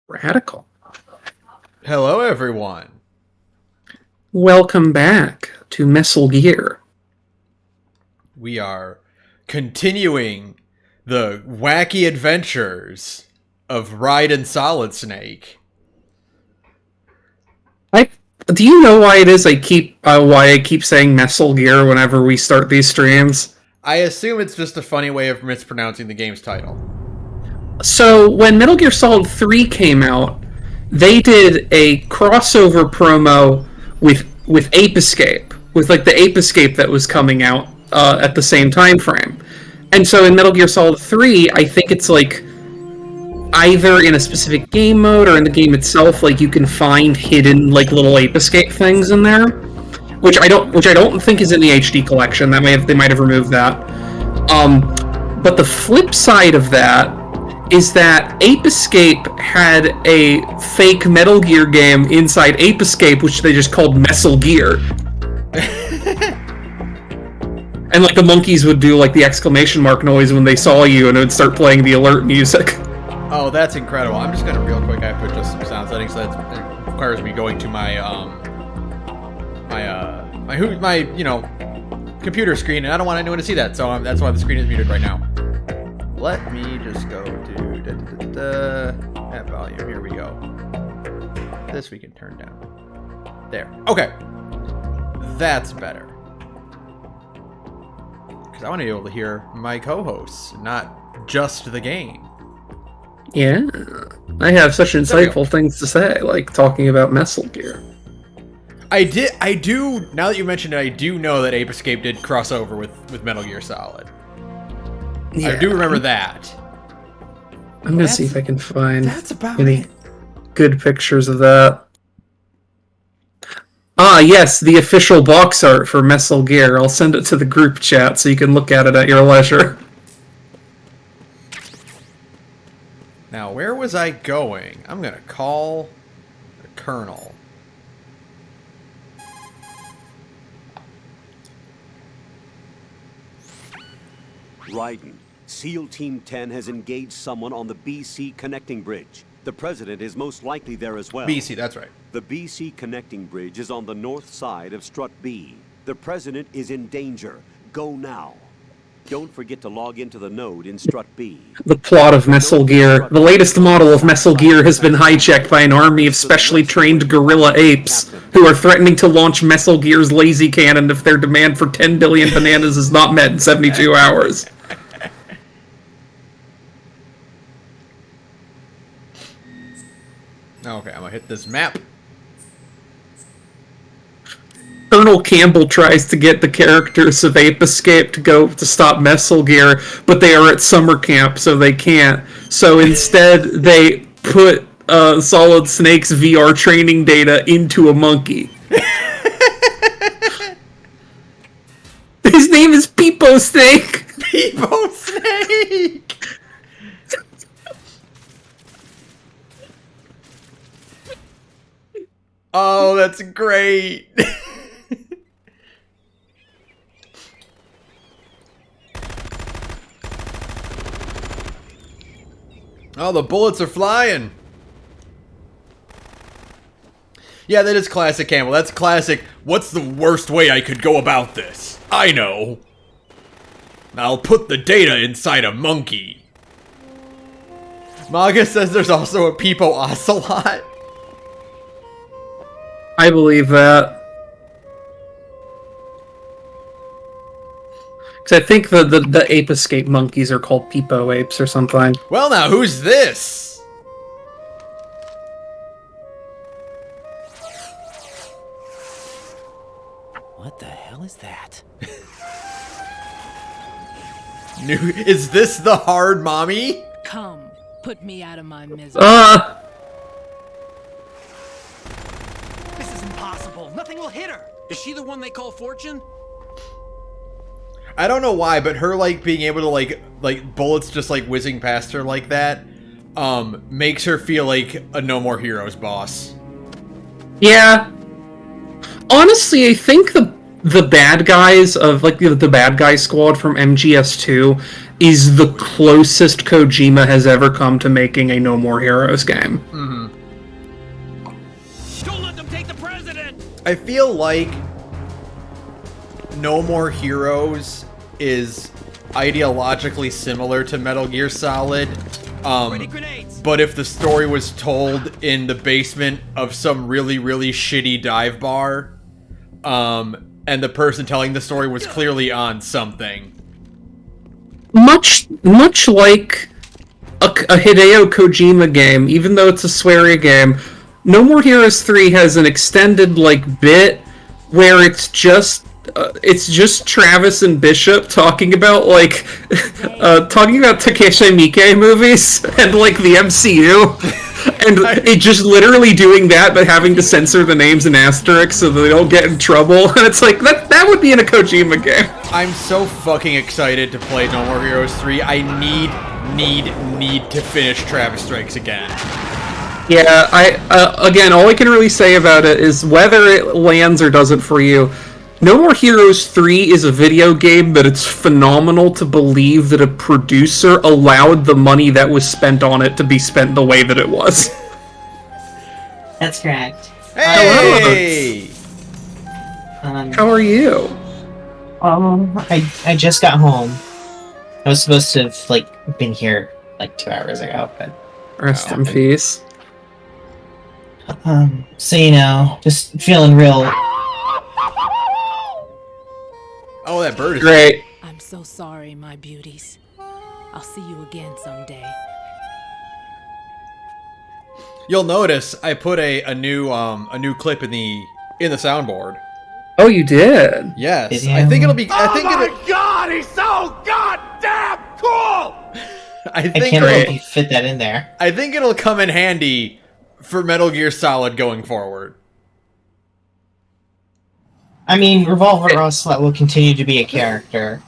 Radical. Hello, everyone. Welcome back to Metal Gear. We are continuing the wacky adventures of Raiden Solid Snake. Do you know why it is why I keep saying Metal Gear whenever we start these streams? I assume it's just a funny way of mispronouncing the game's title. So when Metal Gear Solid 3 came out, they did a crossover promo with Ape Escape, with like the Ape Escape that was coming out at the same time frame. And so in Metal Gear Solid 3, I think it's like either in a specific game mode or in the game itself, like you can find hidden like little Ape Escape things in there, which I don't think is in the HD collection. They might have removed that. But the flip side of that is that Ape Escape had a fake Metal Gear game inside Ape Escape, which they just called Metal Gear. And like the monkeys would do like the exclamation mark noise when they saw you, and it would start playing the alert music. Oh, that's incredible. I'm just gonna real quick, I have to adjust some sound settings, so that requires me going to my computer screen, and I don't want anyone to see that, so that's why the screen is muted right now. Let me just go to that volume. Here we go. This we can turn down. There. Okay. That's better. Because I want to be able to hear my co-hosts, not just the game. Yeah, I have such insightful things to say, like talking about Metal Gear. I do, now that you mentioned it, I do know that Ape Escape did cross over with Metal Gear Solid. Yeah. I do remember that. I'm going to see if I can find any it. Good pictures of that. Ah, yes, the official box art for Metal Gear. I'll send it to the group chat so you can look at it at your leisure. Now, where was I going? I'm going to call the Colonel. Raiden, SEAL Team 10 has engaged someone on the BC Connecting Bridge. The President is most likely there as well. BC, that's right. The BC Connecting Bridge is on the north side of Strut B. The President is in danger. Go now. Don't forget to log into the node in Strut B. The plot of Metal Gear. The latest model of Metal Gear has been hijacked by an army of specially trained gorilla apes who are threatening to launch Metal Gear's lazy cannon if their demand for 10 billion bananas is not met in 72 hours. Okay, I'm gonna hit this map. Colonel Campbell tries to get the characters of Ape Escape to go to stop Metal Gear, but they are at summer camp, so they can't. So instead, they put Solid Snake's VR training data into a monkey. His name is Peepo Snake! Peepo Snake! Oh, that's great! Oh, the bullets are flying! Yeah, that is classic Campbell. That's classic. What's the worst way I could go about this? I know. I'll put the data inside a monkey. Maga says there's also a Peepo Ocelot. I believe that. Because I think the Ape Escape monkeys are called Peepo apes or something. Well, now, who's this? What the hell is that? Is this the hard mommy? Come, put me out of my misery. This is impossible. Nothing will hit her. Is she the one they call Fortune? I don't know why, but her, like, being able to, like bullets just, like, whizzing past her like that, makes her feel like a No More Heroes boss. Yeah. Honestly, I think the bad guys of, like, the bad guy squad from MGS2 is the closest Kojima has ever come to making a No More Heroes game. Mm-hmm. I feel like No More Heroes is ideologically similar to Metal Gear Solid. Ready grenades. But if the story was told in the basement of some really, really shitty dive bar, and the person telling the story was clearly on something. Much like a Hideo Kojima game, even though it's a sweary game, No More Heroes 3 has an extended bit where it's just Travis and Bishop talking about Takeshi Miike movies and the MCU. And it just literally doing that, but having to censor the names in asterisks so that they don't get in trouble. And it's that would be in a Kojima game. I'm so fucking excited to play No More Heroes 3. I need to finish Travis Strikes Again. Yeah, again, all I can really say about it is whether it lands or doesn't for you, No More Heroes 3 is a video game, but it's phenomenal to believe that a producer allowed the money that was spent on it to be spent the way that it was. That's correct. Hey! How are you? I just got home. I was supposed to have been here 2 hours ago, but Rest in peace. so just feeling real. Oh, that bird is Great. I'm so sorry, my beauties. I'll see you again someday. You'll notice I put a new clip in the soundboard. Oh, you did? Yes, Did you? I think it'll be. God, he's so goddamn cool! I can't believe you fit that in there. I think it'll come in handy for Metal Gear Solid going forward. I mean, Revolver Ocelot will continue to be a character.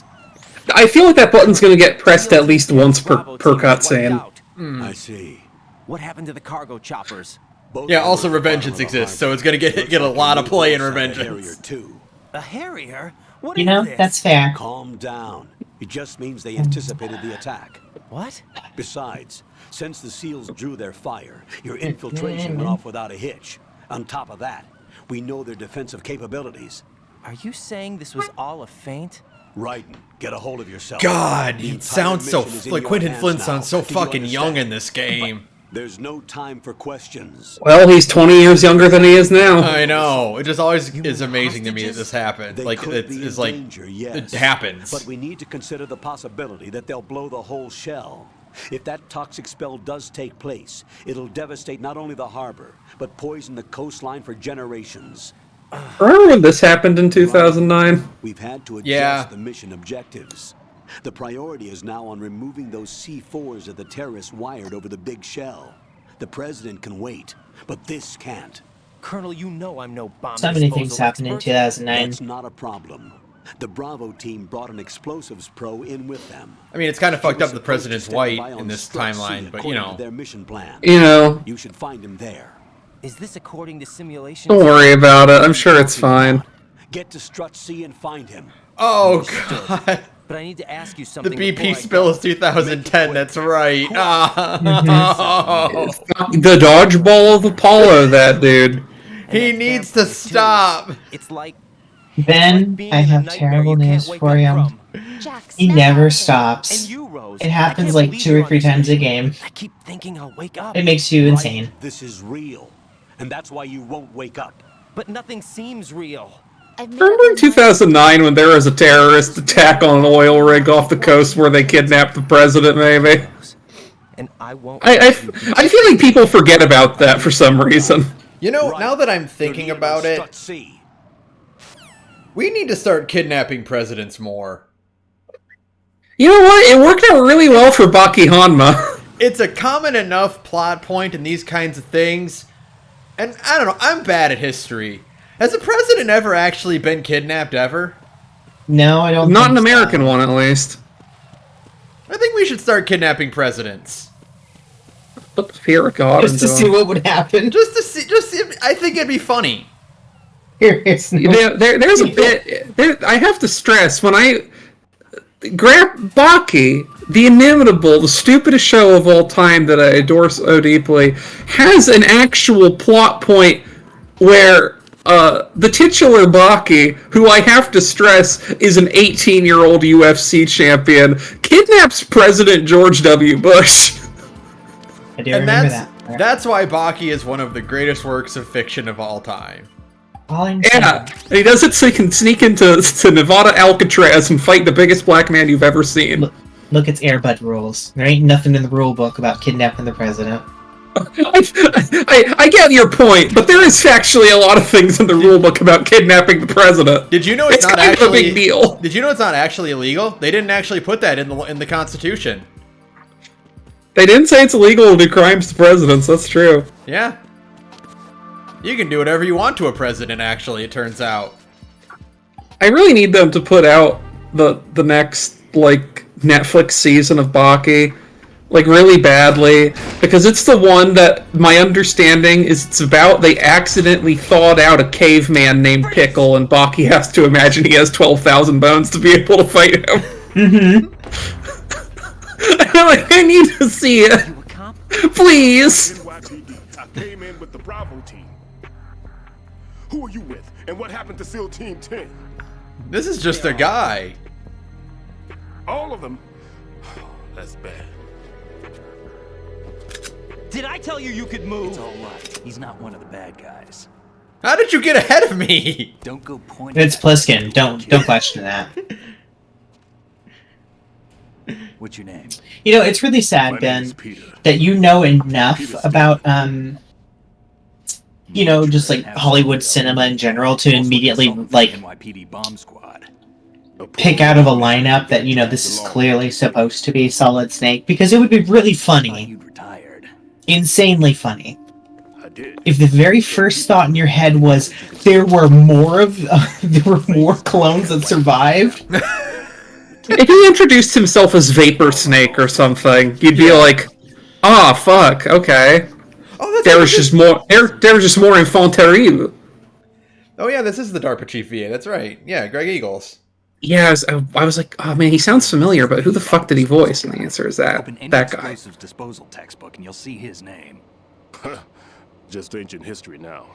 I feel like that button's gonna get pressed at least once per cutscene. I see. What happened to the cargo choppers? Both Yeah, of also them were Revengeance part of a exists, harbor. so it's gonna get a lot of play in Revengeance. Harrier too. A Harrier? What You is know, this? that's fair. Calm down. It just means they anticipated the attack. What? Besides, since the SEALs drew their fire, your infiltration went off without a hitch. On top of that, we know their defensive capabilities. Are you saying this was all a feint? Raiden, get a hold of yourself. God, The he entire sounds so mission is in like your Quentin hands Flynn now. sounds so Do you fucking young understand? in this game. There's no time for questions. Well, he's 20 years younger than he is now. I know. It just always is amazing to me that this happened. They Like could it's be in like danger, yes. it happens. But we need to consider the possibility that they'll blow the whole shell. If that toxic spell does take place, it'll devastate not only the harbor, but poison the coastline for generations. Remember when this happened in 2009? We've had to adjust Yeah. the mission objectives. The priority is now on removing those C4s that the terrorists wired over the big shell. The president can wait, but this can't. Colonel, you know I'm no bomb So many disposal things happened in expert. 2009. That's not a problem. The Bravo team brought an explosives pro in with them. I mean, it's kind of He fucked was up the supposed to president's stand white by in on this Strut C timeline, but you according know. to their mission plan. You know, You should find him there. Is this according to simulations? don't worry about it. I'm sure it's fine. Get to Strut C and find him. Oh god. But I need to ask you The something. before BP I spill go. is 2010, that's right. The dodgeball of Apollo, that dude. And He that needs damn to thing, too. stop. It's like Ben, being I in a have nightmare terrible you can't news wake for up you. from. He never And stops. you, Rose. It happens I can't like believe 2 or you're 3 on times a station. game. I keep thinking I'll wake up. It makes you insane. This is real. And that's why you won't wake up. But nothing seems real. Remember in 2009 when there was a terrorist attack on an oil rig off the coast where they kidnapped the president, maybe? And I won't. I feel like people forget about that for some reason. You know, Right. now that I'm You're thinking near about it, Strut C. we need to start kidnapping presidents more. You know what? It worked out really well for Baki Hanma. It's a common enough plot point in these kinds of things. And I don't know, I'm bad at history. Has a president ever actually been kidnapped ever? No, I don't Not think an so. American one, at least. I think we should start kidnapping presidents. Put the fear of God Just to into see him. what would happen. Just to see, I think it'd be funny. There's no- There's a bit. I have to stress when Baki, the inimitable, the stupidest show of all time that I adore so deeply, has an actual plot point where the titular Baki, who I have to stress is an 18-year-old UFC champion, kidnaps President George W. Bush. I do And remember that's that's why Baki is one of the greatest works of fiction of all time. All I'm Yeah, saying- and he does it so he can sneak into Nevada Alcatraz and fight the biggest black man you've ever seen. Look, it's Airbud rules. There ain't nothing in the rule book about kidnapping the president. I get your point, but there is factually a lot of things in the rulebook about kidnapping the president. Did you know it's not kind actually of a big deal? Did you know it's not actually illegal? They didn't actually put that in the Constitution. They didn't say it's illegal to do crimes to presidents, that's true. Yeah. You can do whatever you want to a president, actually, it turns out. I really need them to put out the next, like, Netflix season of Baki, like, really badly, because it's the one that my understanding is it's about they accidentally thawed out a caveman named Pickle, and Baki has to imagine he has 12,000 bones to be able to fight him. Mm-hmm. I need to see it. You a cop? Please! NYPD. I came in with the Bravo team. Who are you with? And what happened to SEAL Team 10? This is just a guy. All of them? That's bad. Did I tell you you could move? It's all right. He's not one of the bad guys. How did you get ahead of me? Don't go pointing. It's Pliskin. Don't question that. What's your name? You know, it's really sad, My name Ben, is Peter. that you know enough Peter about you know, just like Hollywood cinema in general to immediately like NYPD bomb squad. pick out of a lineup that, you know, this is clearly supposed to be Solid Snake, because it would be really Thought funny, you'd retired. insanely funny, I did. if the very first thought in your head was there were more clones that survived. If he introduced himself as Vapor Snake or something, you'd be like, ah, fuck, okay. Oh, that's There was just more. There was just more infanterie. Oh yeah, this is the DARPA chief VA. That's right. Yeah, Greg Eagles. Yeah, I was like, oh man, he sounds familiar, but who the fuck did he voice? And the answer is Open any that guy. explosives disposal textbook and you'll see his name. Just ancient history now.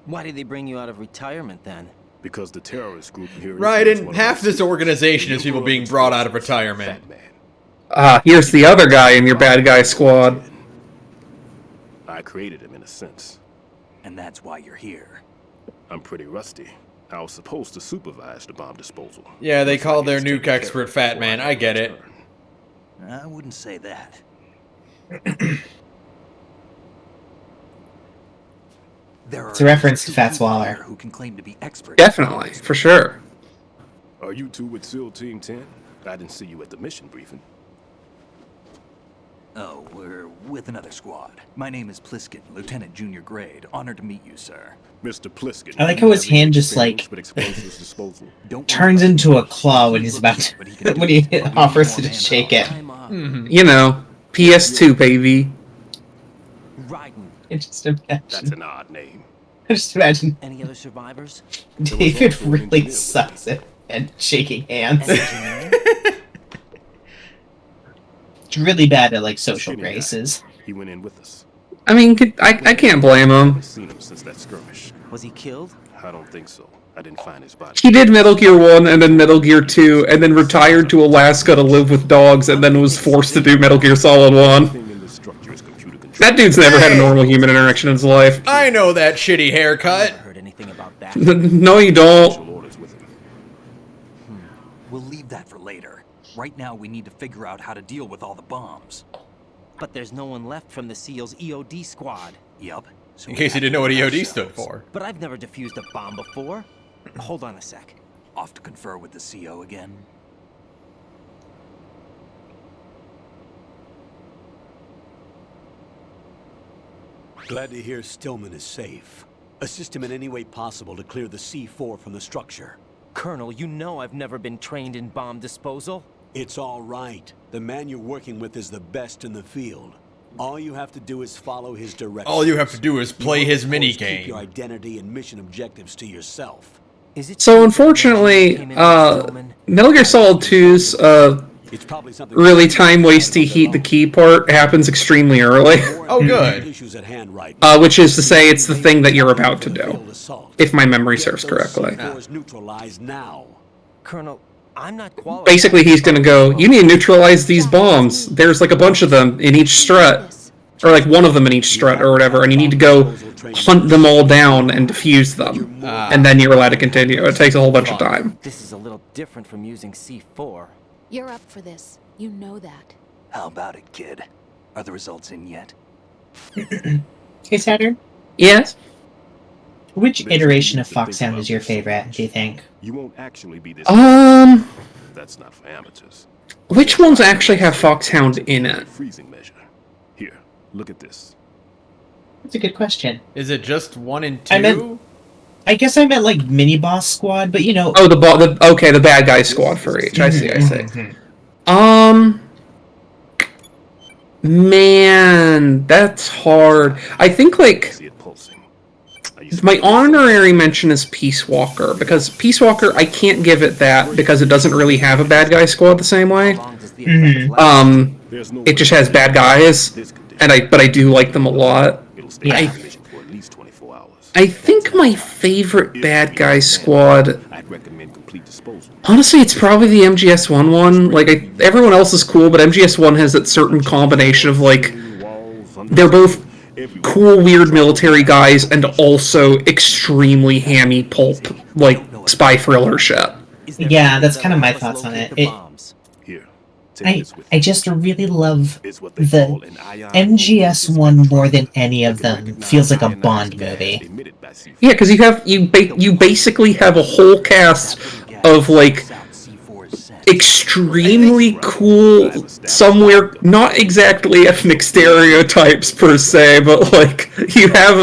Why did they bring you out of retirement then? Because the terrorist group here... Right, is and one of half the this organization is people being brought out of retirement. Fat man. Here's the other guy in your bad guy squad. I created him in a sense. And that's why you're here. I'm pretty rusty. I was supposed to supervise the bomb disposal. Yeah, they Looks call like their he's nuke taking care expert of it Fat before Man. I I get it. return. I wouldn't say that. There are It's a reference to two Fats people Waller. here who can claim to be experts. Definitely, for sure. Are you two with SEAL Team 10? I didn't see you at the mission briefing. Oh, we're with another squad. My name is Pliskin, Lieutenant Junior Grade. Honored to meet you, sir. Mr. Pliskin. I like how his hand just, like, with explosives disposal. Don't worry Turns about it. into a claw when he's about to, But he can when he do offers to more just than shake it. I'm You know, PS2, baby. riding. I just That's imagine. an odd name. I just imagine Any other survivors? David really sucks at shaking hands. It's really bad at like social Skinny guy. graces. He went in with us. I mean, I can't blame him. I've seen him since that skirmish. Was he killed? I don't think so. I didn't find his body. He did Metal Gear 1 and then Metal Gear 2 and then retired to Alaska to live with dogs and then was forced to do Metal Gear Solid 1. Everything in this structure is computer controlled. That dude's never had a normal human interaction in his life. I know that shitty haircut. Never heard anything about that. No, you don't. Special orders with him. We'll leave that for later. Right now, we need to figure out how to deal with all the bombs. But there's no one left from the SEAL's EOD squad. Yup. So In we case you have didn't know to what do it EOD stood ourselves. for. But I've never defused a bomb before. Hold on a sec. Off to confer with the CO again. Glad to hear Stillman is safe. Assist him in any way possible to clear the C4 from the structure. Colonel, you know I've never been trained in bomb disposal. It's all right. The man you're working with is the best in the field. All you have to do is follow his directions. All you have to do is play You his must, of course, keep your minigame. identity and mission objectives to yourself. Is it So true that unfortunately, Reggie came in with Stillman? Metal Gear Solid 2's It's probably something really time-wasty heat the key part happens extremely early, Oh, good. Issues at hand right now. which is to say it's the thing that you're about to do, if my memory serves correctly. C4s neutralized now. Colonel, I'm not qualified. Basically, he's gonna go, you need to neutralize these bombs. There's like a bunch of them in each strut. Or like one of them in each strut or whatever, and you need to go hunt them all down and defuse them. And then you're allowed to continue. It takes a whole bunch of time. This is a little different from using C4. You're up for this. You know that. How about it, kid? Are the results in yet? Hey, Saturn. Yes? Which iteration of Foxhound is your favorite, do you think? You won't actually be this. That's not for amateurs. Which ones actually have Foxhound in it? Freezing measure. Here, look at this. That's a good question. Is it just 1 and 2? I guess I meant like mini boss squad, but you know. Oh, the bad guy squad for each. I see. Man, that's hard. I think like See it pulsing. I used to my honorary mention is Peace Walker, because Peace Walker I can't give it that because it doesn't really have a bad guy squad the same way. There's no It just has bad guys, and I do like them a lot. It'll stay Yeah. activated for at least 24 hours. I think my favorite bad guy squad, I'd recommend complete disposal. honestly, it's probably the MGS1 one. Like, everyone else is cool, but MGS1 has that certain combination of, like, they're both cool, weird military guys and also extremely hammy pulp, like, spy thriller shit. Yeah, that's kind of my thoughts on it. Here, take this with I you. just really love It's what they the call an ion MGS one more than any of them. Feels like a Bond movie. emitted by C4. Yeah, because you basically have a whole cast of, like, extremely cool, somewhere not exactly ethnic stereotypes per se, but like you have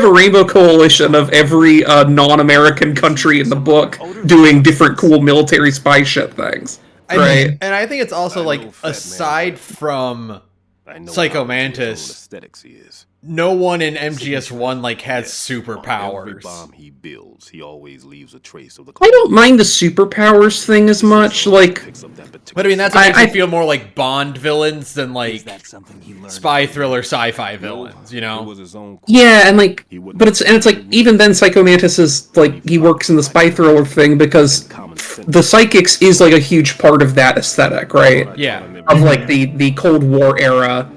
a rainbow coalition of every non-American country in the book doing different cool military spy shit things. Right? And I think it's also I like know, fat man. aside from I know Psycho how Mantis, aesthetics he is. no one in MGS1 like has Every superpowers. bomb he builds, he always leaves a trace of the. I don't mind the superpowers thing as much. Like, Picks up that particular But I mean that's what makes I me feel more like Bond villains than like That's something he learned. spy thriller sci-fi villains, you It know? was his own. yeah, and like, but it's like even then, Psycho Mantis is like he works in the spy thriller thing because the psychics is like a huge part of that aesthetic, right? Yeah. Of like the Cold War era,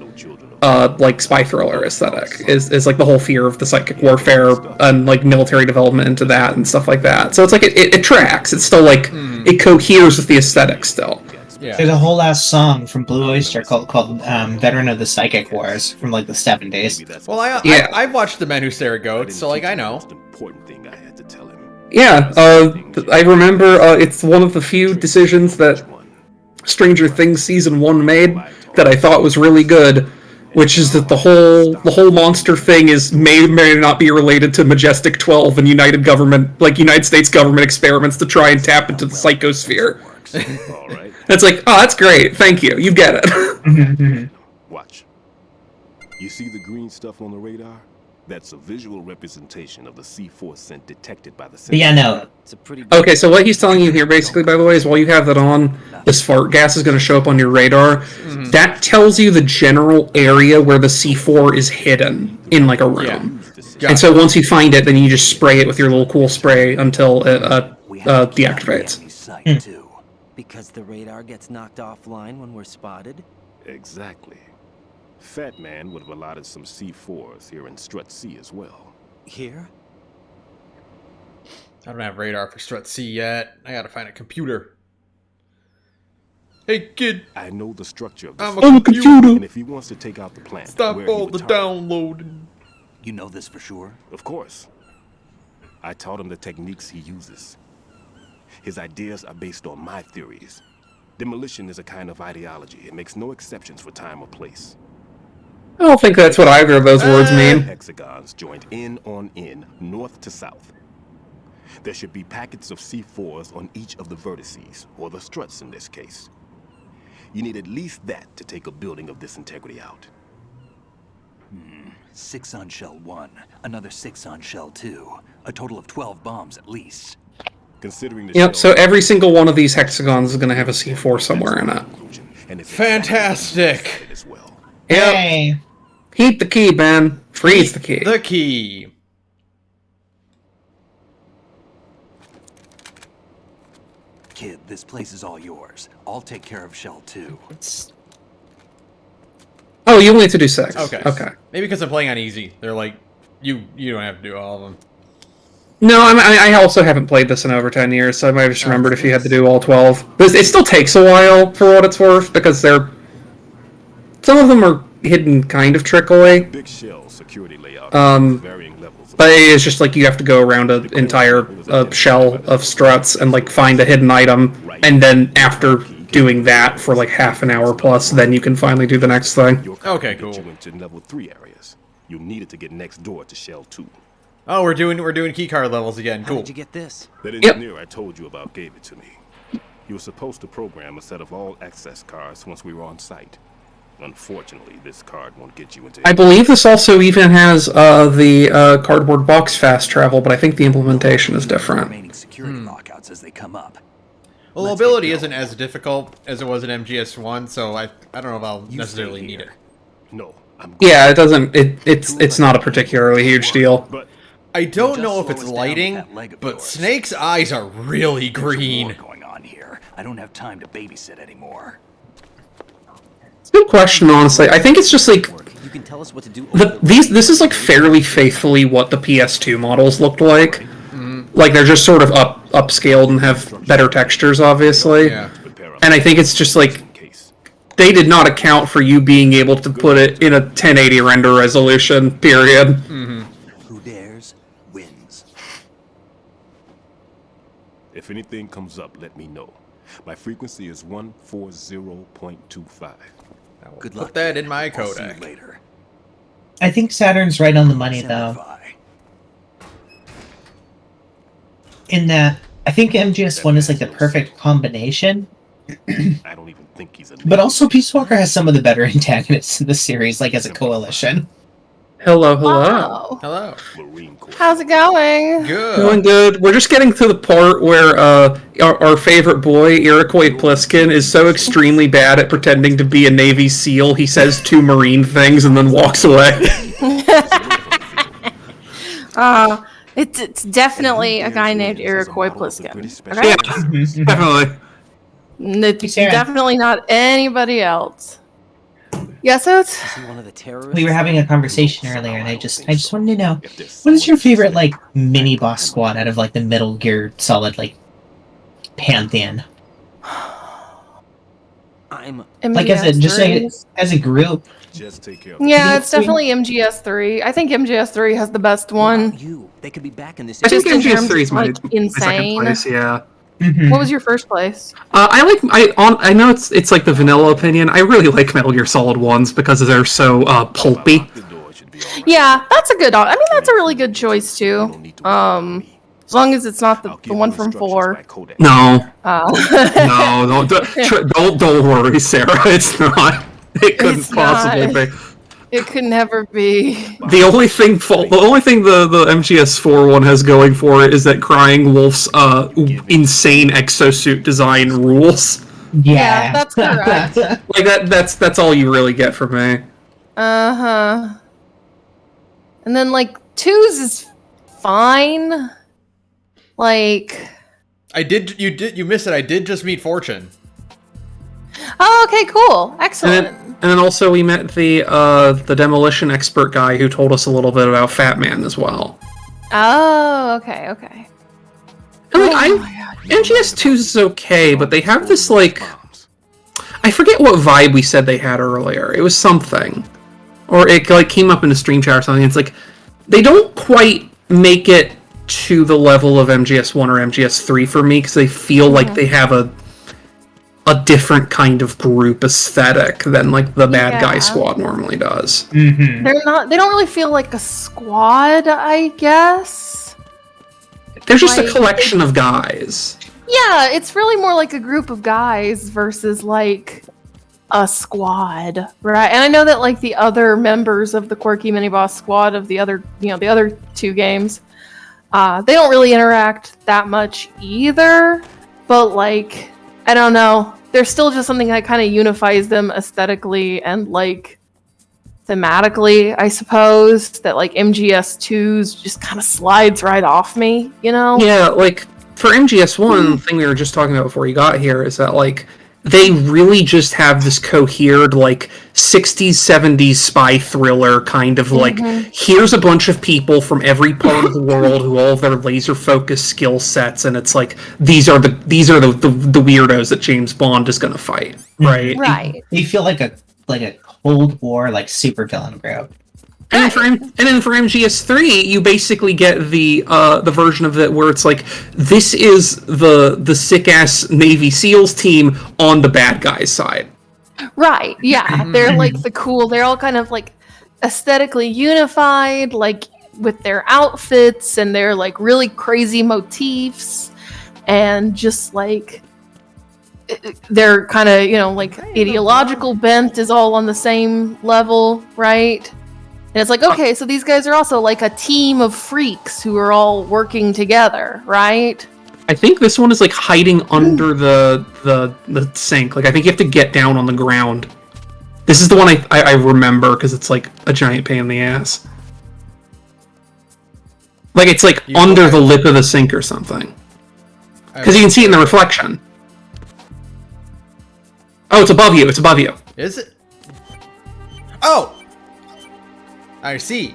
like spy thriller aesthetic is like the whole fear of the psychic warfare and like military development into that and stuff like that. So it's like it tracks. It's still like it coheres with the aesthetic still. Yeah. There's a whole last song from Blue Oyster called "Veteran of the Psychic Wars" from like the 70s. Well, Yeah. I've watched The Men Who Stare at Goats, so like I know. Most important thing I had to tell him. Yeah, I remember it's one of the few decisions that Stranger Things season 1 made that I thought was really good, which is that the whole monster thing is may or may not be related to Majestic 12 and United States government experiments to try and tap into the psychosphere. All right, It's like, oh, that's great, thank you, you get it. watch. You see the green stuff on the radar? That's a visual representation of the C4 scent detected by the sensor. But yeah, no. It's a pretty Okay, so what he's telling you here, basically, by the way, is while you have that on, this fart gas is going to show up on your radar. That tells you the general area where the C4 is hidden in, like, a room. Yeah. And so once you find it, then you just spray it with your little cool spray until it deactivates. Sight too. because the radar gets knocked offline when we're spotted. Exactly. Fat Man would have allotted some C4s here in Strut C as well. Here? I don't have radar for Strut C yet. I gotta find a computer. Hey kid, I know the structure of this. I'm a computer. And if he wants to take out the plant, Stop where he all would the target. downloading. You know this for sure? Of course. I taught him the techniques he uses. His ideas are based on my theories. Demolition is a kind of ideology. It makes no exceptions for time or place. I don't think that's what either of those words mean. Hexagons joined in on in, north to south. There should be packets of C4s on each of the vertices, or the struts in this case. You need at least that to take a building of this integrity out. 6 on shell 1, another 6 on shell 2. A total of 12 bombs at least. Considering the Yep, so shell- every single one of these hexagons is going to have a C4 somewhere in it. And it's Fantastic. as well. Yep. Hey. Heat the key, Ben. Freeze the key. The key. Kid, this place is all yours. I'll take care of Shell 2. Oh, you only have to do 6. Okay. Okay. Maybe because I'm playing on easy. They're like, you don't have to do all of them. No, I also haven't played this in over 10 years, so I might have just remembered if you had to do all 12. But it still takes a while, for what it's worth, because some of them are hidden kind of trickily. Big shell security layout. Varying levels. But it is just like you have to go around an entire shell of struts and like find a hidden item, and then after doing that for like half an hour plus, then you can finally do the next thing. Okay, cool. You into level 3 areas. You needed to get next door to Shell 2. Oh, we're doing keycard levels again. How Cool. did you get this? That engineer I told you about gave it to me. He was supposed to program a set of all access cards once we were on site. Unfortunately, this card won't get you into... I believe this also even has the cardboard box fast travel, but I think the implementation is different. Remaining security lockouts as they come up. Well, Let's mobility get isn't as difficult as it was in MGS1, so I don't know if I'll You necessarily stay need here. it. No, I'm... Yeah, it doesn't. It's not a particularly huge deal. But I don't Just know if slow it's us down lighting, with that leg of but yours. Snake's eyes are really There's war green. going on here. I don't have time to babysit anymore. It's a good question, honestly. I think it's just like You can tell us what to do. this is like fairly faithfully what the PS2 models looked like. Like they're just sort of upscaled and have better textures, obviously. Yeah. And I think it's just like in case. they did not account for you being able to put it in a 1080 render resolution. Period. Who dares wins. If anything comes up, let me know. My frequency is 140.25. I will Good put luck. that in my I'll see you codec. later. I think Saturn's right on the money, though. Semify. In that, I think MGS1 is like the perfect combination, I don't even think he's a... but also Peace Walker has some of the better antagonists in the series, like as a coalition. Hello, hello. Wow. Hello. Marine Corps. How's it going? Good. Doing good. We're just getting to the part where our favorite boy, Iroquois Pliskin, is so extremely bad at pretending to be a Navy SEAL, he says 2 Marine things and then walks away. It's definitely a guy named Iroquois Pliskin. Okay? Yeah, definitely. It's Sarah. definitely not anybody else. Yeah, so it's Is he one of the terrorists? We were having a conversation earlier, and I just wanted to know, what is your favorite like mini boss squad out of like the Metal Gear Solid like pantheon? I'm Like as a just like, MGS3. as a group. Just take care of Yeah, it's MGS3? definitely MGS3. I think MGS3 has the best one. you. They could be back in this. I think Just in terms MGS3 is of, my, like, my second insane. place, yeah. Mhm. What was your first place? I know it's like the vanilla opinion. I really like Metal Gear Solid 1s because they're so pulpy. The door should be all right. Yeah, that's a good. I mean, that's a really good choice too. As long as it's not I'll the give one you from instructions 4. by Kodak. No, Uh, no, don't worry, Sarah. It's not. It couldn't It's possibly not. be. it could never be. The only thing the MGS4 one has going for it is that Crying Wolf's insane exosuit design rules. Yeah, that's correct. Like that's all you really get from me. Uh-huh. And then like 2's is fine. Like You missed it. I did just meet Fortune. oh, okay, cool. Excellent. And then also we met the demolition expert guy who told us a little bit about Fat Man as well. Oh, okay. And like MGS2 is okay, but they have this like I forget what vibe we said they had earlier. It was something, or it like came up in a stream chat or something. It's like they don't quite make it to the level of MGS1 or MGS3 for me because they feel like they have a different kind of group aesthetic than like the bad guy Yeah. squad normally does. Mhm. They don't really feel like a squad, I guess. They're just a Like- collection of guys. Yeah, it's really more like a group of guys versus like a squad, right? And I know that like the other members of the Quirky Mini Boss squad of the other 2 games, they don't really interact that much either. But like, I don't know, there's still just something that kind of unifies them aesthetically and like thematically, I suppose, that like MGS2's just kind of slides right off me, you know? Yeah, like for MGS1, the thing we were just talking about before you got here is that like they really just have this cohered like 60s 70s spy thriller kind of like here's a bunch of people from every part of the world who all have their laser focused skill sets, and it's like these are the weirdos that James Bond is going to fight, right? Right. They feel like a Cold War like supervillain group. And then for MGS3, you basically get the version of it where it's like this is the sick ass Navy SEALs team on the bad guys' side. Right. Yeah. They're like the cool. They're all kind of like aesthetically unified, like with their outfits and their like really crazy motifs, and just like their kind of, you know, like ideological bent is all on the same level, right? And it's like, okay, so these guys are also like a team of freaks who are all working together, right? I think this one is like hiding under the sink. Like I think you have to get down on the ground. This is the one I remember because it's like a giant pain in the ass. Like it's like under the lip of the sink or something. Because you can see it in the reflection. Oh, it's above you. It's above you. Is it? Oh! I see.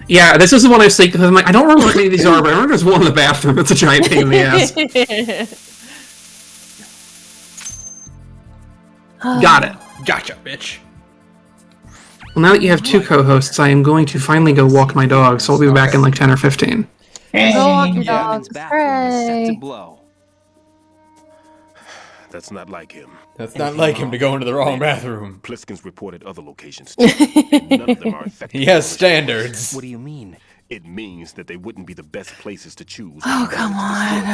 Yeah, this is the one I was thinking, because I'm like, I don't remember what any of these are, but I remember there's one in the bathroom that's a giant pain in the ass. Got it. Gotcha, bitch. Well, now that you have two co-hosts, I am going to finally go walk my dog, so I'll be back in like 10 or 15. Go walk your dogs. Hooray. That's not like him. That's not like him to go into the wrong bathroom. Pliskin's reported other locations too. And none of them are effective. He has standards. What do you mean? It means that they wouldn't be the best places to choose. Oh, come on.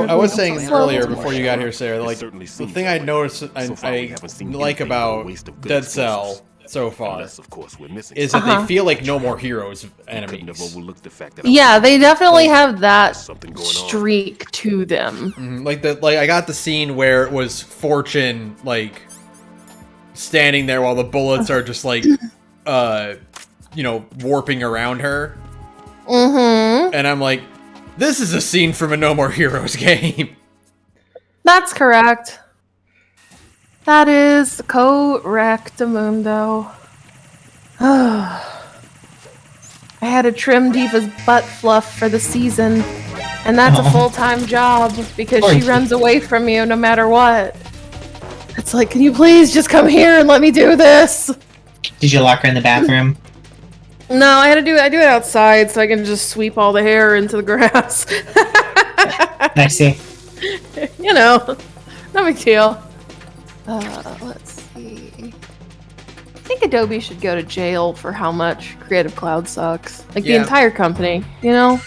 I was saying earlier before you got here, Sarah, like the thing I noticed I like about Dead Cell so far is that they feel like No More Heroes enemies. Yeah, they definitely have that streak to them. Like I got the scene where it was Fortune like standing there while the bullets are just like you know, warping around her. And I'm like, this is a scene from a No More Heroes game. That's correct. That is correct, Mundo. I had to trim Diva's butt fluff for the season, and that's a full-time job because she runs away from you no matter what. It's like, can you please just come here and let me do this? Did you lock her in the bathroom? No, I do it outside so I can just sweep all the hair into the grass. I see. You know, no big deal. Let's see. I think Adobe should go to jail for how much Creative Cloud sucks. Like the entire company, you know?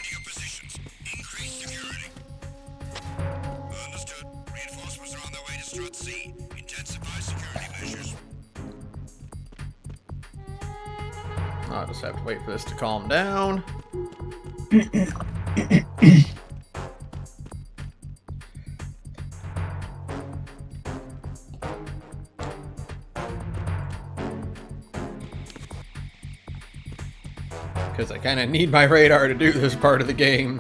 I'll just have to wait for this to calm down. Because I kind of need my radar to do this part of the game.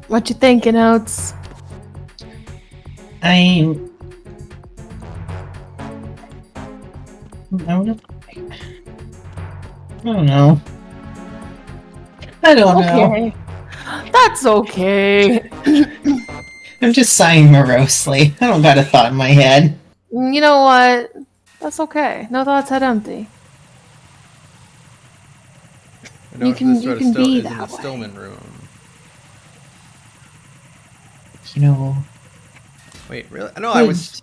What you thinking, Oates? I don't know. Okay. That's okay. I'm just sighing morosely. I don't got a thought in my head. You know what? That's okay. No thoughts head empty. You can be that way. Stillman room. You know. Wait, really? No, I was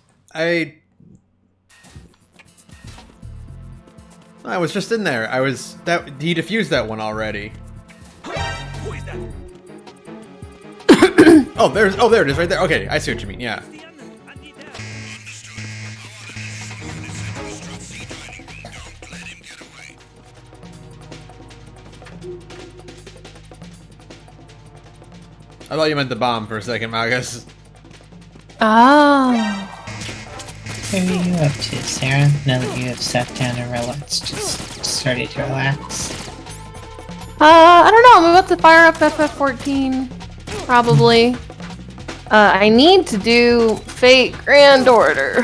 just in there. He defused that one already. there it is right there. Okay, I see what you mean. Yeah. I thought you meant the bomb for a second, Magus. Oh. What are you up to, Sarah? Now that you have sat down and relaxed, just started to relax. I don't know. I'm about to fire up FF14, probably. I need to do Fate Grand Order,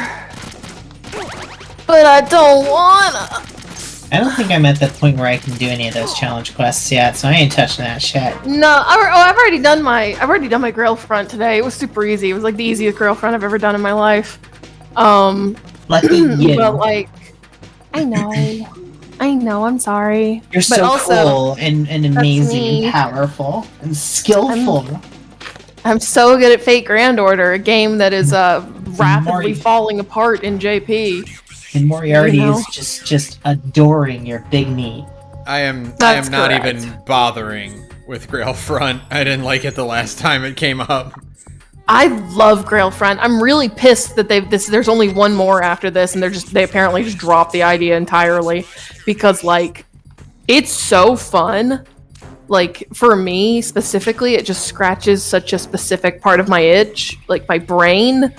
but I don't wanna. I don't think I'm at the point where I can do any of those challenge quests yet, so I ain't touching that shit. No, I've already done my Grail front today. It was super easy. It was like the easiest Grail front I've ever done in my life. Lucky you. But like, I know. I'm sorry. You're but so also, cool and amazing me. and powerful and skillful. I'm so good at Fate Grand Order, a game that is rapidly falling apart in JP. And Moriarty is just adoring your big knee. I am That's not correct. even bothering with Grail Front. I didn't like it the last time it came up. I love Grail Front. I'm really pissed that there's only one more after this, and they apparently just dropped the idea entirely because like it's so fun. Like for me specifically, it just scratches such a specific part of my itch, like my brain,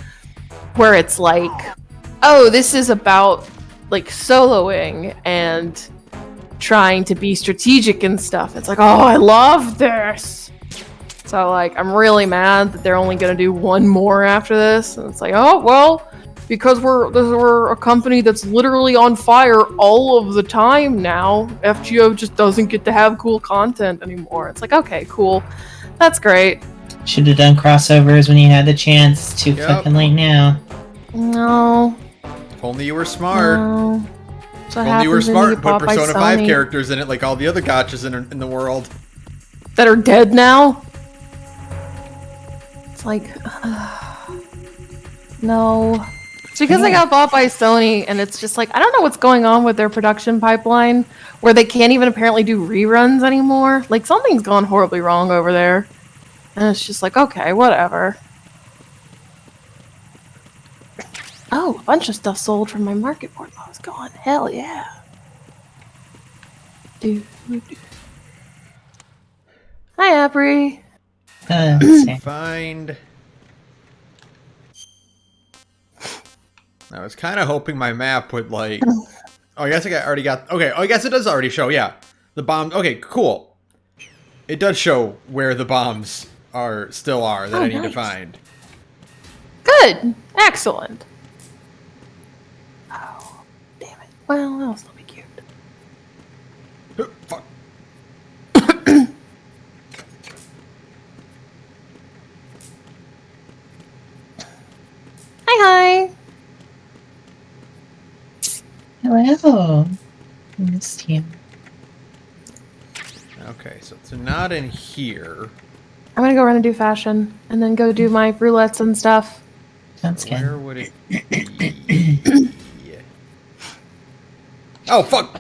where it's like, oh, this is about like soloing and trying to be strategic and stuff. It's like, oh, I love this. So like, I'm really mad that they're only gonna do one more after this. And it's like, oh well, because we're a company that's literally on fire all of the time now. FGO just doesn't get to have cool content anymore. It's like, okay, cool, that's great. Should have done crossovers when you had the chance. It's too fucking late now. No. If only you were smart. No. If only you were smart and put Persona 5 characters in it like all the other gotchas in the world. That are dead now? It's like, no. It's because they got bought by Sony, and it's just like, I don't know what's going on with their production pipeline, where they can't even apparently do reruns anymore. Like, something's gone horribly wrong over there. And it's just like, okay, whatever. Oh, a bunch of stuff sold from my market board while I was gone. Hell yeah. Hi, Apri. Find. I was kind of hoping my map would like. Oh, I guess I already got. Okay, oh, I guess it does already show. Yeah, the bombs. Okay, cool. It does show where the bombs still are that I need to find. Good. Excellent. Oh, damn it. Well, that'll still be cute. Fuck. Hi. Hello. I missed you. Okay, so it's not in here. I'm gonna go run and do fashion, and then go do my roulettes and stuff. Sounds good. Where would it be? Oh, fuck!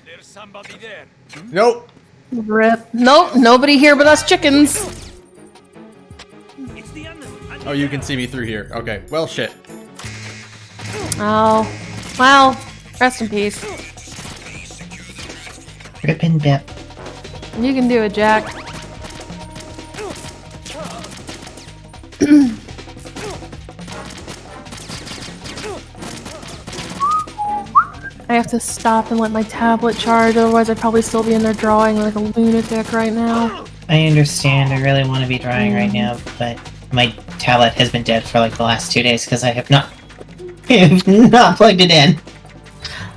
There's somebody there. Nope. Rip. Nope, nobody here but us chickens. Oh, you can see me through here. Okay, well, shit. Oh. Well, rest in peace. Rip and dip. You can do it, Jack. I have to stop and let my tablet charge, otherwise I'd probably still be in there drawing like a lunatic right now. I understand. I really want to be drawing right now, but my tablet has been dead for like the last 2 days because I have not plugged it in.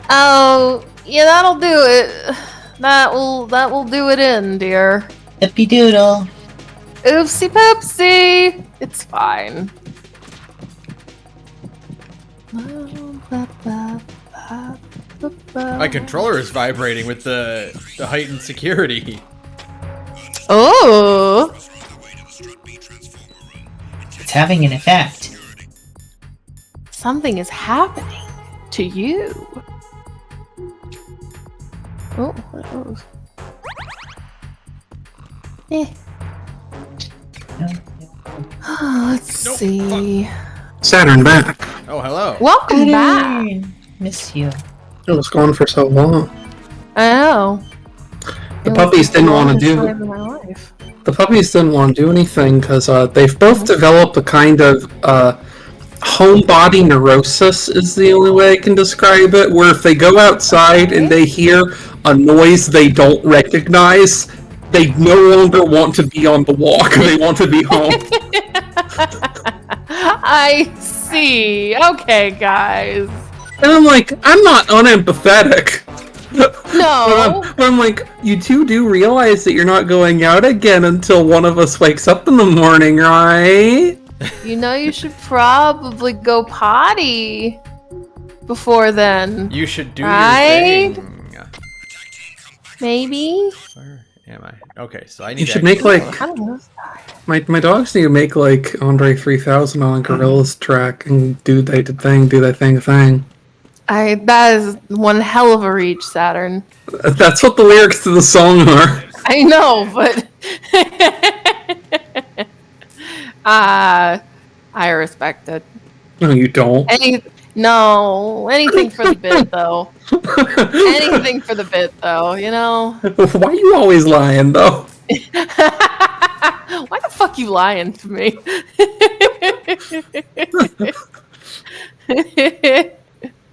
Oh, yeah, that'll do it. That will do it in, dear. Hippy doodle. Oopsie poopsie. It's fine. My controller is vibrating with the heightened security. Oh. It's having an effect. Something is happening to you. Oh, what are those? Let's see. Saturn back. Oh, hello. Welcome back. Miss you. It was gone for so long. I know. The puppies didn't want to Time do. of my life. The puppies didn't want to do anything because they've both developed a kind of homebody neurosis. Is the only way I can describe it. Where if they go outside and they hear a noise they don't recognize, they no longer want to be on the walk. They want to be home. I see. Okay, guys. And I'm like, I'm not unempathetic. No. But I'm like, you two do realize that you're not going out again until one of us wakes up in the morning, right? You know you should probably go potty before then. You should do Right? your thing. Maybe? Where am I? Okay, so I need You to should make like I don't know. my dogs need to make like Andre 3000 on Gorilla's track and do their thing. That is one hell of a reach, Saturn. That's what the lyrics to the song are. I know, but I respect it. No, you don't. Anything for the bit though. Anything for the bit though, you know. Why are you always lying though? Why the fuck you lying to me?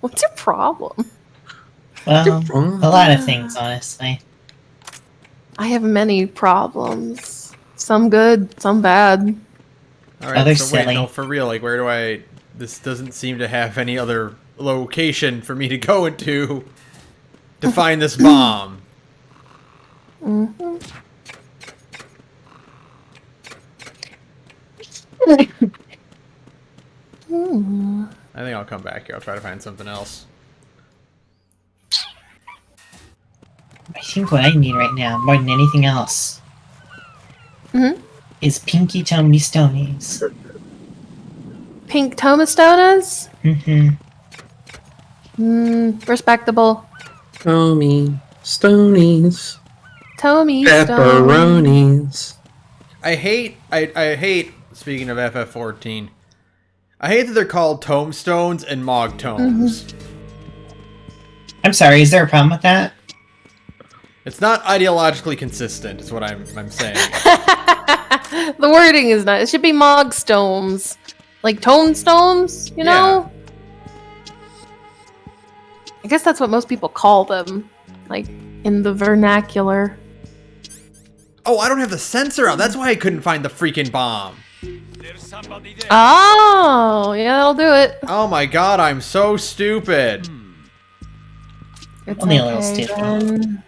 What's your problem? Well, a lot of things, honestly. I have many problems. Some good, some bad. All right, Other so wait, silly. no, for real, like, where do I... This doesn't seem to have any other location for me to go into to find this bomb. Mm-hmm. I think I'll come back here. I'll try to find something else. I think what I need right now, more than anything else, is Pinky Tommy Stonies. Pink Tomastonas? Mm-hmm. Respectable. Tommy Stonies. Tommy Pepperonis. I hate, speaking of FF14, I hate that they're called tomestones and mog tomes. I'm sorry, is there a problem with that? It's not ideologically consistent, is what I'm saying. The wording is not. It should be Mogstones. Like tonestones, you know? I guess that's what most people call them. Like, in the vernacular. Oh, I don't have the sensor out. That's why I couldn't find the freaking bomb. Oh, yeah, that'll do it. Oh my god, I'm so stupid. It's Only a little okay, stupid.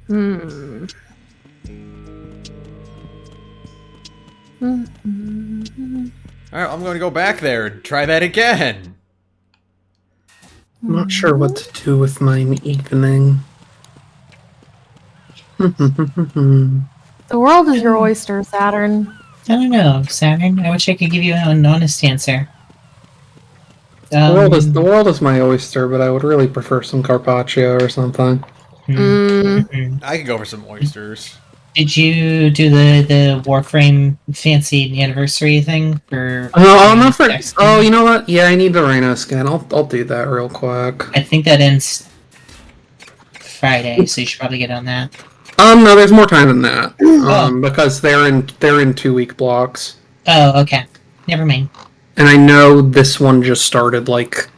then. Alright, I'm gonna go back there and try that again. I'm not sure what to do with my evening. The world is your oyster, Saturn. I don't know, Saturn. I wish I could give you an honest answer. The world is my oyster, but I would really prefer some carpaccio or something. I could go for some oysters. Did you do the Warframe fancy anniversary thing for? Oh, I'm not for. Oh, you know what? Yeah, I need the Rhino skin. I'll do that real quick. I think that ends Friday, so you should probably get on that. No, there's more time than that. Because they're in 2-week blocks. Oh, okay. Never mind. And I know this one just started like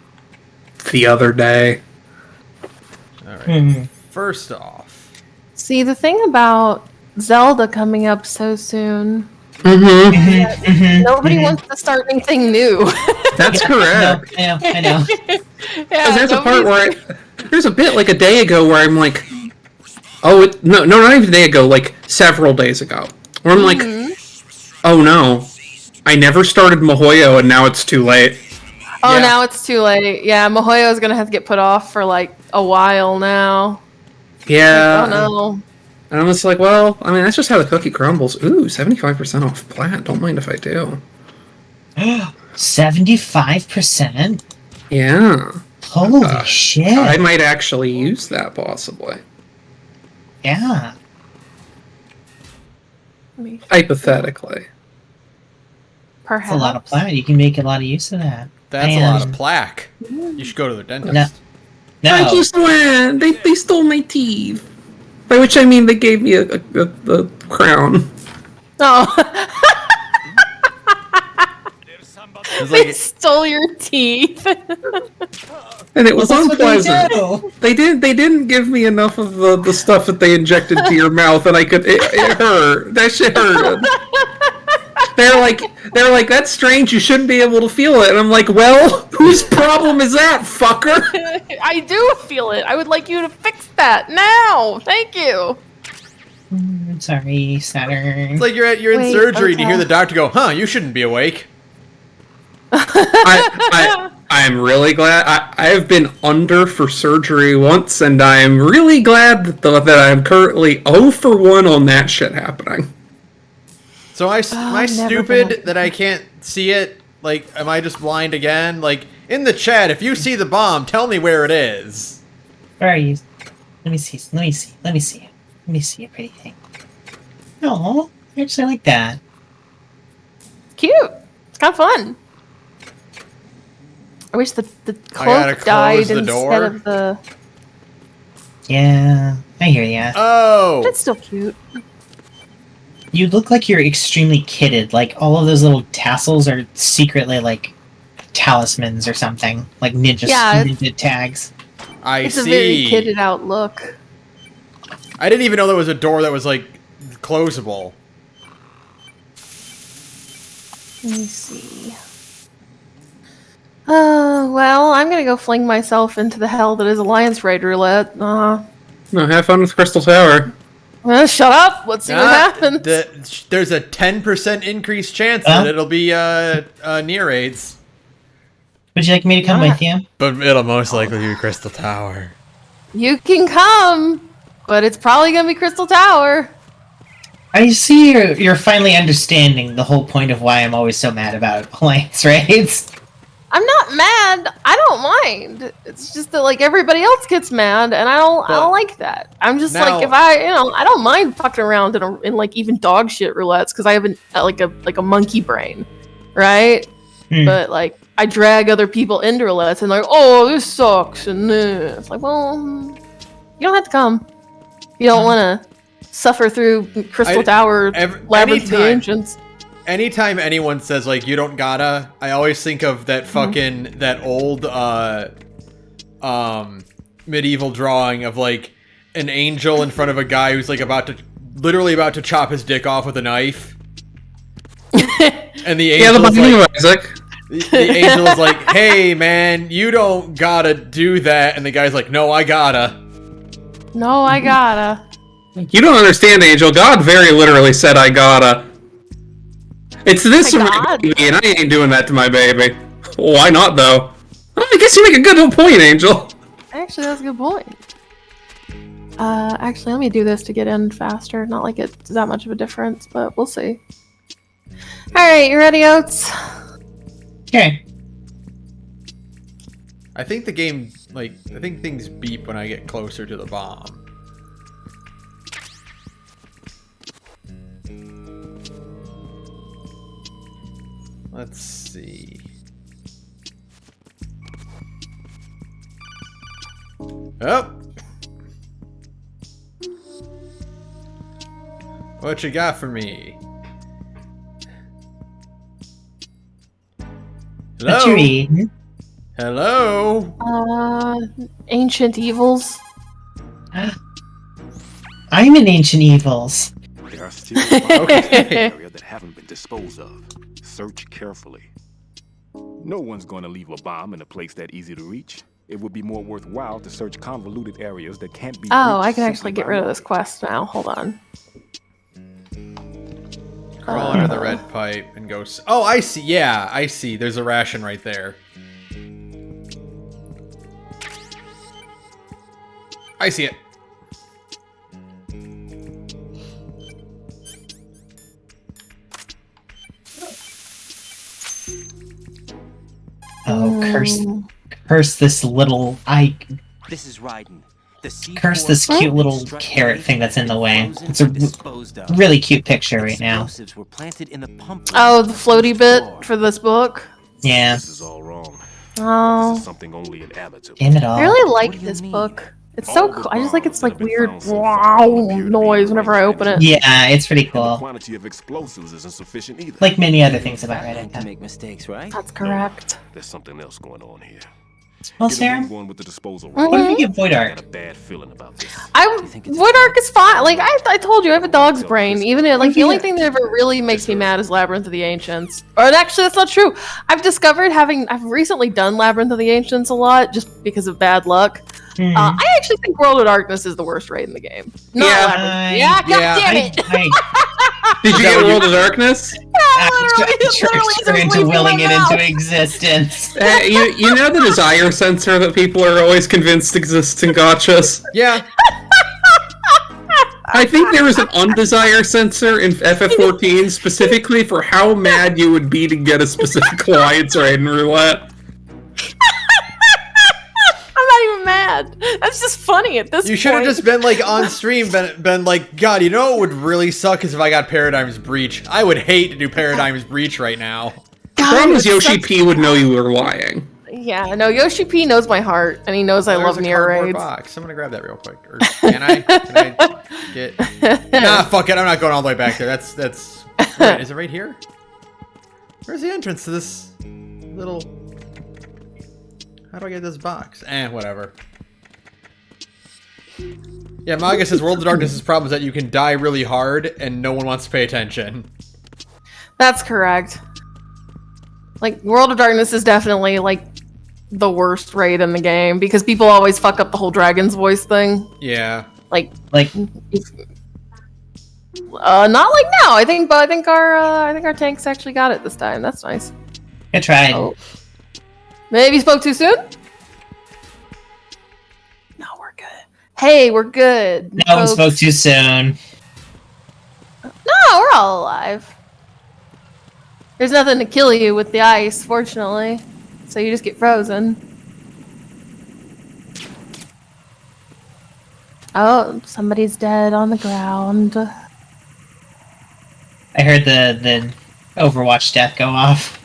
the other day. Alright. First off. See, the thing about Zelda coming up so soon. Nobody wants to start anything new. That's correct. I know. Yeah, There's a part where there's a bit like a day ago where I'm like, no, not even a day ago, like several days ago, where I'm like, oh no, I never started Mihoyo and now it's too late. Oh, now it's too late. Yeah, Mihoyo is gonna have to get put off for like a while now. Yeah. Like, oh no. And I'm just like, well, I mean, that's just how the cookie crumbles. Ooh, 75% off plant. Don't mind if I do. 75%? Yeah. Holy shit. I might actually use that, possibly. Yeah. Hypothetically. Perhaps. That's a lot of plant. You can make a lot of use of that. That's a lot of plaque. You should go to the dentist. No. I just went. They stole my teeth. By which I mean they gave me a crown. Oh. It's They like, stole your teeth. And it was Well, that's what they unpleasant. do. They didn't give me enough of the stuff that they injected to your mouth, and it hurt. That shit hurt. They're like, that's strange. You shouldn't be able to feel it. And I'm like, well, whose problem is that, fucker? I do feel it. I would like you to fix that now. Thank you. Sorry, Saturn. it's like you're in Wait, surgery and you hear okay. the doctor go, "Huh, you shouldn't be awake." I'm really glad. I have been under for surgery once, and I'm really glad that I'm currently 0 for 1 on that shit happening. So am I I've never stupid been- that I can't see it? Like, am I just blind again? Like, in the chat, if you see the bomb, tell me where it is. Where are you? Let me see. Let me see. Let me see. Let me see a pretty thing. Oh, I actually like that. Cute. It's kind of fun. I wish the gotta cloak died close the instead door? of the. Yeah, I hear ya. Oh! It's still cute. You look like you're extremely kitted. Like all of those little tassels are secretly like talismans or something, like Yeah, ninja tags. I It's see. a very kitted out look. I didn't even know there was a door that was, like, closable. Let me see. Well, I'm gonna go fling myself into the hell that is Alliance Raid Roulette. No, have fun with Crystal Tower. Shut up! Let's see what happens. There's a 10% increased chance Huh? that it'll be near raids. Would you like me to come with you? But it'll most likely be Crystal Tower. You can come, but it's probably gonna be Crystal Tower. I see you're finally understanding the whole point of why I'm always so mad about Alliance raids. I'm not mad. I don't mind. It's just that like everybody else gets mad, and I don't like that. I'm just Now- like if I don't mind fucking around in like even dog shit roulettes because I have like a monkey brain, right? But like I drag other people into roulettes and like, oh, this sucks and this. It's like, well, you don't have to come. You don't want to suffer through Crystal Tower, Labyrinth of the anytime- Ancients. Anytime anyone says, like, you don't gotta, I always think of that fucking, that old, medieval drawing of, like, an angel in front of a guy who's, like, literally about to chop his dick off with a knife. And the Yeah, angel the is Binding like, of Isaac. the angel is like, hey, man, you don't gotta do that. And the guy's like, no, I gotta. No, I gotta. You don't understand, Angel. God very literally said, I gotta. It's this My for my God. baby, and I ain't doing that to my baby. Why not, though? I guess you make a good point, Angel. Actually, that's a good point. Actually, let me do this to get in faster. Not like it's that much of a difference, but we'll see. Alright, you ready, Oats? Okay. I think the game, like, I think things beep when I get closer to the bomb. Let's see. Oh! What you got for me? Hello? What you eating? Hello? Ancient Evils. I'm an Ancient Evils. There are still bombs in the area that haven't been disposed of. Search carefully. No one's going to leave a bomb in a place that easy to reach. It would be more worthwhile to search convoluted areas that can't be Oh, reached I can actually simply get by rid of this walking. quest now. Hold on. Crawl under the red pipe and go. Oh, I see. Yeah, I see. There's a ration right there. I see it. Oh, curse this little This is Raiden. curse this cute little carrot thing that's in the way. It's a really cute picture right now. Oh, the floaty bit for this book? Yeah. This is all wrong. Oh. This is something only an amateur. Damn it all. I really like this book. It's so cool. I just like it's like weird wow noise whenever I open it. Yeah, it's pretty The cool. quantity of explosives isn't sufficient either. Like many other things about Reddit. To make mistakes, right? That's correct. There's something else going on here. Well, Get a Sarah, move on with the disposal. what if you get Void I Arc? got a bad feeling about this. Void Arc is fine. Like I told you, I have a dog's brain. Even if, like the only thing that ever really makes me mad is Labyrinth of the Ancients. Or actually, that's not true. I've discovered I've recently done Labyrinth of the Ancients a lot just because of bad luck. I actually think World of Darkness is the worst raid in the game. Not Labyrinth. Yeah, god damn it! Did you get World of Darkness? Trickster into willing it into existence. You know the desire sensor that people are always convinced exists in gachas? Yeah. I think there is an undesire sensor in FF14 specifically for how mad you would be to get a specific alliance raid in roulette. I'm not even mad. That's just funny at this point. You should have just been like on stream, been like, God, you know what would really suck is if I got Paradigm's Breach. I would hate to do Paradigm's Breach right now. The problem is Yoshi P would know you were lying. Yeah, no, Yoshi P knows my heart, and he knows I love Nier raids. Box. I'm gonna grab that real quick. Or can I? Can I get? Nah, fuck it. I'm not going all the way back there. That's. Wait, is it right here? Where's the entrance to this little? How do I get this box? Whatever. Yeah, Maga says World of Darkness' problem is that you can die really hard and no one wants to pay attention. That's correct. Like, World of Darkness is definitely, like, the worst raid in the game because people always fuck up the whole dragon's voice thing. Yeah. Not like now. I think our tanks actually got it this time. That's nice. I tried. Oh. Maybe spoke too soon? No, we're good. Hey, we're good. No one spoke too soon. No, we're all alive. There's nothing to kill you with the ice, fortunately. So you just get frozen. Oh, somebody's dead on the ground. I heard the Overwatch death go off.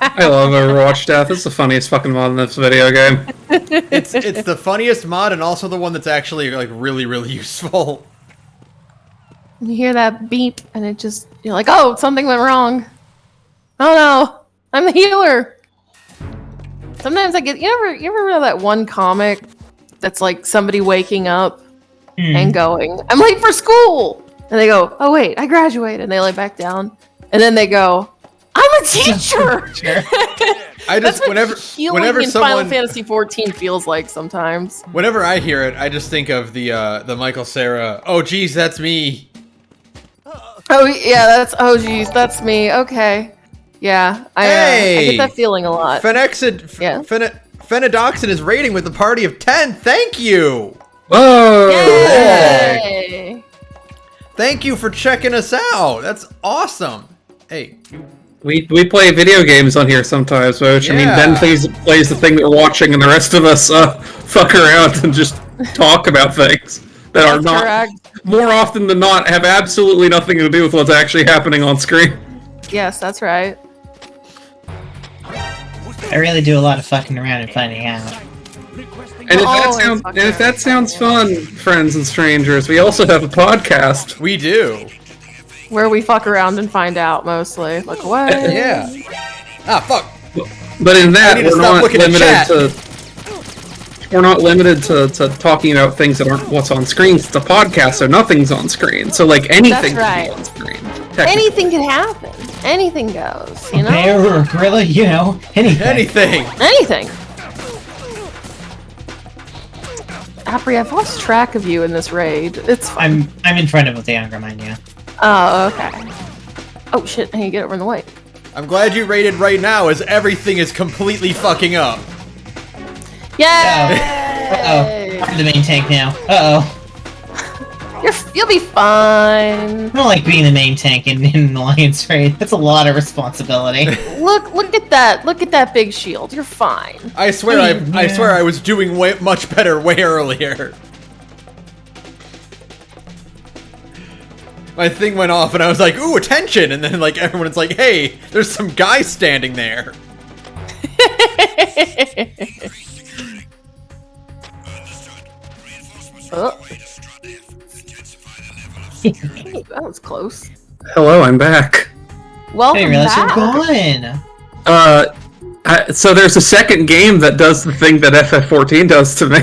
I love Overwatch death. It's the funniest fucking mod in this video game. It's the funniest mod and also the one that's actually like really, really useful. You hear that beep and it just, you're like, oh, something went wrong. Oh no, I'm the healer. Sometimes I get, you ever read that one comic that's like somebody waking up and going, I'm late for school. And they go, oh wait, I graduated. And they lay back down. And then they go, I'm a teacher. I just whenever in Final Fantasy 14 feels like sometimes. Whenever I hear it, I just think of the Michael Cera. Oh geez, that's me. Oh yeah, oh geez, that's me. Okay, yeah, I get that feeling a lot. Phenodoxin is rating with a party of 10. Thank you. Whoa! Yay! Thank you for checking us out. That's awesome. Hey. We play video games on here sometimes, which I mean, Ben plays the thing that we're watching, and the rest of us fuck around and just talk about things that are not, correct. More often than not, have absolutely nothing to do with what's actually happening on screen. Yes, that's right. I really do a lot of fucking around and finding out. And if that sounds fun, friends and strangers, we also have a podcast. We do. Where we fuck around and find out, mostly. Like, what? Yeah. Ah, fuck. But in that, we're not limited to talking about things that aren't what's on screen. It's a podcast, so nothing's on screen. So, like, anything can be on screen. Anything can happen. Anything goes, you know? Bear or gorilla, you know, anything. Anything. Apri, I've lost track of you in this raid. It's fine. I'm in front of the younger mine, yeah. Oh, okay. Oh shit, I need to get over in the way. I'm glad you raided right now as everything is completely fucking up. Yay! Uh-oh. I'm the main tank now. Uh-oh. You'll be fine. I don't like being the main tank in an alliance raid. That's a lot of responsibility. Look at that. Look at that big shield. You're fine. I swear I swear I was doing much better way earlier. My thing went off and I was like, ooh, attention! And then like everyone's like, hey, there's some guy standing there. Oh. That was close. Hello, I'm back. I Welcome didn't realize back. you're gone. So there's a second game that does the thing that FF14 does to me.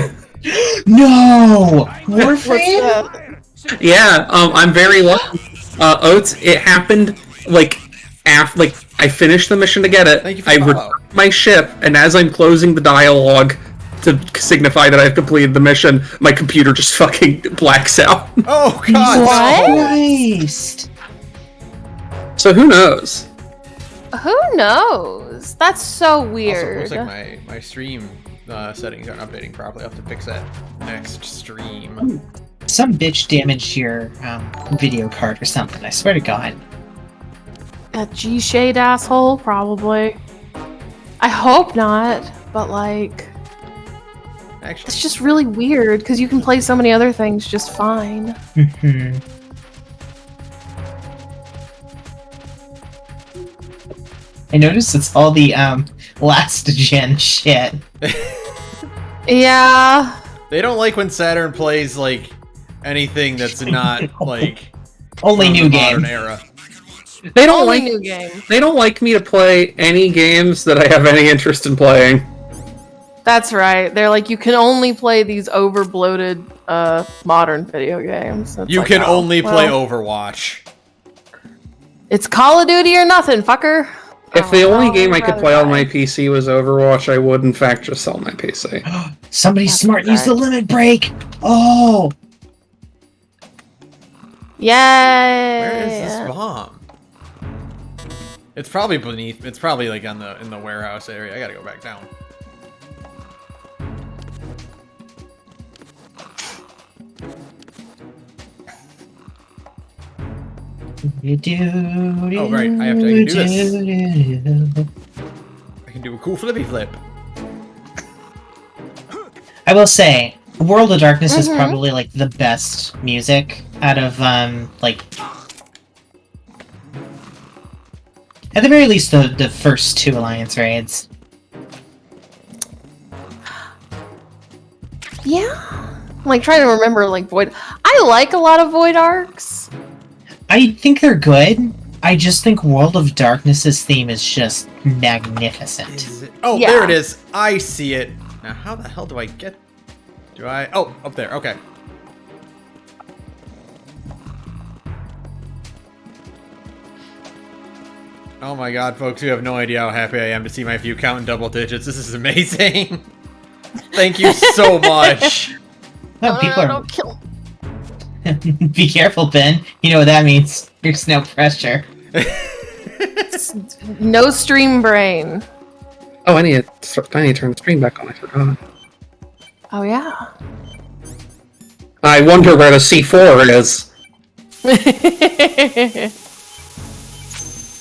No! What's Warframe? that? Yeah, I'm very lucky. Oates, it happened like I finished the mission to get it. Thank you for I the follow. returned my ship, and as I'm closing the dialogue to signify that I've completed the mission, my computer just fucking blacks out. Oh god! What? Christ. So who knows? Who knows? That's so Also, weird. looks like my stream settings aren't updating properly. I'll have to fix that next stream. Some bitch damaged your video card or something, I swear to God. A G-shade asshole, probably. I hope not, but like, Actually, it's just really weird because you can play so many other things just fine. Mhm. I noticed it's all the last gen shit. Yeah. they don't like when Saturn plays like anything that's not like Only from new the game. modern era. They don't Only like new game. They don't like me to play any games that I have any interest in playing. That's right. They're like, you can only play these over-bloated modern video games. It's You like, can oh, only play well, Overwatch. It's Call of Duty or nothing, fucker. If the Oh, only I'd game I could rather play on die. my PC was Overwatch, I would in fact just sell my PC. Somebody That's smart used the right. limit break! Oh! Yay! Where is this bomb? It's probably beneath. It's probably like in the warehouse area. I gotta go back down. Oh, right, I can do this. I can do a cool flippy flip. I will say, World of Darkness is Mhm. probably like the best music out of like at the very least the first two Alliance raids. Yeah. I'm like trying to remember like Void. I like a lot of Void arcs. I think they're good. I just think World of Darkness's theme is just magnificent. Is it? Oh, Yeah. there it is. I see it. Now, how the hell do I get? Do I? Oh, up there. Okay. Oh my god, folks, you have no idea how happy I am to see my view count in double digits. This is amazing. Thank you so much. Oh, people are... Don't kill. Be careful, Ben. You know what that means. There's no pressure. No stream brain. Oh, I need to turn the screen back on. I forgot. Oh yeah. I wonder where the C4 is.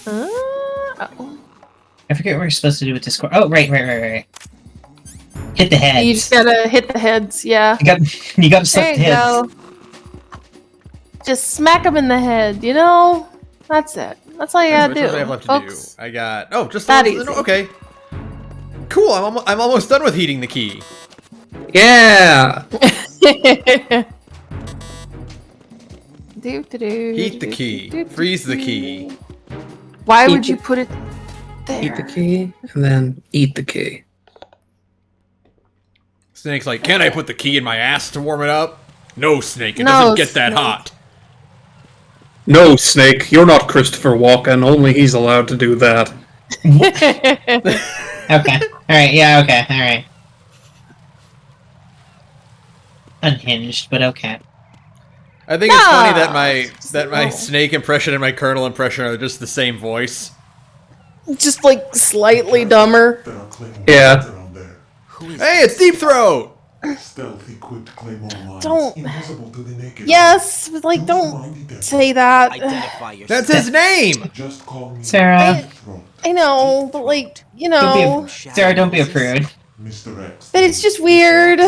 Oh. I forget what we're supposed to do with Discord. Oh, right. Hit the heads. You just gotta hit the heads, yeah. You got to There select you the heads. go. Just smack them in the head, you know? That's it. That's all you gotta Which ones do, I have left to folks. do? I got. Oh, just That the easy. Okay. Cool. I'm almost done with heating the key. Yeah. Heat the key. Freeze the key. Why Heat would the- you put it there? Eat the key, and then eat the key. Snake's like, can I put the key in my ass to warm it up? No, Snake. It No, doesn't get that Snake. hot. No, Snake, you're not Christopher Walken. Only he's allowed to do that. Okay. Alright, yeah, okay, alright. Unhinged, but okay. I think it's funny that my No. Snake impression and my Colonel impression are just the same voice. Just like slightly dumber. Yeah. Hey, it's Deep Throat. Don't. Yes, but like don't say that. Identify yourself. That's his name. Sarah, I know, but like you don't know, Sarah, don't be a prude. but it's just weird.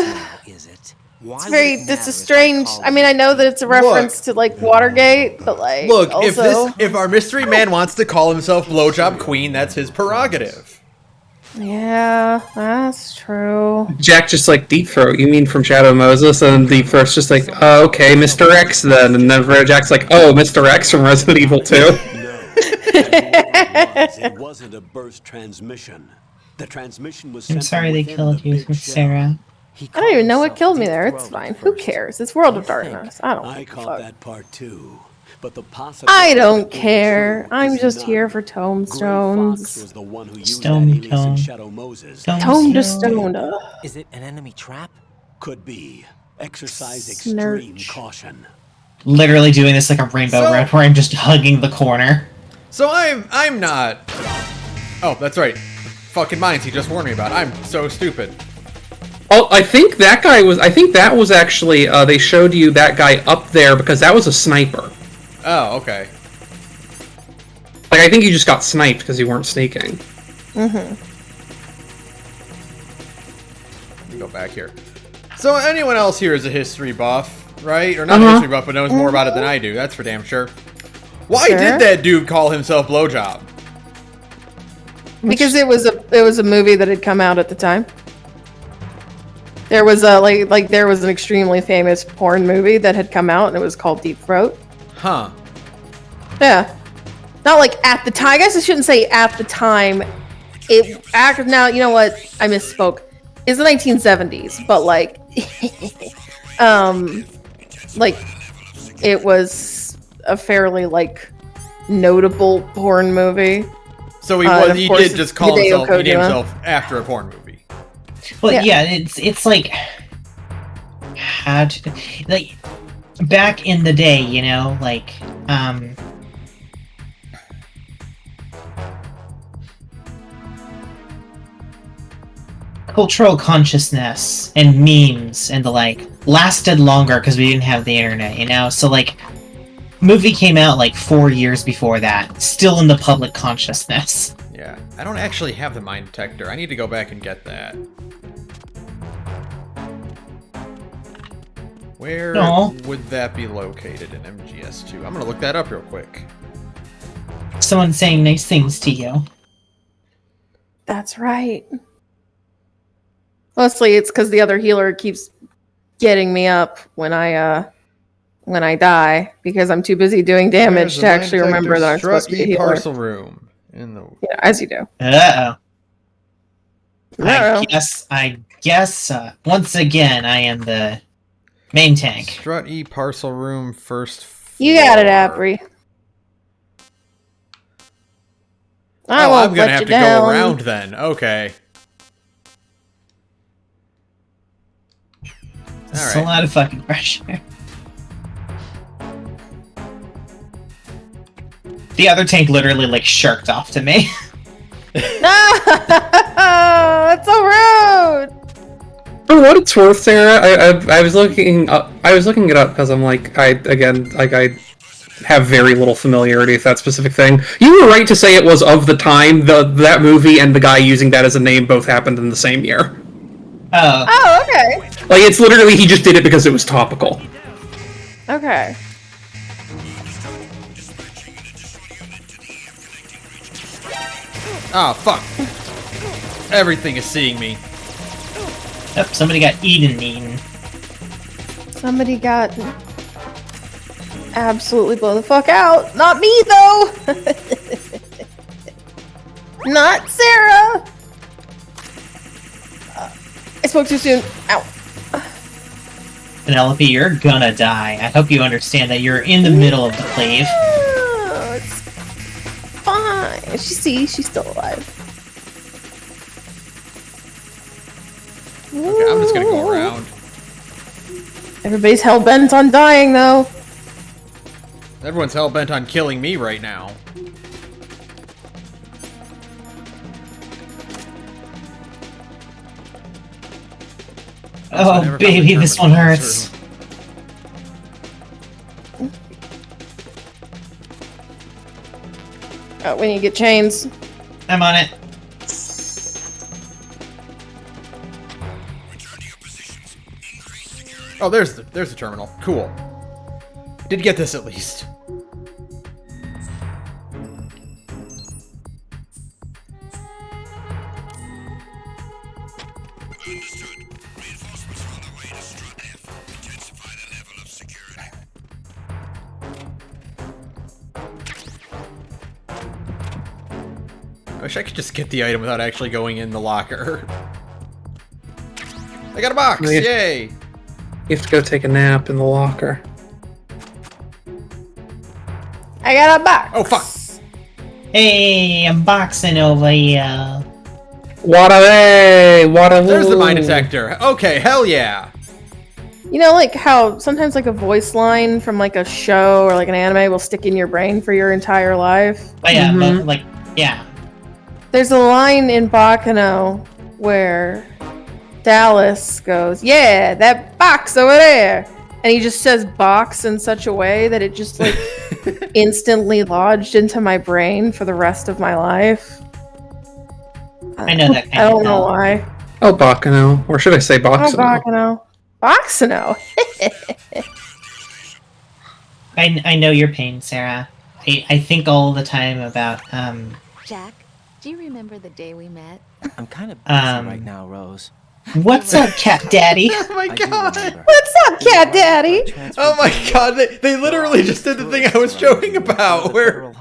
Is it? It's very. It's a strange. I mean, I know that it's a reference to like Watergate, but like Look, also, if our mystery man wants to call himself Blowjob Queen, that's his prerogative. Yeah, that's true. Jack just like, Deep Throat, you mean from Shadow Moses? And Deep Throat's just like, oh, okay, Mr. X then. And then Jack's like, oh, Mr. X from Resident Evil 2. It wasn't a burst transmission. The transmission was. I'm sorry they killed you, Sarah. I don't even know what killed me there. It's fine. Who cares? It's World of Darkness. I don't I give a caught fuck. that part too. But the I don't care. I'm just here for tomestones. Stone tome. Tome to stone. Is it an enemy trap? Could be. Exercise extreme caution. Literally doing this like a rainbow round where I'm just hugging the corner. So I'm not. Oh, that's right. Fucking mines he just warned me about. I'm so stupid. Oh, I think that guy was. I think that was actually. They showed you that guy up there because that was a sniper. Oh, okay. Like, I think you just got sniped because you weren't sneaking. Mm-hmm. Let me go back here. So anyone else here is a history buff, right? Or not a history buff, but knows more about it than I do. That's for damn sure. Why did that dude call himself Blowjob? Because it was a movie that had come out at the time. There was a there was an extremely famous porn movie that had come out and it was called Deep Throat. Huh. Yeah. Not like at the time. I guess I shouldn't say at the time. Now, you know what? I misspoke. It's the 1970s, but like it was a fairly like notable porn movie. So he did just call himself, he named himself after a porn movie. Well, yeah, it's like how to like back in the day, you know, like cultural consciousness and memes and the like lasted longer because we didn't have the internet, you know. So like, movie came out like 4 years before that, still in the public consciousness. Yeah, I don't actually have the mine detector. I need to go back and get that. Where would that be located in MGS2? I'm gonna look that up real quick. Someone saying nice things to you. That's right. Mostly it's because the other healer keeps getting me up when I die because I'm too busy doing damage to actually remember that I'm supposed to be a healer. Parcel room in the as you do. Uh-oh. I guess once again I am the main tank. Strut E parcel room first floor. You got it, Apri. I'm gonna have to go around then. Okay. It's a lot of fucking pressure. The other tank literally like shirked off to me. No, that's so rude. For what it's worth, Sarah, I was looking it up because I'm like I have very little familiarity with that specific thing. You were right to say it was of the time. That movie and the guy using that as a name both happened in the same year. Oh, okay. Like, it's literally, he just did it because it was topical. Okay. Oh, fuck. Everything is seeing me. Yep, somebody got eaten. Somebody got absolutely blown the fuck out. Not me, though. Not Sarah. I spoke too soon. Ow. Penelope, you're gonna die. I hope you understand that you're in the middle of the clave. Oh, it's fine. She's still alive. Okay, I'm just gonna go around. Everybody's hell-bent on dying, though. Everyone's hell-bent on killing me right now. Oh, baby, this one hurts. Oh, we need to get chains. I'm on it. Oh, there's the terminal. Cool. Did get this at least. I wish I could just get the item without actually going in the locker. I got a box! Oh, yeah. Yay! You have to go take a nap in the locker. I got a box. Oh, fuck! Hey, I'm boxing over here. Wada There's the mine detector. Okay, hell yeah! You know, like how sometimes like a voice line from like a show or like an anime will stick in your brain for your entire life? But yeah, Mhm. but, like, yeah. There's a line in Bakano where Dallas goes, "Yeah, that box over there," and he just says "box" in such a way that it just like instantly lodged into my brain for the rest of my life. I know that I kind don't of know why. Oh, Bakano. Or should I say Oh, Boxano? Bakano. Boxano. I know your pain, Sarah. I think all the time about, Jack, do you remember the day we met? I'm kind of busy right now, Rose. what's up, Cat Daddy? Oh my I do god! remember. What's up, Cat Daddy? Oh my god, they literally just did the thing I was joking about, where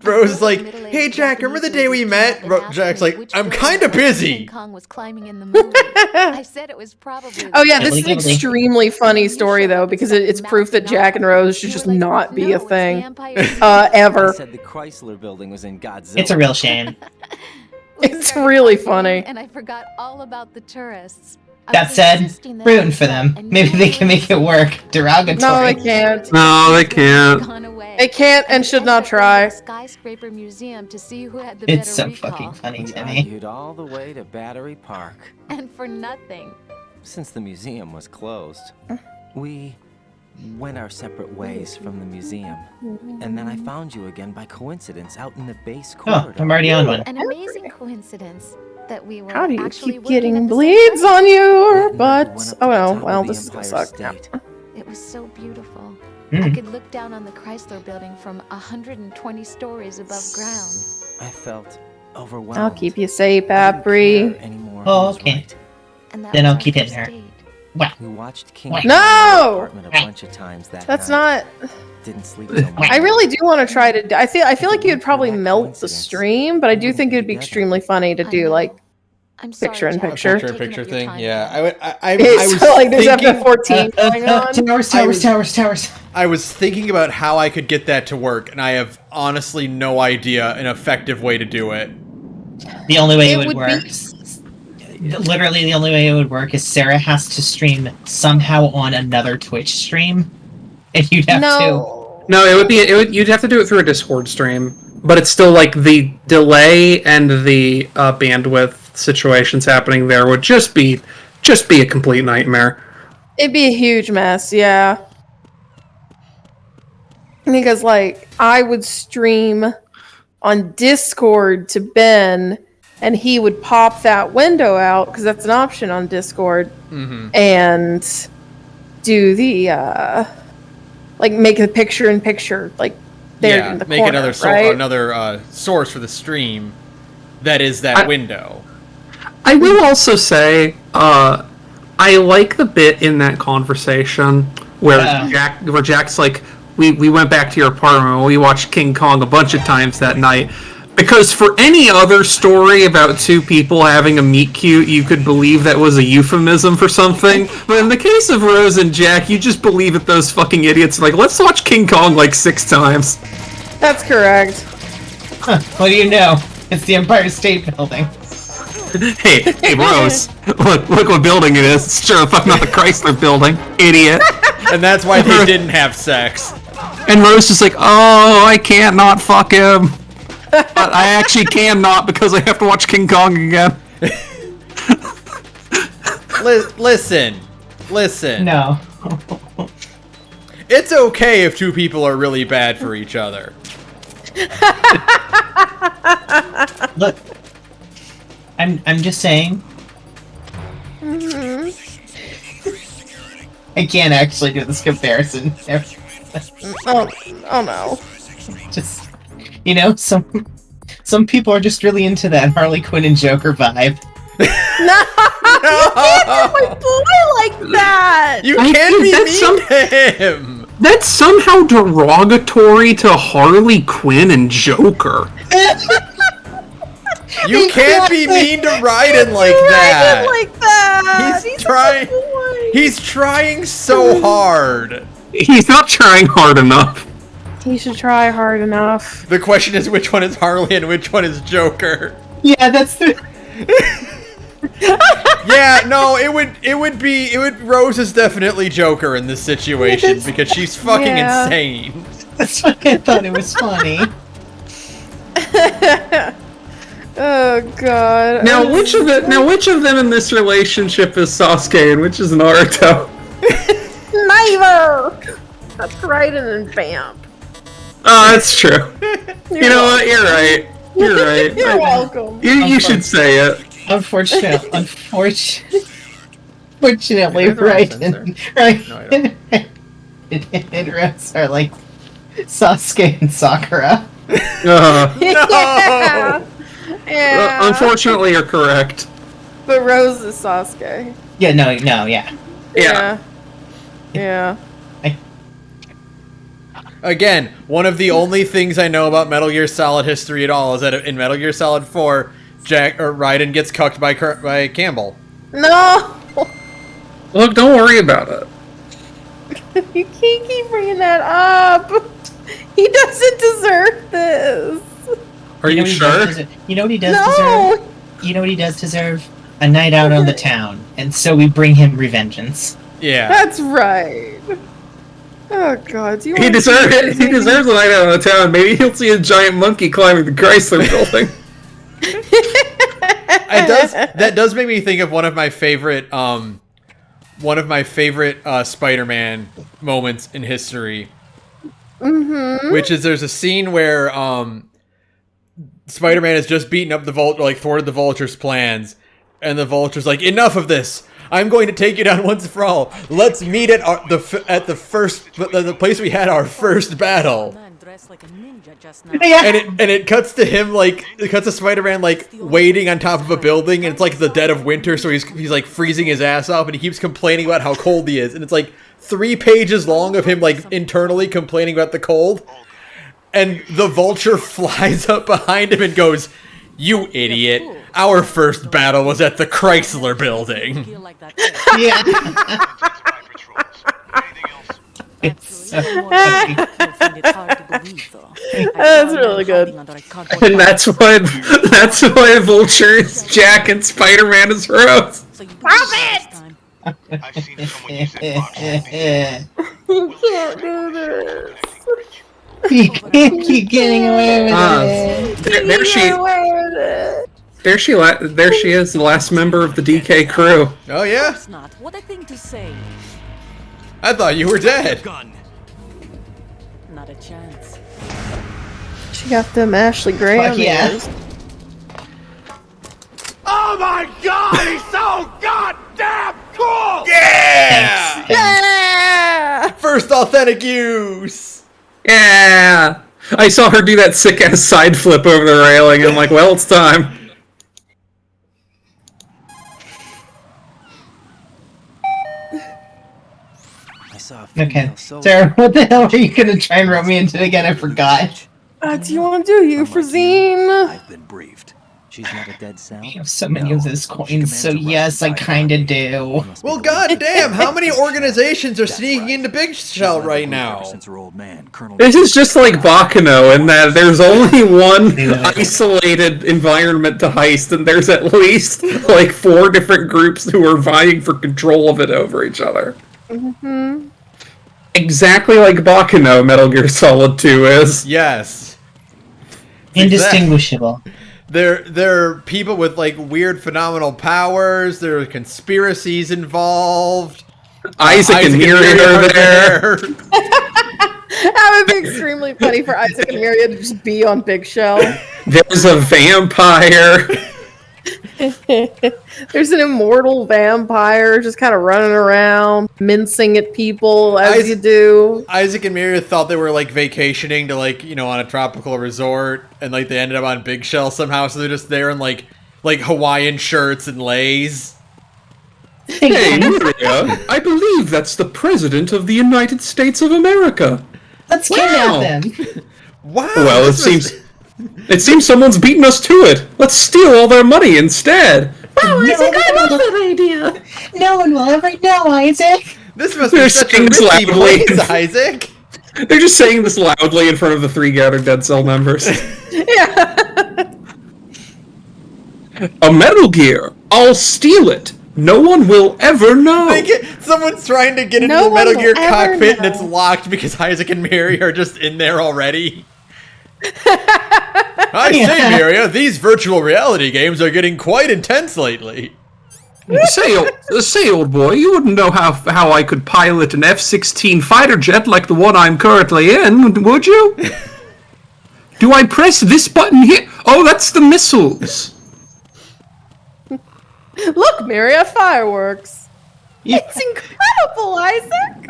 Rose like, "Hey Jack, remember the day we met?" Jack's like, "I'm kind of busy." King Kong was climbing in the movie. I said it was probably. Oh yeah, this is Gibbley, an gibbley. extremely funny story though, because it's proof that Jack and Rose should just not be a thing. Ever. I said the Chrysler building was in Godzilla. It's a real shame. It's really funny. And I forgot all about the tourists. I That was said, insisting that rooting I for them. and Maybe no they one can make it work. Derogatory. No, they can't. No, they can't. gone away. They can't and should not try. Skyscraper museum to see who had the It's better so recall. fucking funny We to me. argued all the way to Battery Park. And for nothing. Since the museum was closed, we went our separate ways from the museum. And then I found you again by coincidence out in the base Oh, corridor. I'm already on one. An amazing coincidence that we were How do you actually keep working getting at the same bleeds time. on your That night we butt? went up Oh to the no, top well of the this is gonna Empire suck. State. It was so beautiful. Mm. I could look down on the Chrysler building from 120 stories above ground. I felt overwhelmed. I'll keep you safe, I didn't Apri. care anymore Oh, who was okay. right. And that Then was I'll our keep hitting first her. date. Wow. We watched King Wait. Kong in No! the apartment a bunch of times that That's night. not. Didn't sleep so much. I really do want to try to. I feel like you would probably melt the stream, but I do think it would be extremely funny to I do know. like I'm sorry, picture in Jack, for picture. taking up Picture your thing. time Yeah, again. I It's was like there's thinking, FF14 going on. Towers. I was thinking about how I could get that to work, and I have honestly no idea an effective way to do it. The only way it It would would work. be- Literally, the only way it would work is Sarah has to stream somehow on another Twitch stream, and you'd have to. No. No, it would be. You'd have to do it through a Discord stream, but it's still like the delay and the bandwidth situations happening there would just be a complete nightmare. It'd be a huge mess, yeah. Because like I would stream on Discord to Ben, and he would pop that window out because that's an option on Discord, and do the like make a picture in picture like there Yeah, in the make corner, another right? source for the stream that is that window. I will also say, I like the bit in that conversation where Jack's like, we went back to your apartment and we watched King Kong a bunch of times that night. Because for any other story about two people having a meet cute, you could believe that was a euphemism for something. But in the case of Rose and Jack, you just believe that those fucking idiots are like, let's watch King Kong like 6 times. That's correct. Huh, what do you know? It's the Empire State Building. Hey, Rose, look what building it is. It's sure the fuck not the Chrysler building, idiot. And that's why they didn't have sex. And Rose is like, oh, I can't not fuck him. But I actually can not because I have to watch King Kong again. Listen. No. It's okay if two people are really bad for each other. Look, I'm just saying. I can't actually do this comparison. Oh no. Just some people are just really into that Harley Quinn and Joker vibe. No, you can't do my boy like that. You I can't think be that's mean to him. That's somehow derogatory to Harley Quinn and Joker. You can't be mean to Raiden like that. Like that. He's trying. He's trying so hard. He's not trying hard enough. He should try hard enough. The question is, which one is Harley and which one is Joker? Yeah, that's the. Yeah, no, it would Rose is definitely Joker in this situation because she's fucking insane. That's why I thought it was funny. Oh god. Now which of them in this relationship is Sasuke and which is Naruto? Neither. That's Raiden and Vamp. Oh, that's true. You know what? You're right. You're right. You're welcome. You should say it. Unfortunately, Raiden and Rose are like Sasuke and Sakura. Yeah. Yeah. Unfortunately, you're correct. But Rose is Sasuke. Yeah, yeah. Yeah. Again, one of the only things I know about Metal Gear Solid history at all is that in Metal Gear Solid 4, Raiden gets cucked by Campbell. No! Look, don't worry about it. You can't keep bringing that up. He doesn't deserve this. Are you sure? You know what he does deserve? You know what he does deserve? A night out on the town. And so we bring him revengeance. Yeah. That's right. Oh god, do you He deserves it. He deserves a night out on the town. Maybe he'll see a giant monkey climbing the Chrysler building. That does make me think of one of my favorite Spider-Man moments in history. Mm-hmm. Which is there's a scene where Spider-Man has just beaten up the thwarted the Vulture's plans, and the Vulture's like, enough of this. I'm going to take you down once and for all. Let's meet at the place we had our first battle. Yeah. And it cuts to him it cuts to Spider-Man waiting on top of a building, and it's like the dead of winter, so he's like freezing his ass off, and he keeps complaining about how cold he is, and it's like 3 pages long of him internally complaining about the cold, and the Vulture flies up behind him and goes, "You idiot! Our first battle was at the Chrysler building." Yeah. It's so funny. That's really good. And that's why Vulture is Jack and Spider-Man is Rose. Stop it! You can't do this. You can't keep getting away with it. There she is, the last member of the DK crew. Oh yeah? What a thing to say. I thought you were dead. Not a chance. She got them Ashley Graham ears. Oh my god, he's so goddamn cool! Yeah! Yeah! First authentic use! Yeah! I saw her do that sick-ass side flip over the railing, and I'm like, well, it's time. Okay. Sarah, what the hell are you gonna try and rub me into again? I forgot. What do you want to do, Euphrazine? I've been briefed. She's not a dead cell. I have so many of those coins, so yes, I kinda do. Well, goddamn, how many organizations are sneaking into Big Shell right now? This is just like Baccano in that there's only one isolated environment to heist, and there's at least 4 different groups who are vying for control of it over each other. Mm-hmm. Exactly like Baccano Metal Gear Solid 2 is. Yes. Indistinguishable. There are people with weird phenomenal powers. There are conspiracies involved. Isaac and Myriad are there. That would be extremely funny for Isaac and Myriad to just be on Big Shell. There's a vampire. There's an immortal vampire just kind of running around, mincing at people as you do. Isaac and Myriad thought they were vacationing to on a tropical resort, and they ended up on Big Shell somehow. So they're just there in like Hawaiian shirts and leis. Hey, Myria, I believe that's the President of the United States of America. Let's kidnap them. Wow. Well, it seems It seems someone's beaten us to it. Let's steal all their money instead. Wow, Isaac, I love that idea. No one will ever know, Isaac. This must be They're such a saying this risky loudly. place, Isaac. They're just saying this loudly in front of the 3 gathered Dead Cell members. A Metal Gear. I'll steal it. No one will ever know. Someone's trying to get into No the Metal one Gear will ever cockpit and it's know. locked because Isaac and Miri are just in there already. I say, Miria, these virtual reality games are getting quite intense lately. Say, old boy, you wouldn't know how I could pilot an F-16 fighter jet like the one I'm currently in, would you? Do I press this button here? Oh, that's the missiles. Look, Miria, fireworks. It's incredible, Isaac.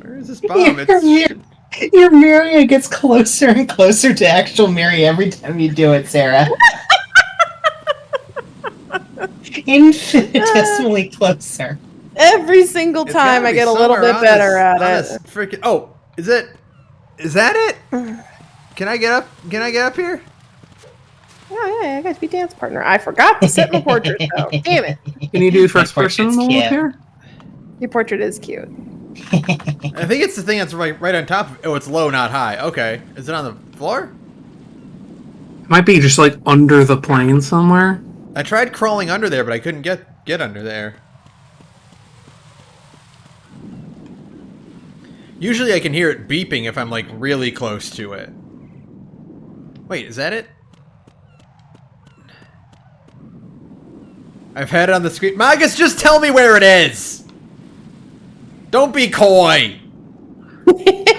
Where is this bomb? Your Miria gets closer and closer to actual Miria every time you do it, Sarah. Infinitesimally closer. Every single It's gotta time I be get a little somewhere bit on better this- at on it. this Freaking, oh, is that it? Can I get up? Can I get up here? Yeah, I got to be dance partner. I forgot to set my portrait though. Damn it. Can you do first person portrait's mode cute. here? Your portrait is cute. I think it's the thing that's right on top of. Oh, it's low, not high. Okay, is it on the floor? Might be just like under the plane somewhere. I tried crawling under there, but I couldn't get under there. Usually I can hear it beeping if I'm like really close to it. Wait, is that it? I've had it on the screen. Magus, just tell me where it is! Don't be coy!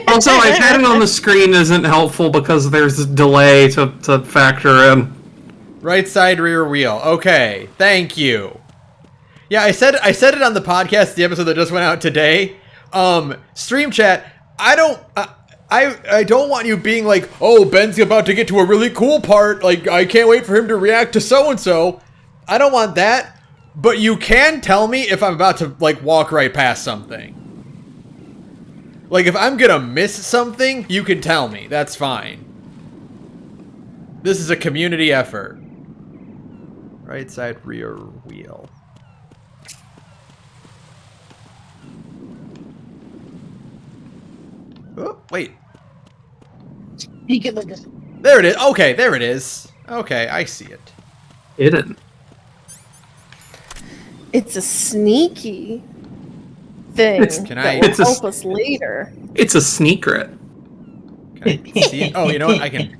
Also, I've had it on the screen isn't helpful because there's a delay to factor in. Right side rear wheel. Okay, thank you. Yeah, I said it on the podcast, the episode that just went out today. Stream chat, I don't want you being like, oh, Ben's about to get to a really cool part, like, I can't wait for him to react to so-and-so. I don't want that, but you can tell me if I'm about to, like, walk right past something. Like, if I'm gonna miss something, you can tell me. That's fine. This is a community effort. Right side rear wheel. Oh, wait. You can look at There it is. Okay, there it is. Okay, I see it. Hidden. It's a sneaky thing that will help us later. It's a sneaker. Can I see it? Oh, you know what? I can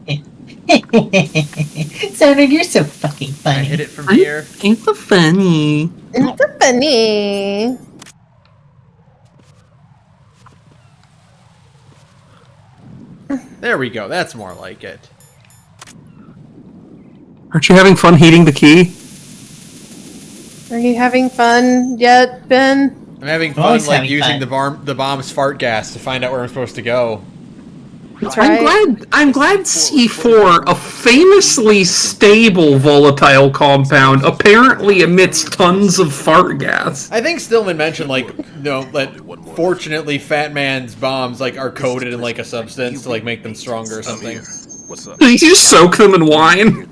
Sounded, you're so fucking funny. hit it from here. It's so funny. It's so funny. There we go. That's more like it. Aren't you having fun heating the key? Are you having fun yet, Ben? I'm having fun, Always like, having using fun. the bomb's fart gas to find out where I'm supposed to go. That's right. I'm glad C4, a famously stable volatile compound, apparently emits tons of fart gas. I think Stillman mentioned, like, you know, that fortunately Fat Man's bombs, like, are coated in, like, a substance to, like, make them stronger or something. What's up? You just soak them in wine.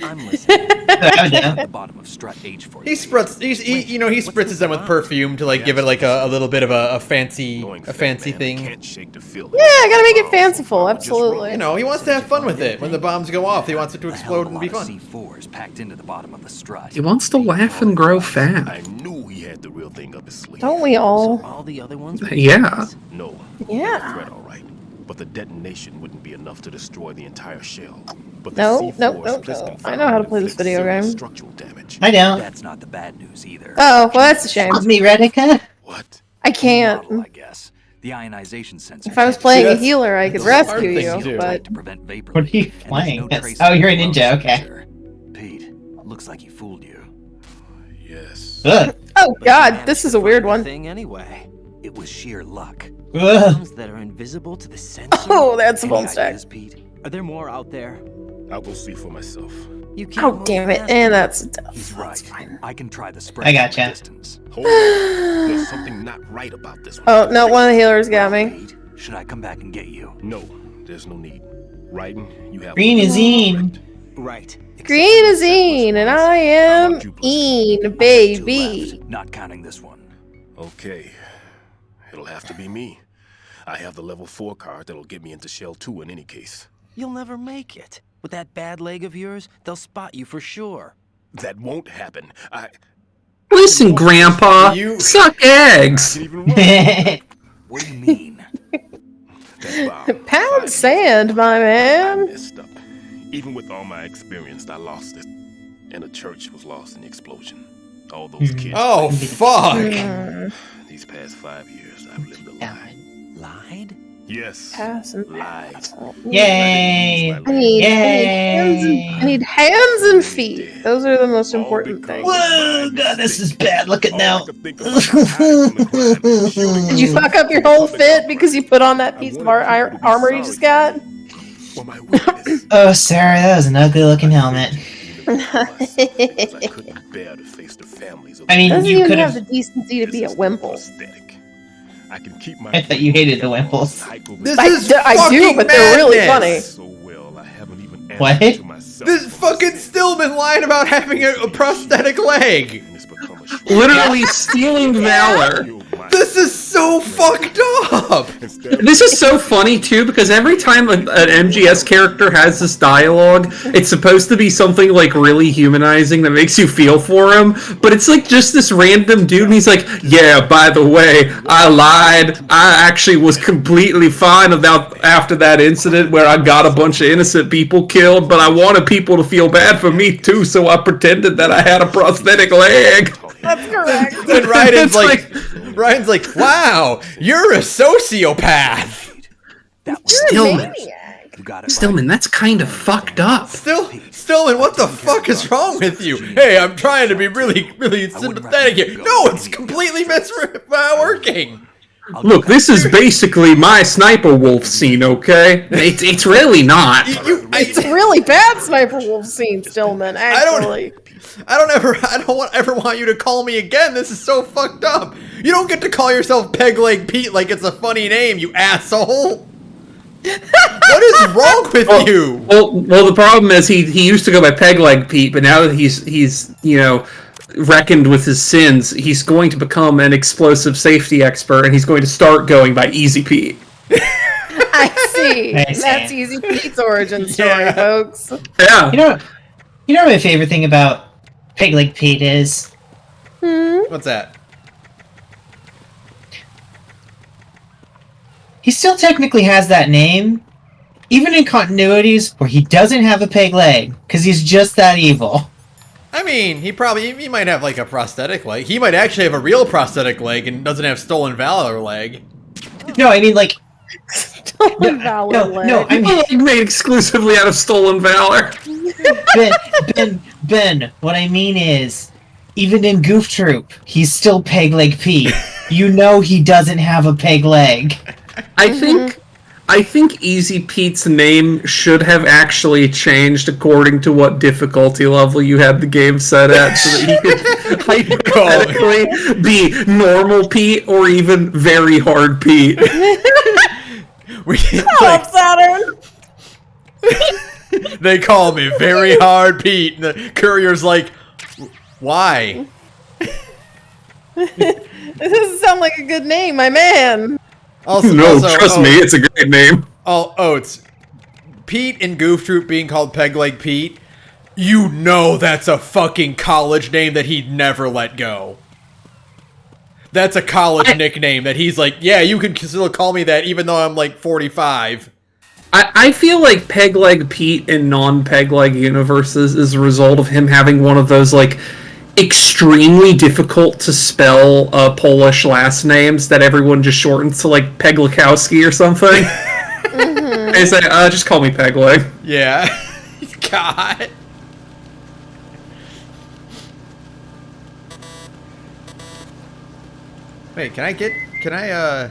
I'm listening. The bottom of strut H for He spritzes them with perfume to, like, give it, like, a little bit of a fancy thing. Can't shake the feeling. Yeah, I gotta make it fanciful, absolutely. You know, he wants to have fun with it. When the bombs go off, he wants it to explode and be fun. C4s packed into the bottom of the strut. He wants to laugh and grow fat. I knew he had the real thing up his sleeve. Don't we all? All the other ones. Yeah. No. Yeah. Threat, all right. But the detonation wouldn't be enough to destroy the entire shell. But No. I know how to play this video game. Structural damage. I don't. That's not the bad news either. Oh, well, that's a shame. Excuse me, Redica. What? I can't. Model, I guess. The ionization sensor. If I was playing a that's- healer, I could that's a hard rescue thing to you, do. but to prevent vapor What are you leak, and there's playing? no Yes. trace Oh, of you're a the ninja, corrosion okay. sensor. Pete, looks like he fooled you. Yes. Ugh. oh god, this is a weird one. Thing anyway. It was sheer luck. Ugh. Bombs that are invisible to the sensor. Oh, that's a Any bone stack. ideas, Pete? Are there more out there? I'll go see for myself. You can't Oh move damn it, fast and enough. that's tough. He's right. I can try the spray I from a gotcha. distance. Hold on. There's something not right about this one. Oh no, one of the healers got me. Pete, should I come back and get you? No, there's no need. Writing, you have Greenazine. Right. Greenazine, and I am Een, baby. Not counting this one. Okay. It'll have to be me. I have the level 4 card that'll get me into Shell 2 in any case. You'll never make it. With that bad leg of yours, they'll spot you for sure. That won't happen. Listen, Grandpa, suck eggs. What do you mean? Pound sand, my man. Messed up. Even with all my experience, I lost it. And the church was lost in the explosion. All those kids. Oh, fuck! These past 5 years, I've lived a lie. Lied? Yes. Lied. Yay! I need hands and feet. Those are the most important things. Whoa, God, this is bad. Look at now. Did you fuck up your whole fit because you put on that piece of armor you just got? Oh, Sarah, that was an ugly looking helmet. I mean, doesn't you even could have the have. decency to be a wimple. I can keep my I thought you hated the Wimples. I do, but they're really funny. What? This fucking Stillman lying about having a prosthetic leg. Literally stealing valor. This is so fucked up. This is so funny too because every time an MGS character has this dialogue, it's supposed to be something like really humanizing that makes you feel for him, but it's like just this random dude and he's like, yeah, by the way, I lied. I actually was completely fine after that incident where I got a bunch of innocent people killed, but I wanted people to feel bad for me too, so I pretended that I had a prosthetic leg. That's correct. And Ryan's like, wow, you're a sociopath. Stillman, that's kind of fucked up. Stillman, what the fuck is wrong with you? Hey, I'm trying to be really, really sympathetic here. No, it's completely working. Look, this is basically my Sniper Wolf scene, okay? It's really not. It's a really bad Sniper Wolf scene, Stillman, actually. I don't ever want you to call me again. This is so fucked up. You don't get to call yourself Pegleg Pete like it's a funny name, you asshole. What is wrong with you? Well, the problem is he used to go by Pegleg Pete, but now that he's reckoned with his sins, he's going to become an explosive safety expert, and he's going to start going by Easy Pete. I see. That's Easy Pete's origin story, folks. Yeah. You know what my favorite thing about Pegleg Pete is? What's that? He still technically has that name, even in continuities where he doesn't have a peg leg, because he's just that evil. I mean, he might have like a prosthetic leg. He might actually have a real prosthetic leg and doesn't have stolen valor leg. No, I mean like stolen valor leg. No, I mean made exclusively out of stolen valor. Ben, what I mean is, even in Goof Troop, he's still Pegleg Pete. You know he doesn't have a peg leg. I think Easy Pete's name should have actually changed according to what difficulty level you had the game set at, so that he could hypothetically be normal Pete or even very hard Pete. Saturn. They call me very hard Pete, and the courier's like, why? This doesn't sound like a good name, my man. Trust me, it's a great name. It's Pete in Goof Troop being called Pegleg Pete. You know that's a fucking college name that he'd never let go. That's a college nickname that he's like, yeah, you can still call me that even though I'm like 45. I feel like Pegleg Pete in non-Pegleg universes is a result of him having one of those like extremely difficult to spell Polish last names that everyone just shortens to like Peglikowski or something. They say, just call me Pegleg. Yeah. God. Wait, can I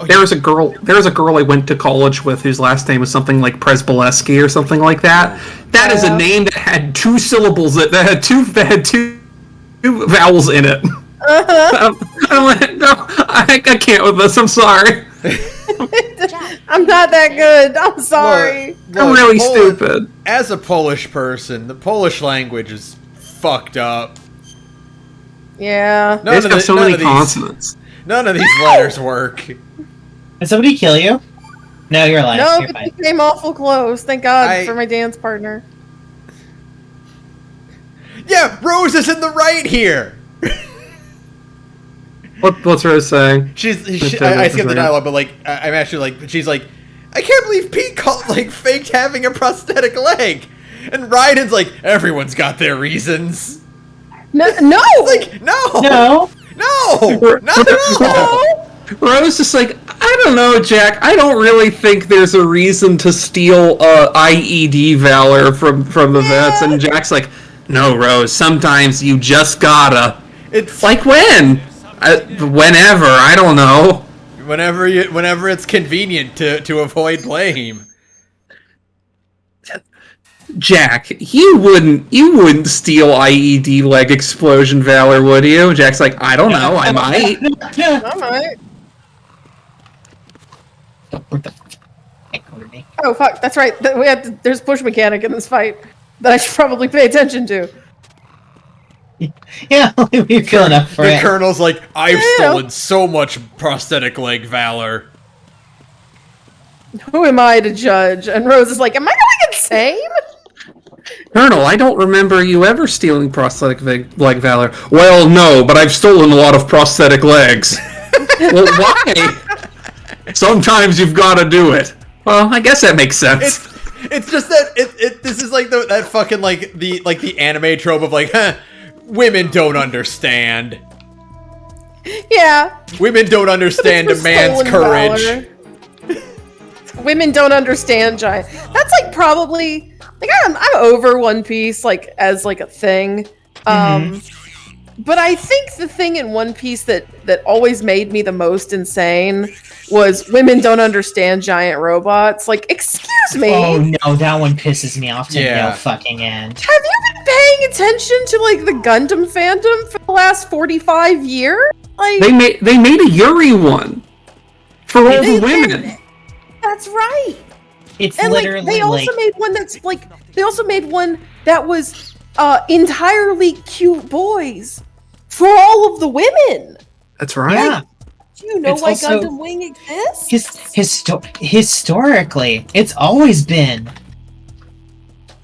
There was a girl I went to college with whose last name was something like Presboleski or something like that. That is a name that had two syllables that had two vowels in it. I'm like, no, I can't with this. I'm sorry. I'm not that good. I'm sorry. I'm really stupid. As a Polish person, the Polish language is fucked up. Yeah. It's got so many consonants. None of these letters work. Did somebody kill you? No, you're alive. No, You're but fine. you came awful close. Thank God for my dance partner. Yeah, Rose is in the right here. What's Rose saying? I skipped the dialogue, but like, I'm actually like, she's like, I can't believe Pete faked having a prosthetic leg, and Raiden's like, everyone's got their reasons. No, like no, not at all. Rose is like, I don't know, Jack. I don't really think there's a reason to steal IED Valor from the vets. And Jack's like, no, Rose. Sometimes you just gotta. It's like when, whenever. I don't know. Whenever it's convenient to avoid blame. Jack, you wouldn't steal IED leg explosion Valor, would you? Jack's like, I don't know. I might. I might. Oh fuck! That's right. There's a push mechanic in this fight that I should probably pay attention to. Yeah, we're feeling up for the it. Colonel's like, I've stolen so much prosthetic leg Valor. Who am I to judge? And Rose is like, am I going insane? Colonel, I don't remember you ever stealing prosthetic leg Valor. Well, no, but I've stolen a lot of prosthetic legs. Well, why? Sometimes you've got to do it. Well, I guess that makes sense. It's just that this is like that fucking like the anime trope of like, women don't understand. Yeah. Women don't understand a man's courage. Women don't understand giant. That's like probably like I'm over One Piece like as like a thing. But I think the thing in One Piece that always made me the most insane was women don't understand giant robots. Like, excuse me. Oh no, that one pisses me off to Yeah. no fucking end. Have you been paying attention to like the Gundam fandom for the last 45 years? Like They made a Yuri one for all the women. That's right. It's And like literally they also made one that's like they also made one that was entirely cute boys for all of the women. That's right. Yeah. Do you know It's why also- Gundam Wing exists? Historically, it's always been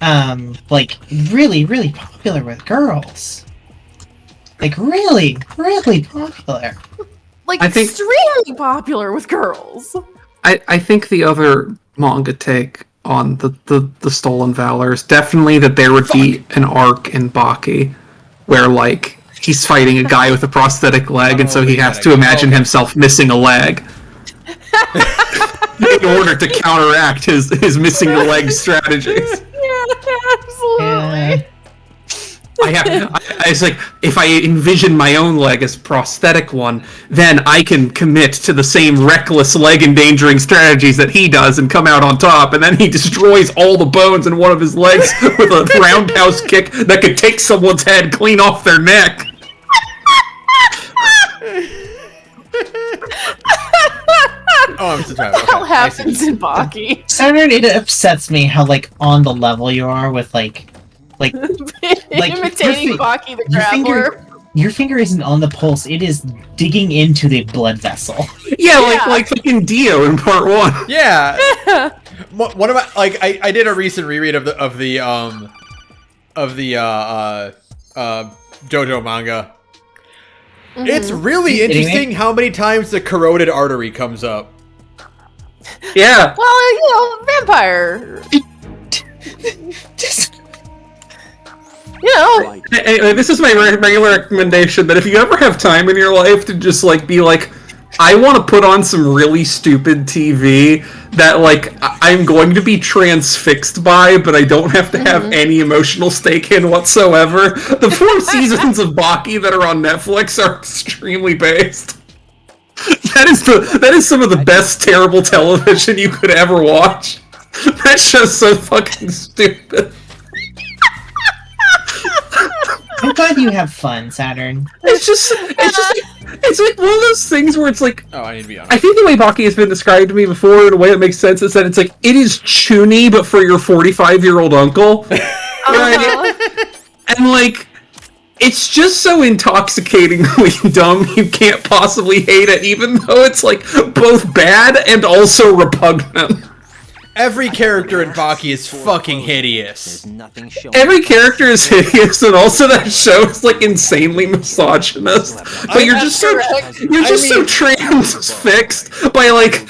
like really, really popular with girls. Like really, really popular. Like I think- extremely popular with girls. I think the other manga take on the Stolen Valor is definitely that there would be an arc in Baki where like he's fighting a guy with a prosthetic leg, and so he has to imagine himself missing a leg in order to counteract his missing a leg strategies. Yeah, absolutely. It's like, if I envision my own leg as a prosthetic one, then I can commit to the same reckless leg endangering strategies that he does and come out on top, and then he destroys all the bones in one of his legs with a roundhouse kick that could take someone's head clean off their neck. Oh, I'm just What the hell happens in Baki? Saturn, it upsets me how like on the level you are with like Imitating Baki the Grappler. Your finger isn't on the pulse; it is digging into the blood vessel. Yeah, like fucking Dio in part 1. Yeah. One of my I did a recent reread of the JoJo manga. It's really interesting how many times the carotid artery comes up. Yeah. Well, you know, vampire. You know. Anyway, this is my regular recommendation that if you ever have time in your life to just like be like, I want to put on some really stupid TV that like I'm going to be transfixed by, but I don't have to have any emotional stake in whatsoever. The 4 seasons of Baki that are on Netflix are extremely based. That is some of the best terrible television you could ever watch. That's just so fucking stupid. I'm glad you have fun, Saturn. It's just It's like one of those things where it's like, Oh, I need to be honest. I think the way Baki has been described to me before in a way that makes sense is that it's like, it is Chuni, but for your 45-year-old uncle. Right? And like, it's just so intoxicatingly dumb you can't possibly hate it, even though it's like both bad and also repugnant. Every character in Baki is fucking hideous. Every character is hideous, and also that show is like insanely misogynist. But you're just so transfixed by like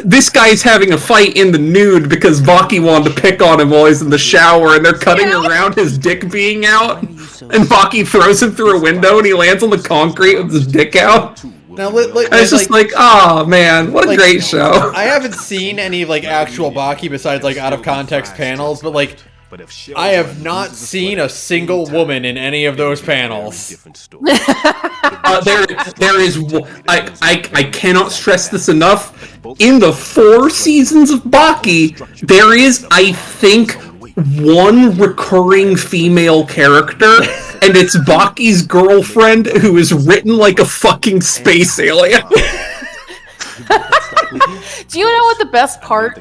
this guy's having a fight in the nude because Baki wanted to pick on him while he's in the shower, and they're cutting around his dick being out, and Baki throws him through a window, and he lands on the concrete with his dick out. Now, it's just like, oh man, what a great show. I haven't seen any like actual Baki besides like out of context panels, but like I have not seen a single woman in any of those panels. There is, I cannot stress this enough. In the 4 seasons of Baki, there is, I think, one recurring female character, and it's Baki's girlfriend, who is written like a fucking space alien. Do you know what the best part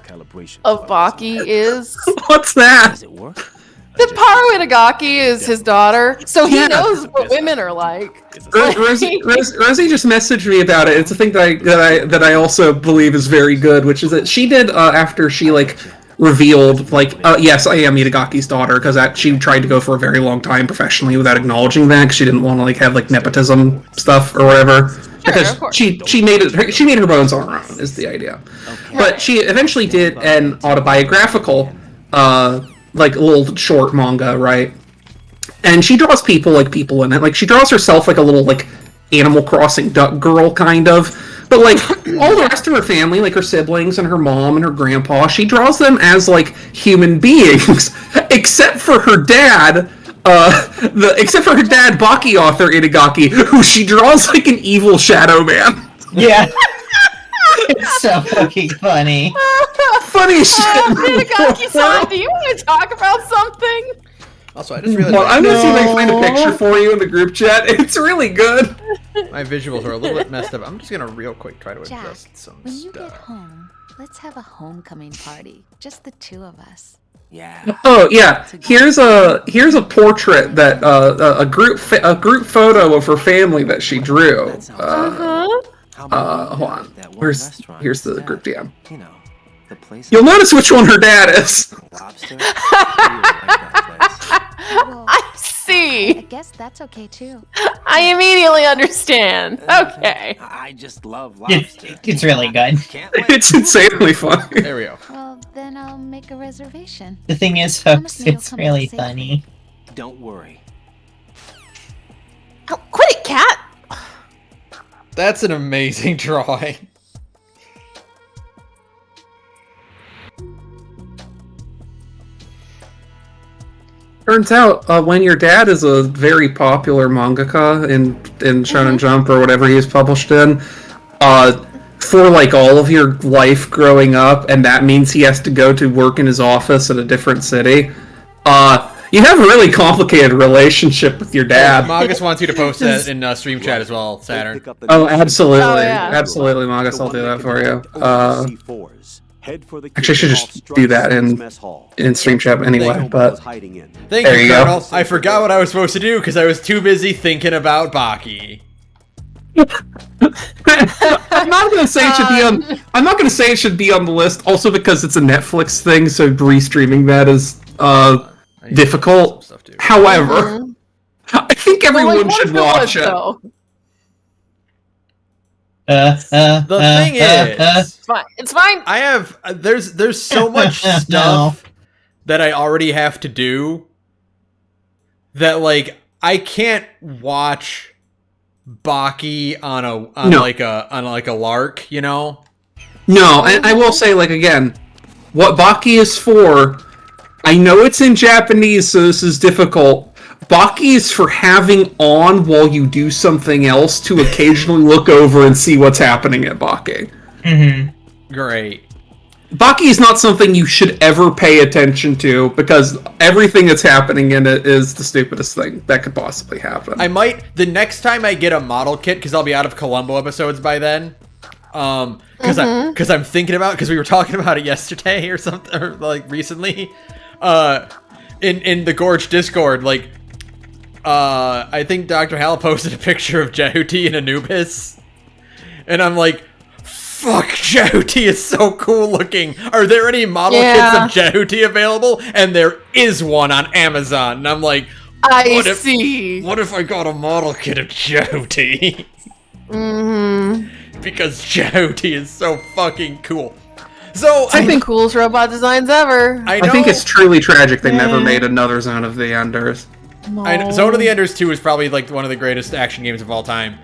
of Baki is? What's that? That Paru Itagaki is his daughter, so he knows what women are like. Rosie just messaged me about it. It's a thing that I also believe is very good, which is that she did after she like revealed yes, I am Itagaki's daughter, because she tried to go for a very long time professionally without acknowledging that, because she didn't want to like have like nepotism stuff or whatever. Because she made her bones on her own is the idea. Okay. But she eventually did an autobiographical like a little short manga, right? And she draws people in it. Like she draws herself like a little like Animal Crossing duck girl kind of. But like all the rest of her family, like her siblings and her mom and her grandpa, she draws them as like human beings, except for her dad. Except for her dad, Baki author Itagaki, who she draws like an evil shadow man. Yeah. It's so fucking funny. Funny shit. Itagaki-san, do you want to talk about something? Also, I just realized. Well, I'm gonna see if I can find a picture for you in the group chat. It's really good. My visuals are a little bit messed up. I'm just gonna real quick try to adjust some when you stuff. get home, let's have a homecoming party. Just the 2 of us. Yeah. Oh yeah. Here's a portrait that a group photo of her family that she drew. Hold on. Here's the group DM. You know, the place. You'll notice which one her dad is. Lobster. I see. I guess that's okay too. I immediately understand. Okay. I just love lobster. It's really good. It's insanely funny. There we go. Well, then I'll make a reservation. The thing is, folks, it's really funny. Don't worry. Oh, quit it, cat. That's an amazing drawing. Turns out, when your dad is a very popular mangaka in Shonen Jump or whatever he is published in, for like all of your life growing up, and that means he has to go to work in his office in a different city, you have a really complicated relationship with your dad. Magus wants you to post that in stream chat as well, Saturn. Oh, absolutely. Oh, yeah. Absolutely, Magus, I'll do that for you. Actually, I should just do that in stream chat anyway, but Thank there you go. Colonel. I forgot what I was supposed to do because I was too busy thinking about Baki. I'm not gonna say it should be on. I'm not gonna say it should be on the list. Also, because it's a Netflix thing, so restreaming that is difficult. However, I think everyone should watch it. The thing is, It's fine. It's fine. I have there's so much stuff that I already have to do that like I can't watch Baki on a lark, you know? No, and I will say, like, again, what Baki is for, I know it's in Japanese, so this is difficult. Baki is for having on while you do something else to occasionally look over and see what's happening at Baki. Mm-hmm. Great. Baki is not something you should ever pay attention to because everything that's happening in it is the stupidest thing that could possibly happen. I might the next time I get a model kit because I'll be out of Columbo episodes by then. Because I'm thinking about because we were talking about it yesterday or something or like recently. In the Gorge Discord, like I think Dr. Hal posted a picture of Jehuti and Anubis, and I'm like, fuck, Jehuti is so cool looking. Are there any model kits of Jehuti available? And there is one on Amazon. And I'm like, what if I got a model kit of Jehuti? Because Jehuti is so fucking cool. So I think coolest robot designs ever. I think it's truly tragic they never made another Zone of the Enders. No. Zone of the Enders 2 is probably like one of the greatest action games of all time.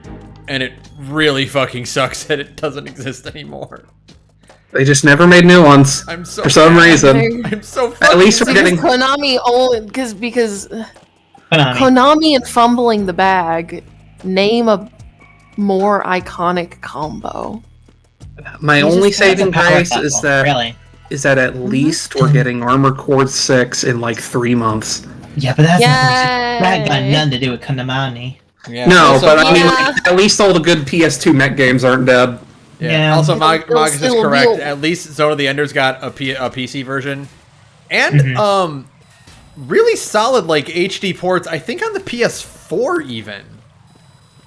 And it really fucking sucks that it doesn't exist anymore. They just never made new ones for some reason. I'm so fucking at least we're getting Konami only because Konami and fumbling the bag. Name a more iconic combo. My only saving grace is that at least we're getting Armored Core 6 in like 3 months. Yeah, but that got nothing to do with Konami. Yeah. No, but I mean, like, at least all the good PS2 mech games aren't dead. Yeah. Also, Mogus is correct. At least Zone of the Enders got a PC version, and really solid like HD ports. I think on the PS4 even.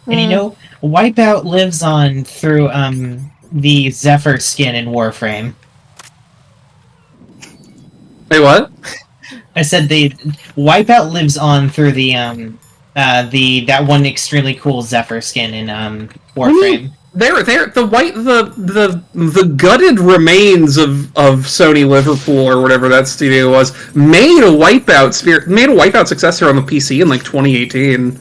And you know, Wipeout lives on through the Zephyr skin in Warframe. Wait, what? I said the Wipeout lives on through the that one extremely cool Zephyr skin in Warframe. The gutted remains of Sony Liverpool or whatever that studio was made a Wipeout successor on the PC in like 2018.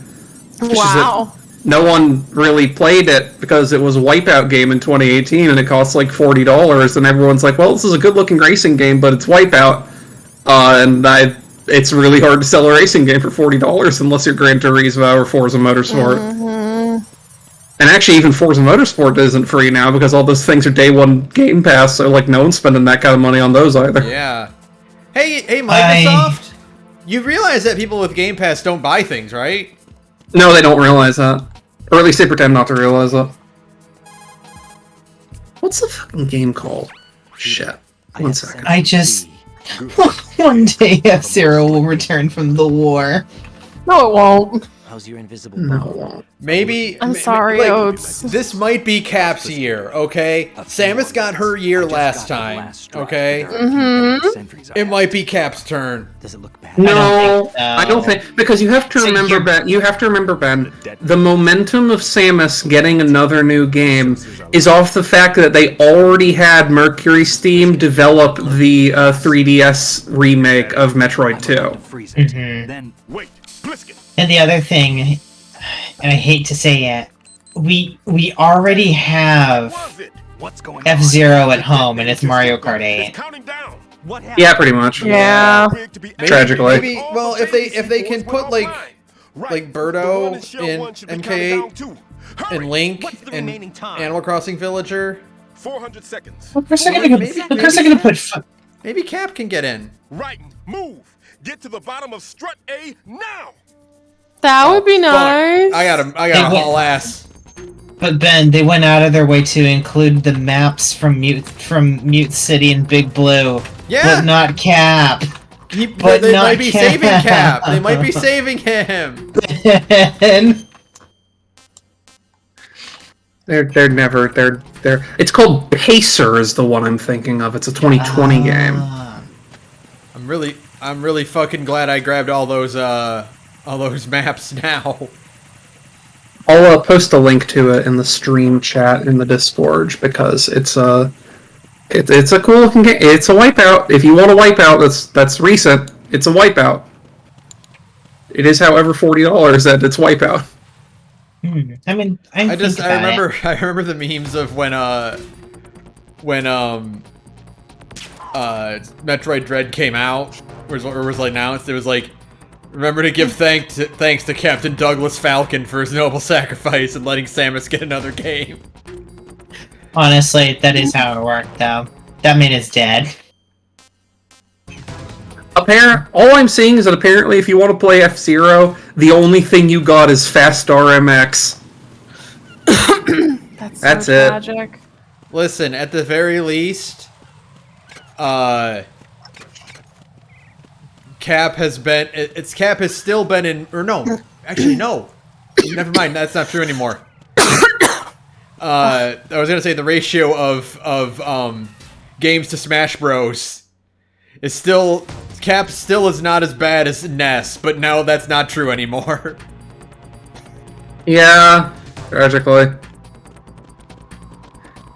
Wow. No one really played it because it was a Wipeout game in 2018 and it costs like $40 and everyone's like, well, this is a good looking racing game, but it's Wipeout. It's really hard to sell a racing game for $40 unless you're Gran Turismo or Forza Motorsport. And actually, even Forza Motorsport isn't free now because all those things are day one Game Pass, so like no one's spending that kind of money on those either. Yeah. Hey, Microsoft, you realize that people with Game Pass don't buy things, right? No, they don't realize that. Or at least they pretend not to realize that. What's the fucking game called? Shit. 1 second. One day F-Zero will return from the war. No, it won't. How's your invisible No. Maybe I'm sorry, Oats. This might be Cap's year, okay? Samus got her year last time, okay? It might be Cap's turn. Does it look bad? No, I don't think because you have to remember, Ben. You have to remember, Ben. The momentum of Samus getting another new game is off the fact that they already had Mercury Steam develop the 3DS remake of Metroid 2. Then wait, Blisket. And the other thing, and I hate to say it, we already have F-Zero at home, and it's Mario Kart 8. Yeah, pretty much. Yeah. Tragically. Well, if they can put like Birdo in MK8 and Link and Animal Crossing Villager. 400 seconds. Of course they're gonna put. Maybe Cap can get in. Right, move. Get to the bottom of strut A now. That would be Fuck. nice. I gotta haul ass. But Ben, they went out of their way to include the maps from Mute City and Big Blue. Yeah. But not Cap. They might be saving Cap. They might be saving him. They're never. It's called Pacer is the one I'm thinking of. It's a 2020 game. I'm really fucking glad I grabbed all those maps now. I'll post a link to it in the stream chat in the Discord because it's a cool looking game. It's a Wipeout. If you want a Wipeout, that's recent. It's a Wipeout. It is, however, $40 that it's Wipeout. I mean, I remember the memes of when Metroid Dread came out, or was like announced. It was like, remember to give thanks to Captain Douglas Falcon for his noble sacrifice and letting Samus get another game. Honestly, that is how it worked, though. That man is dead. All I'm seeing is that apparently if you want to play F-Zero, the only thing you got is Fast RMX. That's it. tragic. Listen, at the very least, Cap has still been in, or no, actually no, never mind, that's not true anymore. I was gonna say the ratio of games to Smash Bros. is still, Cap still is not as bad as Ness, but no, that's not true anymore. Yeah, tragically.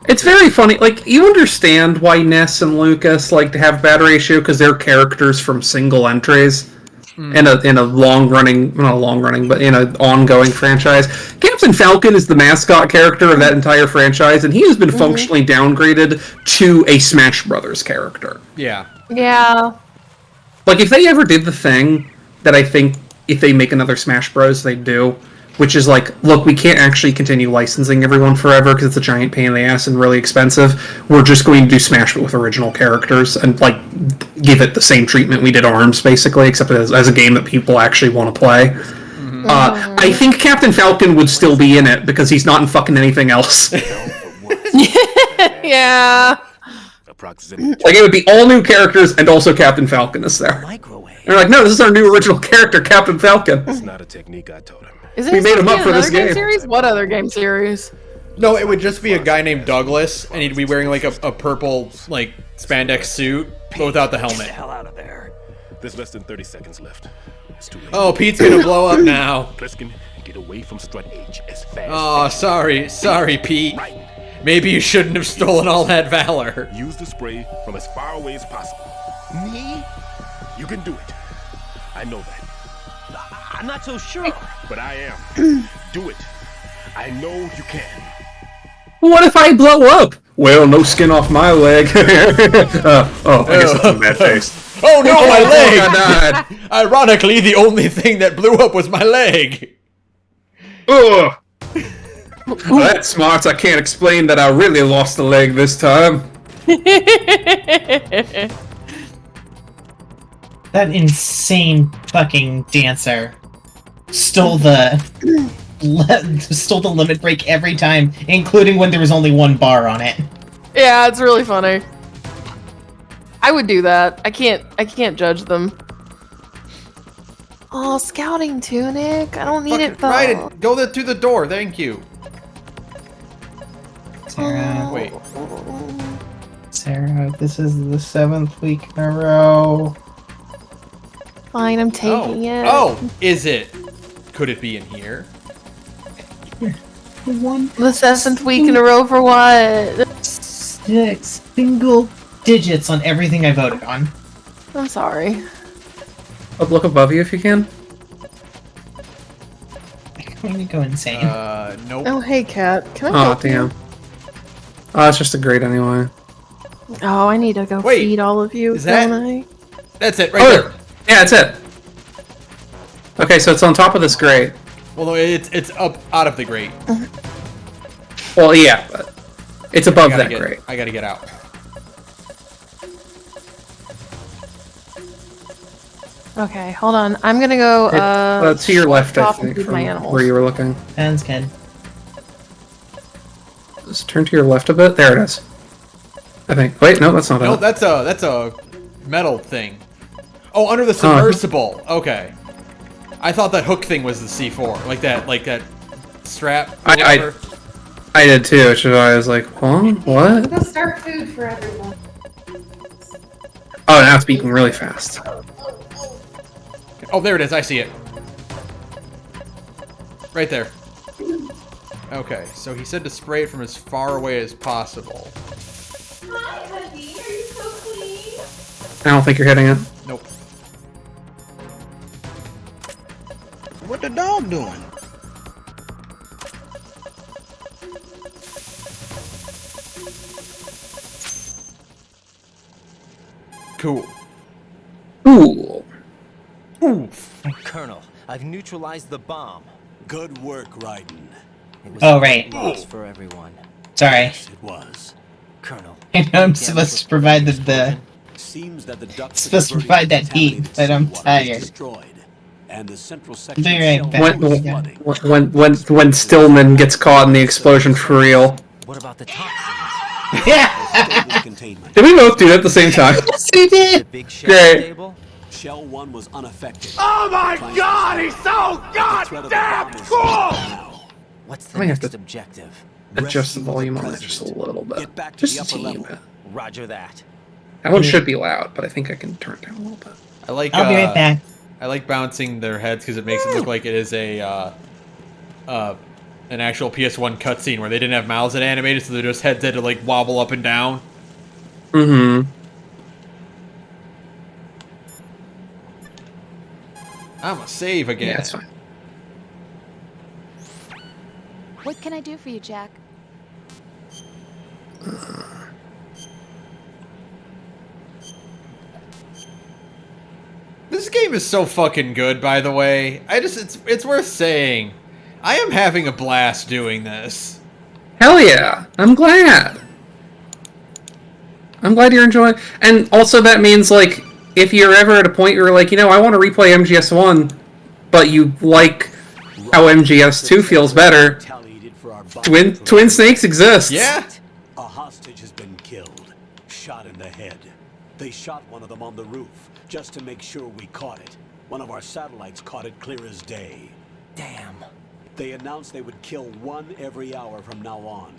It's very funny, like, you understand why Ness and Lucas like to have bad ratio, because they're characters from single entries in a long-running, not long-running, but in an ongoing franchise. Captain Falcon is the mascot character of that entire franchise, and he has been functionally downgraded to a Smash Brothers character. Yeah. Yeah. Like, if they ever did the thing that I think if they make another Smash Bros, they do, which is like, look, we can't actually continue licensing everyone forever because it's a giant pain in the ass and really expensive. We're just going to do Smash with original characters and, like, give it the same treatment we did ARMS, basically, except as a game that people actually want to play. I think Captain Falcon would still be in it because he's not in fucking anything else. Yeah. Like, it would be all new characters and also Captain Falcon is there. They're like, no, this is our new original character, Captain Falcon. That's not a technique I told him. Isn't We it made him supposed up to for be this another game. series? What other game series? No, it would just be a guy named Douglas, and he'd be wearing like a purple like spandex suit, but without the helmet. hell out of there. There's less than 30 seconds left. It's too late. Oh, Pete's gonna blow up now. Pliskin, get away from Strut H as fast. Oh, sorry, Pete. Maybe you shouldn't have stolen all that valor. Use the spray from as far away as possible. Me? You can do it. I know that. I'm not so sure. But I am. Do it. I know you can. What if I blow up? Well, no skin off my leg. I guess it's a bad face. Oh no, my leg! I died. Ironically, the only thing that blew up was my leg. Ugh. Well, that's smart. I can't explain that I really lost a leg this time. That insane fucking dancer stole the limit break every time, including when there was only one bar on it. Yeah, it's really funny. I would do that. I can't judge them. Oh, scouting tunic. I don't need it though. Right, go to the door. Thank you. Sarah, Wait. Sarah, this is the 7th week in a row. Fine, I'm taking it. Oh, is it? Could it be in here? The 7th week in a row for what? 6 single digits on everything I voted on. I'm sorry. Look above you if you can. I'm gonna go insane. Nope. Oh, hey, cat. Can I Oh, help you? damn. Oh, it's just a grate anyway. Oh, I need to go Wait, feed all of you, is that- don't I? That's it, right Oh, there. yeah, that's it. Okay, so it's on top of this grate. Well, no, it's up out of the grate. Well, yeah, but it's above that grate. I gotta get out. Okay, hold on. I'm gonna go, to your left, I stop and think, feed from my animals. where you were looking. Sounds good. Just turn to your left a bit. There it is. I think. Wait, no, that's not No, it. that's a metal thing. Oh, under the submersible. Okay. I thought that hook thing was the C4, like that strap. or whatever. I did too, which is why I was like, huh? What? Go start food for everyone. Oh, now it's beeping really fast. Oh, there it is. I see it. Right there. Okay, so he said to spray it from as far away as possible. Hi, honey. Are you so clean? I don't think you're hitting it. Nope. What the dog doing? Cool. Ooh. Oof. Colonel, I've neutralized the bomb. Good work, Raiden. It was Oh, a right. loss for everyone. Sorry. It was. Colonel. I know I'm supposed to provide the Seems that the ducts supposed to provide that heat, but I'm tired. destroyed, and the central section Be right shell back. was flooding. When Stillman gets caught in the explosion for real. What about the toxins? Yeah. Containment. Did we both do that at the same time? Yes, we The did. big shell Great. stable? Shell 1 was unaffected. Oh my God, he's so goddamn cool! What's I the might have next to- objective? Adjust the volume on it just a little bit. Get back to Just the a upper teeny level. bit. Roger that. That one should be loud, but I think I can turn it down a little bit. I like. I'll be right back. I like bouncing their heads because it makes it look like it is an actual PS1 cutscene where they didn't have mouths that animated, so their just heads had to like wobble up and down. Mm-hmm. I'm a save again. Yeah, that's fine. What can I do for you, Jack? This game is so fucking good, by the way. It's worth saying. I am having a blast doing this. Hell yeah! I'm glad. I'm glad you're enjoying. And also that means, like, if you're ever at a point where you're like, you know, I want to replay MGS1, but you like how MGS2 feels better, Twin Snakes exists. Yeah. A hostage has been killed, shot in the head. They shot one of them on the roof, just to make sure we caught it. One of our satellites caught it clear as day. Damn. They announced they would kill one every hour from now on.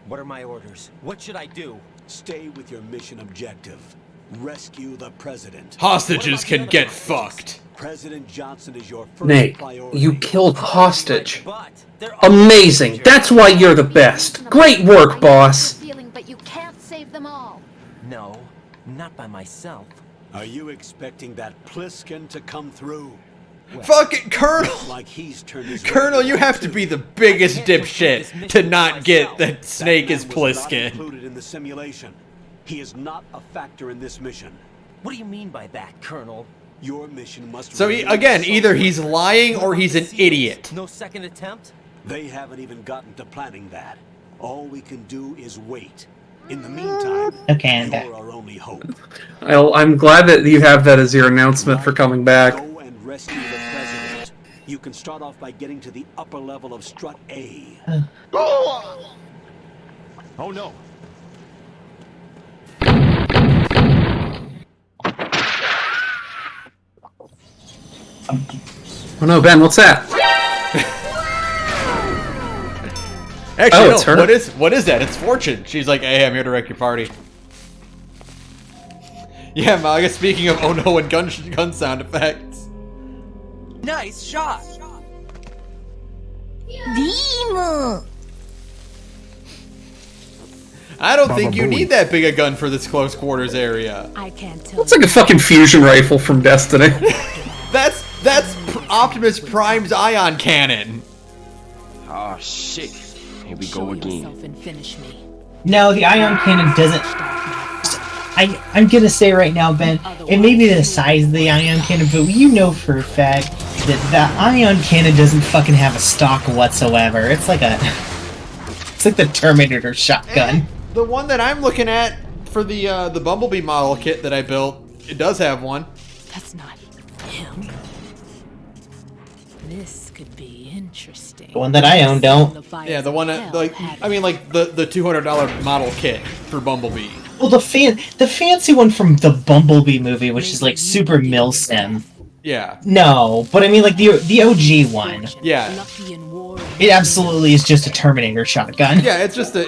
What are my orders? What should I do? Stay with your mission objective. Rescue the president. Hostages can get fucked. President Johnson is your first Nate, priority. you killed hostage. But they're Amazing. That's why you're the best. Great work, boss. Feeling, but you can't save them all. No, not by myself. Are you expecting that Pliskin to come through? Fucking Colonel. Like he's turned his Colonel, you have to be the biggest dipshit to not get that Snake is That man was not Pliskin. included in the simulation. He is not a factor in this mission. What do you mean by that, Colonel? Your mission must. So again, either he's lying or he's an idiot. No second attempt? They haven't even gotten to planning that. All we can do is wait. In the meantime, Okay, I'm back. you're our only hope. I'm glad that you have that as your announcement for coming back. Go and rescue the president. You can start off by getting to the upper level of Strut A. Oh no. Oh no, Ben, what's that? Actually, Oh, no. it's her? What is that? It's Fortune. She's like, hey, I'm here to wreck your party. Yeah, Maga, speaking of oh no and gun sound effects. Nice shot. I don't think you need that big a gun for this close quarters area. I can't tell. It's like a fucking fusion rifle from Destiny. That's Optimus Prime's ion cannon. Oh shit. Here we Show go again. yourself and finish me. No, the ion cannon doesn't. I'm gonna say right now, Ben, it may be the size of the ion cannon, but you know for a fact that the ion cannon doesn't fucking have a stock whatsoever. It's like the Terminator shotgun. The one that I'm looking at for the Bumblebee model kit that I built, it does have one. That's not him. This could be interesting. The one that I own don't. Yeah, the one that the $200 model kit for Bumblebee. Well, the fancy one from the Bumblebee movie, which is like super milsim. Yeah. No, but I mean like the OG one. Yeah. It absolutely is just a Terminator shotgun. Yeah, it's just a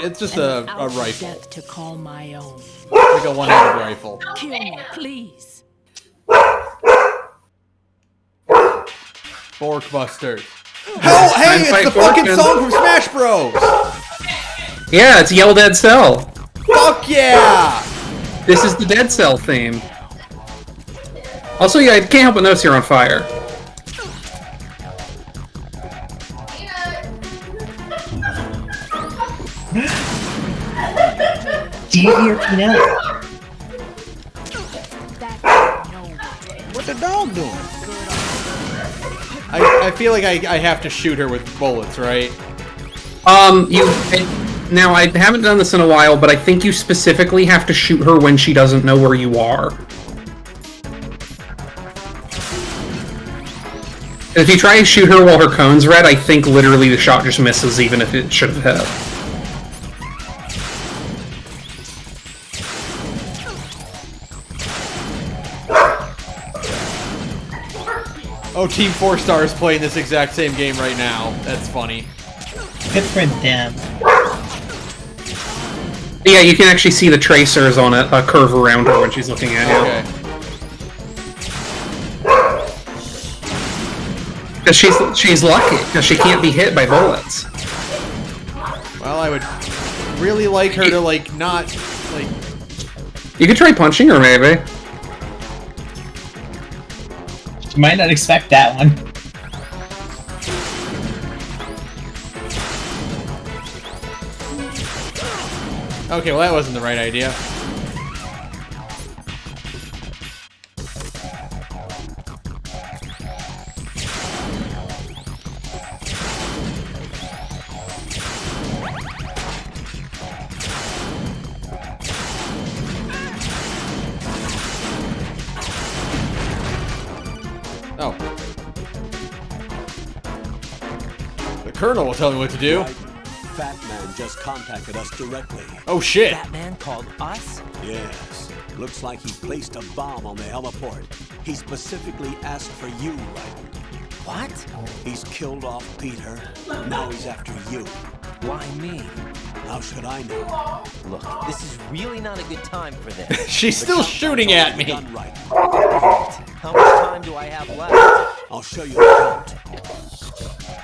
rifle. Death to call my own. Like a one-handed rifle. Kill me, please. Forkbusters. Oh, hey, it's the fucking song from Smash Bros. Yeah, it's Yell Dead Cell. Fuck yeah! This is the Dead Cell theme. Also, yeah, I can't help but notice you're on fire. Do you hear Peanut? What the dog doing? I feel like I have to shoot her with bullets, right? Now, I haven't done this in a while, but I think you specifically have to shoot her when she doesn't know where you are. If you try to shoot her while her cone's red, I think literally the shot just misses, even if it should have hit. Oh, Team 4 Star is playing this exact same game right now. That's funny. Good for them. Yeah, you can actually see the tracers on it curve around her when she's looking at you. Okay. Because she's lucky, because she can't be hit by bullets. Well, I would really like her to, like, not, like... You could try punching her, maybe. You might not expect that one. Okay, well, that wasn't the right idea. Oh. The Colonel will tell me what to do. Fat Man just contacted us directly. Oh shit! That man called us? Yes. Looks like he placed a bomb on the heliport. He specifically asked for you, right? What? He's killed off Peter. Now he's after you. Why me? How should I know? Look, this is really not a good time for this. She's still shooting at me. Right. How much time do I have left? I'll show you the count.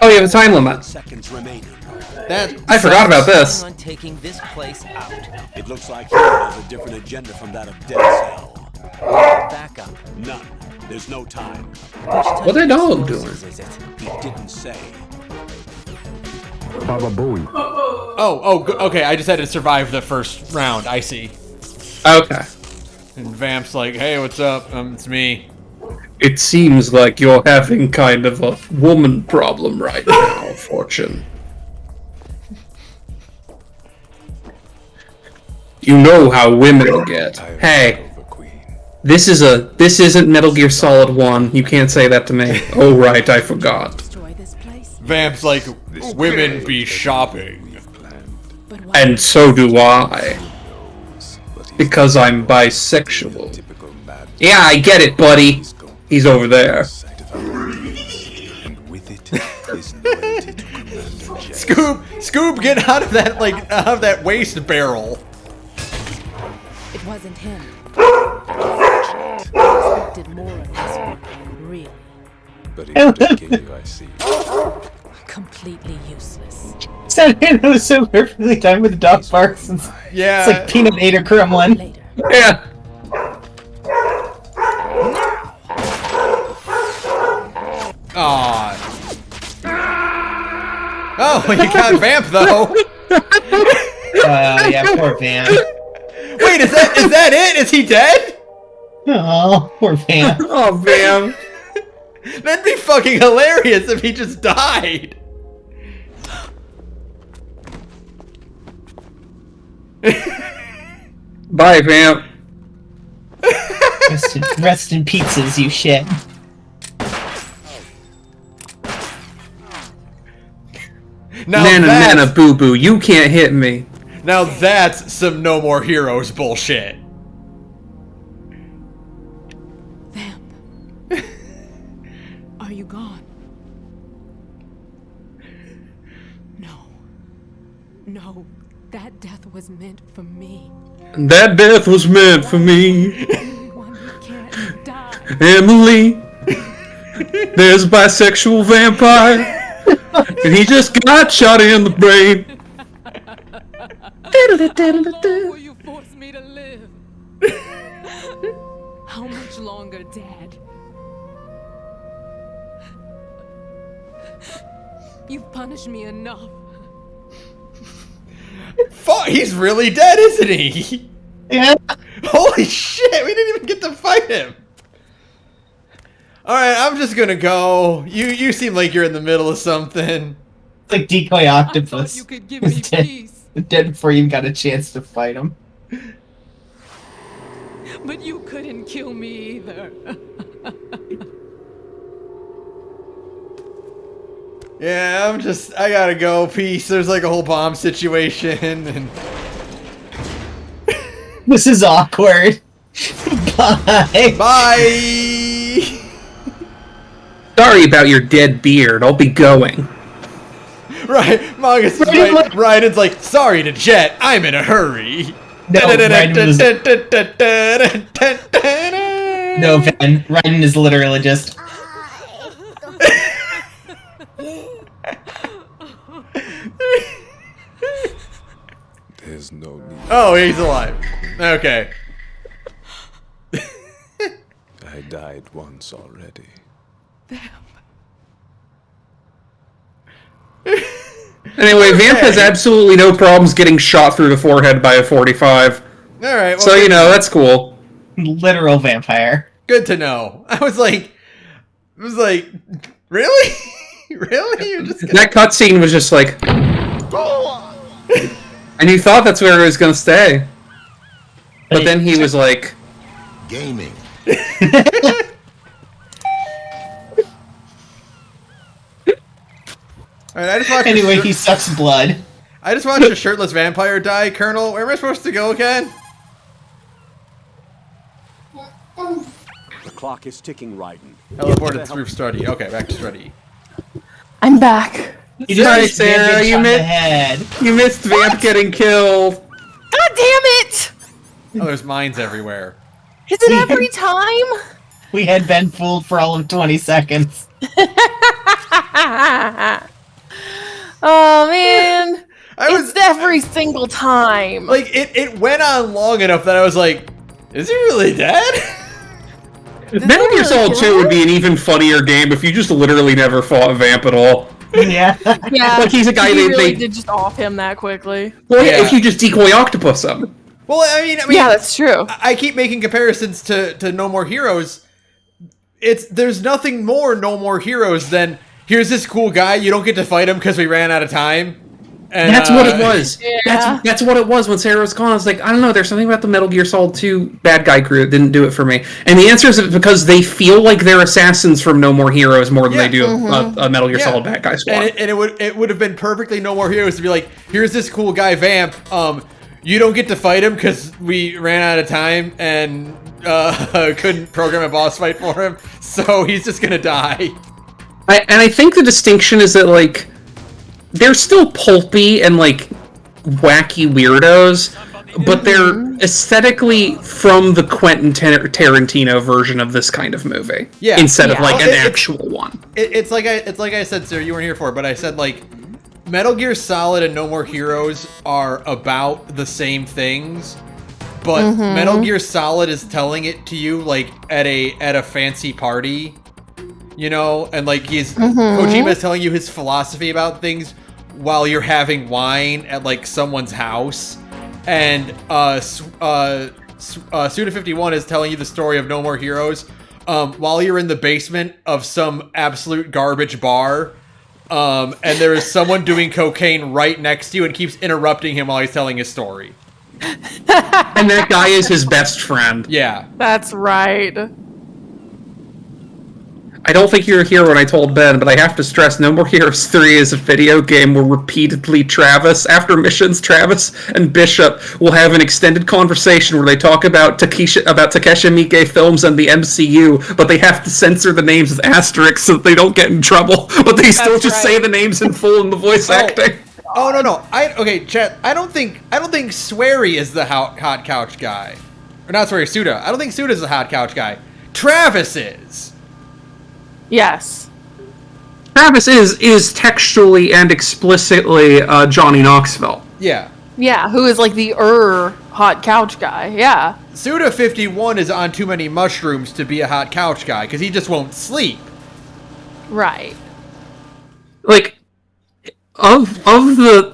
Oh, you have a time limit. Seconds remaining. I forgot about this. On taking this place out. It looks like he has a different agenda from that of Dead Cell. Back up. None. There's no time. What are dog doing? He didn't say. Baba Booey. Okay, I just had to survive the first round, I see. Okay. And Vamp's like, hey, what's up? It's me. It seems like you're having kind of a woman problem right now, Fortune. You know how women get. Hey, this isn't Metal Gear Solid 1. You can't say that to me. Oh right, I forgot. Vamp's like, women be shopping. And so do I. Because I'm bisexual. Yeah, I get it, buddy. He's over there. Scoob, get out of that, like, out of that waste barrel. It wasn't him. I expected more of this one, really. But I see. Completely useless. It was so perfectly timed with the dog barks. Yeah. It's like peanut ate a Kremlin. Yeah. Aww. Oh, you got Vamp though. Yeah, poor Vamp. Wait, is that it? Is he dead? Oh, poor Vamp. Oh, Vamp. That'd be fucking hilarious if he just died. Bye, Vamp. Rest in pizzas, you shit. Now Nana boo boo, you can't hit me. Now that's some No More Heroes bullshit. Are you gone? No, that death was meant for me. That death was meant for me. Emily, there's a bisexual vampire. And he just got shot in the brain. Will you force me to live? How much longer, Dad? You've punished me enough. Fuck, he's really dead, isn't he? Yeah. Holy shit, we didn't even get to fight him. Alright, I'm just gonna go. You seem like you're in the middle of something. It's like Decoy Octopus. You could give me peace. Dead before you even got a chance to fight him. But you couldn't kill me either. Yeah, I gotta go. Peace. There's like a whole bomb situation, and This is awkward. Bye. Bye. Sorry about your dead beard. I'll be going. Right, Mongus is right. Ryan's like, sorry to Jet, I'm in a hurry. No, Ben. Ryan is literally just... There's no need. Oh, he's alive. Okay. I died once already. Anyway, Vamp has absolutely no problems getting shot through the forehead by a 45. Alright, well, so, you know, that's cool. Literal vampire. Good to know. I was like, really? Really? You're just gonna... That cutscene was just like... And you thought that's where he was going to stay. But then he was like... Gaming. Alright, I just watched Anyway, he sucks blood. I just watched a shirtless vampire die, Colonel. Where am I supposed to go again? The clock is ticking, Raiden. Teleported through study. Okay, back to study. I'm back. Sorry, Sarah, you missed Vamp getting killed. God damn it! Oh, there's mines everywhere. Is it every time? We had been fooled for all of 20 seconds. Oh man, it's every single time. Like it went on long enough that I was like, "Is he really dead?" Metal Gear Solid 2 would be an even funnier game if you just literally never fought Vamp at all. Yeah. Yeah, like he's a guy they they really did just off him that quickly. Well, yeah, if you just decoy octopus him. Well, I mean, yeah, that's true. I keep making comparisons to No More Heroes. There's nothing more No More Heroes than here's this cool guy. You don't get to fight him because we ran out of time. And, that's what it was. Yeah. That's what it was when Sarah was gone. I was like, I don't know. There's something about the Metal Gear Solid 2 bad guy crew that didn't do it for me. And the answer is because they feel like they're assassins from No More Heroes more than they do a Metal Gear Solid bad guy squad. And it would have been perfectly No More Heroes to be like, here's this cool guy Vamp. You don't get to fight him because we ran out of time and couldn't program a boss fight for him, so he's just gonna die. I think the distinction is that, like, they're still pulpy and, like, wacky weirdos, but they're aesthetically from the Quentin Tarantino version of this kind of movie. Yeah. Instead of, like, an actual one. It's like I said, Sarah, you weren't here for it, but I said, like, Metal Gear Solid and No More Heroes are about the same things, but Metal Gear Solid is telling it to you, like, at a fancy party, you know, and like Kojima is telling you his philosophy about things while you're having wine at like someone's house, and Suda51 is telling you the story of No More Heroes while you're in the basement of some absolute garbage bar. And there is someone doing cocaine right next to you and keeps interrupting him while he's telling his story. And that guy is his best friend. Yeah. That's right. I don't think you were here when I told Ben, but I have to stress No More Heroes 3 is a video game where repeatedly after missions, Travis and Bishop will have an extended conversation where they talk about Takeshi Miike films and the MCU, but they have to censor the names with asterisks so that they don't get in trouble, but they still just say the names in full in the voice acting. Oh no. Okay, chat. I don't think Swery is the hot couch guy. Or not Swery, Suda. I don't think Suda's the hot couch guy. Travis is. Yes. Travis is textually and explicitly Johnny Knoxville. Yeah. Yeah, who is like the hot couch guy. Yeah. Suda51 is on too many mushrooms to be a hot couch guy because he just won't sleep. Right. Like of the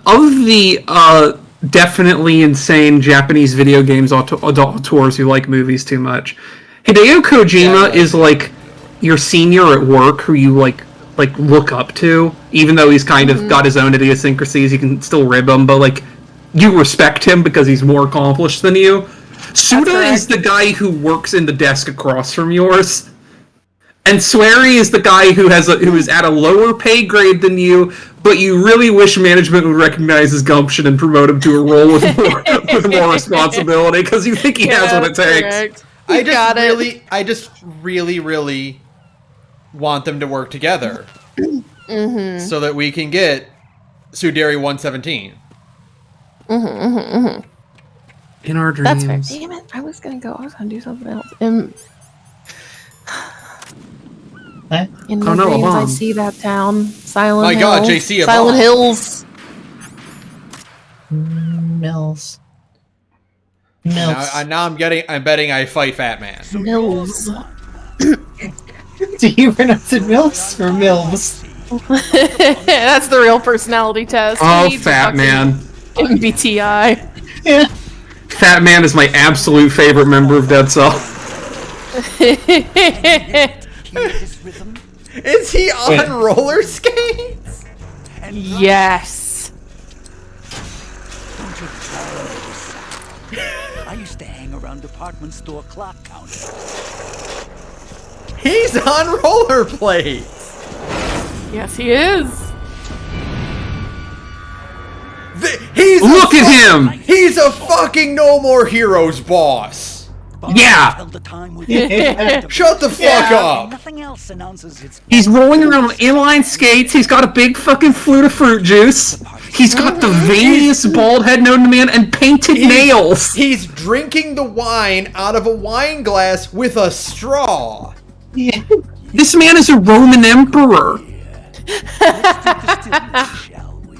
definitely insane Japanese video games auteurs who like movies too much, Hideo Kojima is like your senior at work who you like look up to, even though he's kind of got his own idiosyncrasies. You can still rib him, but like you respect him because he's more accomplished than you. Suda correct. is the guy who works in the desk across from yours. And Swery is the guy who is at a lower pay grade than you, but you really wish management would recognize his gumption and promote him to a role with more responsibility because you think he has what it takes. Correct. I just really want them to work together so that we can get Suderi 117. In our That's dreams. fair. Damn it! I was gonna do something else. In my dreams, I see that town. Silent My Hill. God, JC, a Silent bomb. Hills. Mills. Now I'm betting I fight Fat Man. Mills. Do you pronounce it Mills or Mills? That's the real personality test. Oh, We need to Fat fucking Man. MBTI. Yeah. Fat Man is my absolute favorite member of Dead Cell. Is he on roller skates? Yes. I used to hang around department store clock counters. He's on rollerblades. Yes, he is. Look at him! He's a fucking No More Heroes boss. Yeah! Shut the fuck up. Nothing else announces its He's rolling around on inline skates. He's got a big fucking flute of fruit juice. He's got the veiniest bald head known to man and painted nails. He's drinking the wine out of a wine glass with a straw. Yeah. This man is a Roman emperor.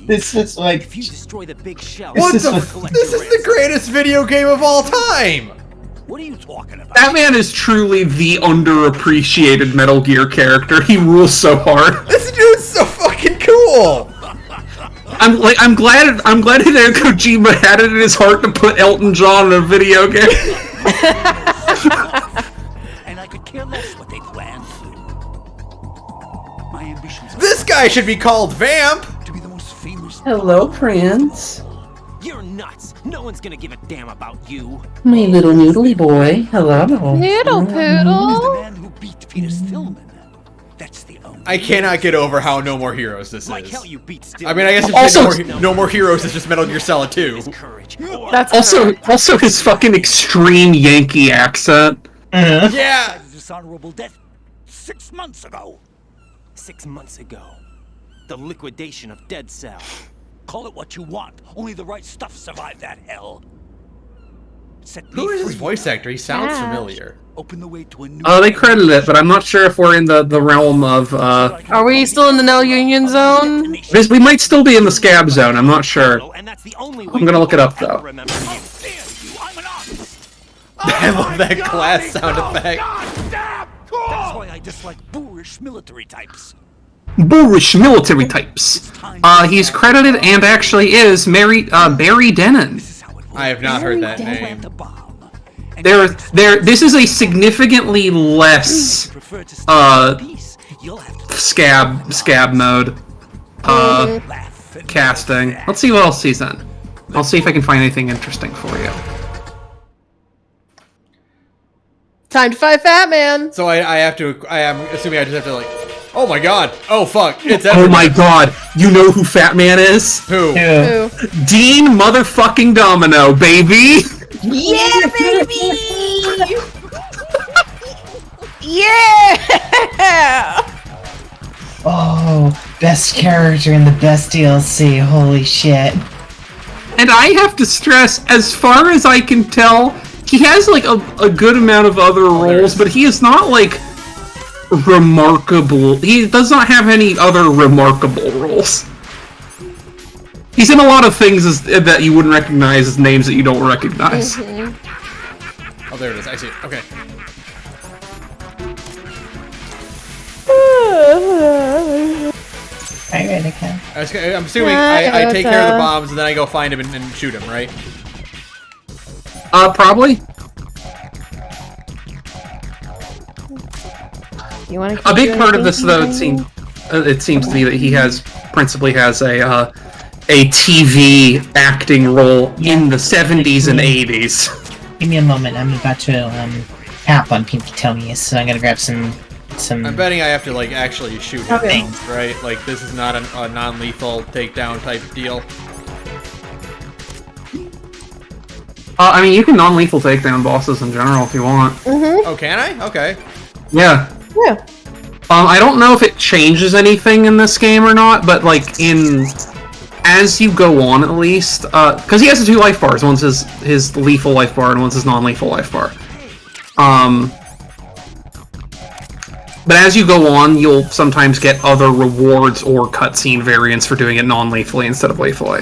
This is like. If you destroy the big shell, What the? This is the greatest video game of all time. What are you talking about? That man is truly the underappreciated Metal Gear character. He rules so hard. This dude's so fucking cool. I'm glad Hideo Kojima had it in his heart to put Elton John in a video game. And I could care less what they plan. My ambitions. This guy should be called Vamp. To be the most famous. Hello, Prince. You're nuts. No one's gonna give a damn about you. My little noodly boy. Hello. Noodle poodle. The man who beat Peter Stillman. That's the only. I cannot get over how No More Heroes this Like is. hell you beat I mean, I guess Also- No More Heroes is just Metal Gear Solid 2. That's Also his fucking extreme Yankee accent. Yeah. Dishonorable death 6 months ago. 6 months ago, the liquidation of Dead Cell. Call it what you want. Only the right stuff survived that hell. Set me Who is this free. voice actor? He sounds Ash. familiar. Open the way to a new. They credited it, but I'm not sure if we're in the realm of. Are we still in the no union zone? We might still be in the scab zone. I'm not sure. And that's the only way I'm gonna look it up I'll though. ever remember you. I love that class sound effect. That's why I dislike boorish military types. Boorish military types. He's credited and actually is Barry Denon. I have not heard that name. This is a significantly less scab mode casting. Let's see what else he's in. I'll see if I can find anything interesting for you. Time to fight Fat Man. So I am assuming I just have to like. Oh my god! Oh fuck! It's Oh my god! You know who Fat Man is? Who? Who? Dean motherfucking Domino, baby! Yeah, baby! Yeah! Oh, best character in the best DLC. Holy shit. And I have to stress, as far as I can tell, he has like a good amount of other roles, but he is not like remarkable. He does not have any other remarkable roles. He's in a lot of things that you wouldn't recognize as names that you don't recognize. Oh, there it is. I see it. Okay. I ready, Ken. I'm assuming I take care of the bombs and then I go find him and shoot him, right? Probably. You want A big part of this, though, it seems to me that he principally has a a TV acting role in the 70s and 80s. Give me a moment. I'm about to tap on Pinky Tomies, so I'm gonna grab some. I'm betting I have to like actually shoot him, Okay. right? Like this is not a non-lethal takedown type deal. I mean, you can non-lethal takedown bosses in general if you want. Oh, can I? Okay. Yeah. Yeah. I don't know if it changes anything in this game or not, but like as you go on at least, because he has the 2 life bars. One's his lethal life bar and one's his non-lethal life bar. But as you go on, you'll sometimes get other rewards or cutscene variants for doing it non-lethally instead of lethally.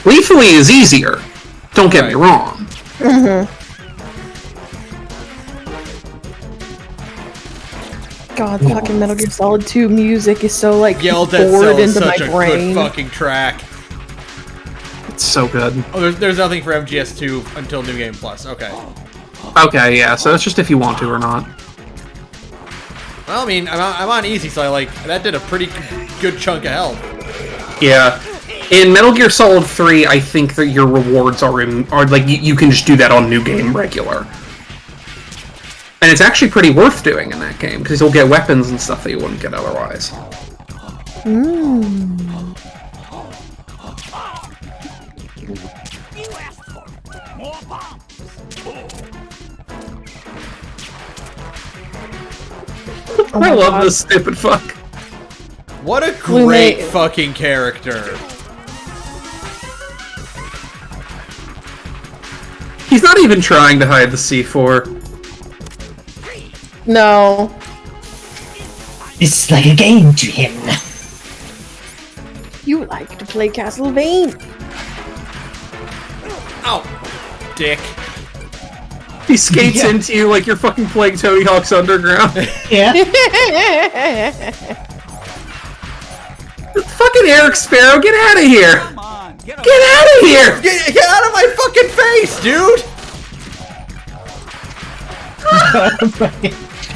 Lethally is easier. Don't get me wrong. God, fucking Metal Gear Solid 2 music is so like Yelled at bored Cell is into my such a brain. good fucking track. It's so good. Oh, there's nothing for MGS2 until New Game Plus. Okay. Okay, yeah. So that's just if you want to or not. Well, I mean, I'm on easy, so that did a pretty good chunk of health. Yeah. In Metal Gear Solid 3, I think that your rewards are like you can just do that on New Game regular. And it's actually pretty worth doing in that game, because you'll get weapons and stuff that you wouldn't get otherwise. I love this stupid fuck. What a Blue great Mate. fucking character. He's not even trying to hide the C4. No. It's like a game to him. You like to play Castlevania. Ow! Dick. He skates into you like you're fucking playing Tony Hawk's Underground. Yeah. Fucking Eric Sparrow, get out of here! Get out of here! Get out of my fucking face, dude!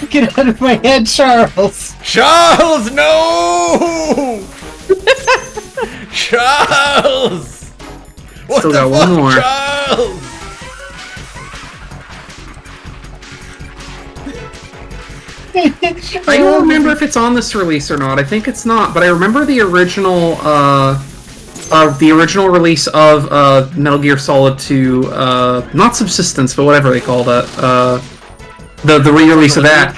Get out of my head, Charles! Charles, no! Charles! What Still the got fuck, one more. Charles? I don't remember if it's on this release or not. I think it's not, but I remember the original release of Metal Gear Solid 2, not Subsistence, but whatever they called it. The re-release of that.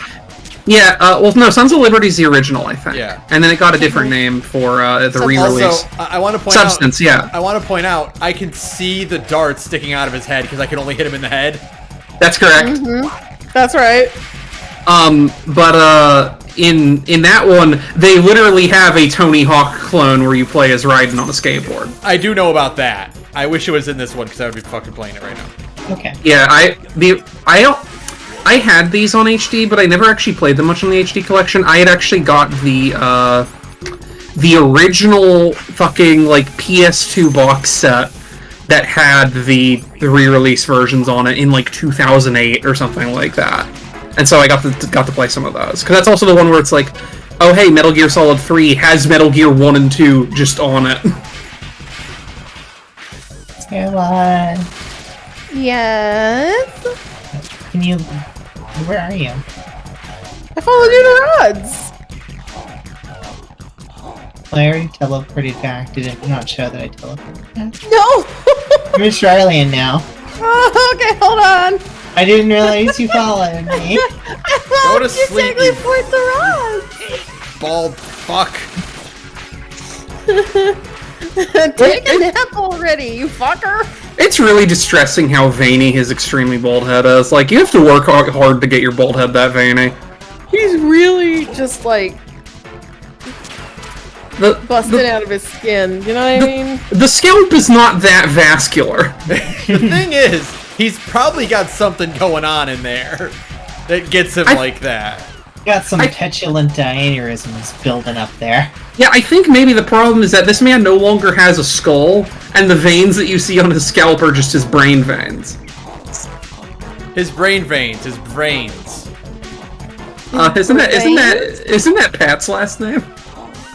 Yeah, well, no, Sons of Liberty is the original, I think. Yeah. And then it got a different name for the re-release. Also, I want to point Substance, yeah. I want to point out, I can see the darts sticking out of his head because I can only hit him in the head. That's correct. That's right. But in that one, they literally have a Tony Hawk clone where you play as Raiden on a skateboard. I do know about that. I wish it was in this one because I would be fucking playing it right now. Okay. Yeah, I had these on HD, but I never actually played them much on the HD collection. I had actually got the original fucking like PS2 box set that had the re-release versions on it in like 2008 or something like that. And so I got to play some of those. Because that's also the one where it's like, oh hey, Metal Gear Solid 3 has Metal Gear 1 and 2 just on it. Sarah, Yes. can you... Where are you? I followed you to Rods. Well, I already teleported back. Did it not show that I teleported? No. I'm in Charlian now. Oh, okay, hold on. I didn't realize you followed me. Go to sleep, you Point the bald fuck. rods. Take a nap already, you fucker. It's really distressing how veiny his extremely bald head is. Like, you have to work hard to get your bald head that veiny. He's really just like busted out of his skin. You know what I mean? The scalp is not that vascular. The thing is, he's probably got something going on in there that gets him like that. Got some petulant aneurysms building up there. Yeah, I think maybe the problem is that this man no longer has a skull, and the veins that you see on his scalp are just his brain veins. His brain veins, his brains. Isn't that Pat's last name?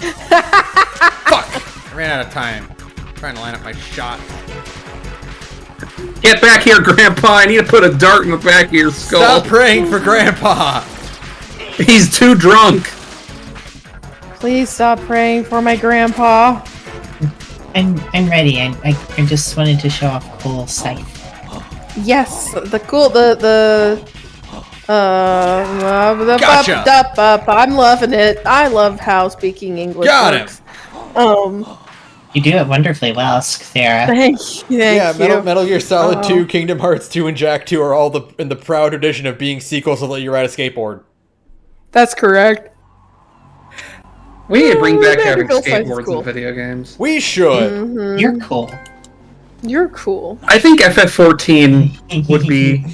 Fuck! I ran out of time. I'm trying to line up my shot. Get back here, Grandpa! I need to put a dart in the back of your skull. Stop praying for Grandpa! He's too drunk. Please stop praying for my grandpa. I'm ready. I just wanted to show off a cool scythe. Yes, the Gotcha. I'm loving it. I love how speaking English Got him. works. You do it wonderfully well, Sarah. Thank you. Yeah, Metal Gear Solid 2, Kingdom Hearts 2, and Jak 2 are all in the proud tradition of being sequels that let you ride a skateboard. That's correct. We need to bring back having Medical science is skateboards cool. in video games. We should. Mhm. You're cool. You're cool. I think FF14 would be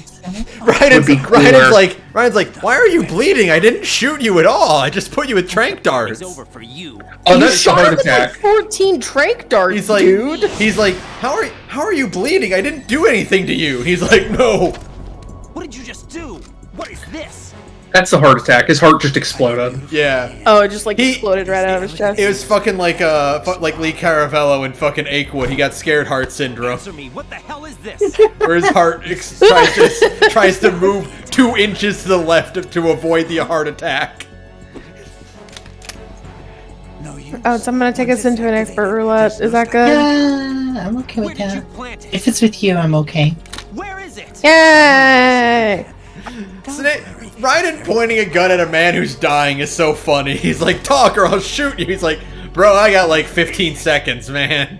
Ryan's cooler. like, why are you bleeding? I didn't shoot you at all. I just put you with trank darts. It's over for you. Oh, You that's the shot heart him with attack. like 14 trank darts, He's like, dude. He's like, how are you bleeding? I didn't do anything to you. He's like, no. What did you just do? What is this? That's the heart attack. His heart just exploded. Yeah. Oh, it just like exploded right out of his chest. It was fucking like Lee Caravello in fucking Achewood. He got scared heart syndrome, Answer me. What the hell is this? where his heart tries to move 2 inches to the left to avoid the heart attack. Oh, so I'm gonna take us into an expert roulette. Is that good? I'm okay with that. If it's with you, I'm okay. Where is it? Yay! Ryan pointing a gun at a man who's dying is so funny. He's like, talk or I'll shoot you. He's like, bro, I got like 15 seconds, man.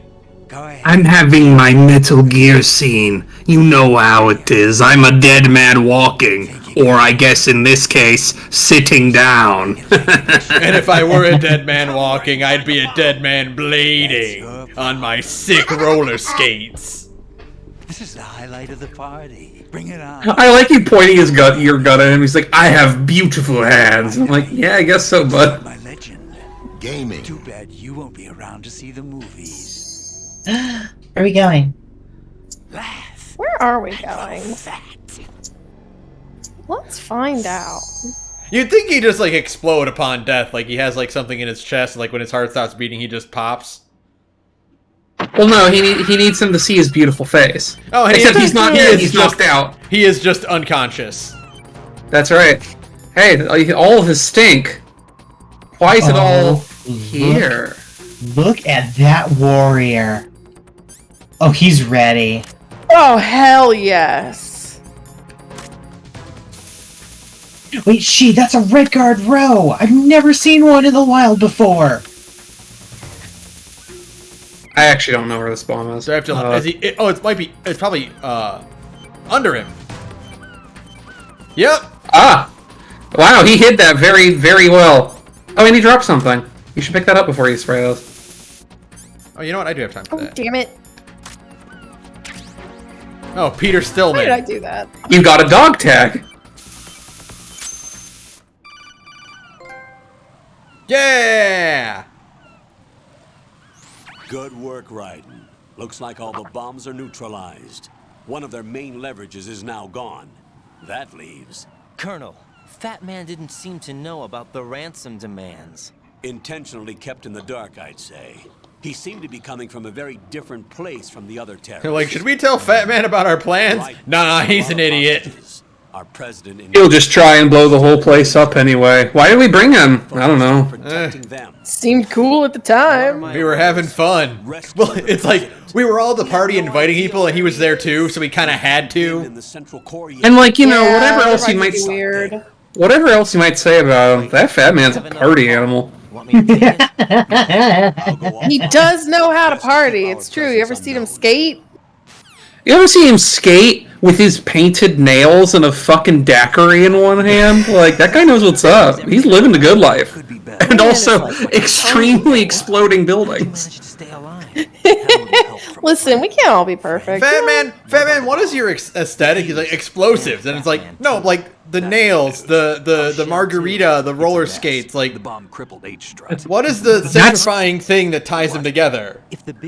I'm having my Metal Gear scene. You know how it is. I'm a dead man walking. Or I guess in this case, sitting down. And if I were a dead man walking, I'd be a dead man blading on my sick roller skates. This is the highlight of the party. Bring it on. I like you pointing your gun at him. He's like, I have beautiful hands. I'm like, yeah, I guess so, bud. My legend. Gaming. Too bad you won't be around to see the movies. Where are we going? Where are we going? Let's find out. You'd think he'd just like explode upon death, like he has like something in his chest, and like when his heart stops beating, he just pops. Well, no, he needs him to see his beautiful face. Oh, and except he's not dead. He's knocked out. He is just unconscious. That's right. Hey, all of his stink. Why is it all here? Look at that warrior. Oh, he's ready. Oh, hell yes. Wait, that's a Redguard Row! I've never seen one in the wild before! I actually don't know where the spawn is. So I have to. It's probably under him. Yep. Ah! Wow, he hid that very, very well. Oh, and he dropped something. You should pick that up before you spray those. Oh, you know what? I do have time for Oh, that. damn it. Oh, Peter Stillman. Why did I do that? You got a dog tag. Yeah! Good work, Raiden. Looks like all the bombs are neutralized. One of their main leverages is now gone. That leaves... Colonel, Fat Man didn't seem to know about the ransom demands. Intentionally kept in the dark, I'd say. He seemed to be coming from a very different place from the other terrorists. They're like, should we tell Fat Man about our plans? Nah, he's an idiot. Our president... He'll just try and blow the whole place up anyway. Why did we bring him? I don't know. Seemed cool at the time. We were having fun. Well, it's like, we were all at the party inviting people, and he was there too, so we kind of had to. And like, you know, Yeah, whatever that else you might might be weird. whatever else you might say about him, that Fat Man's a party animal. He does know how to party. It's true. You ever seen him skate? You ever see him skate with his painted nails and a fucking daiquiri in one hand? Like, that guy knows what's up. He's living the good life. And also, extremely exploding buildings. Listen, we can't all be perfect. Fat Man, what is your aesthetic? He's like, explosives. And it's like, no, like, the nails, the margarita, the roller skates, like... The bomb crippled H-Strut. What is the signifying thing that ties them together?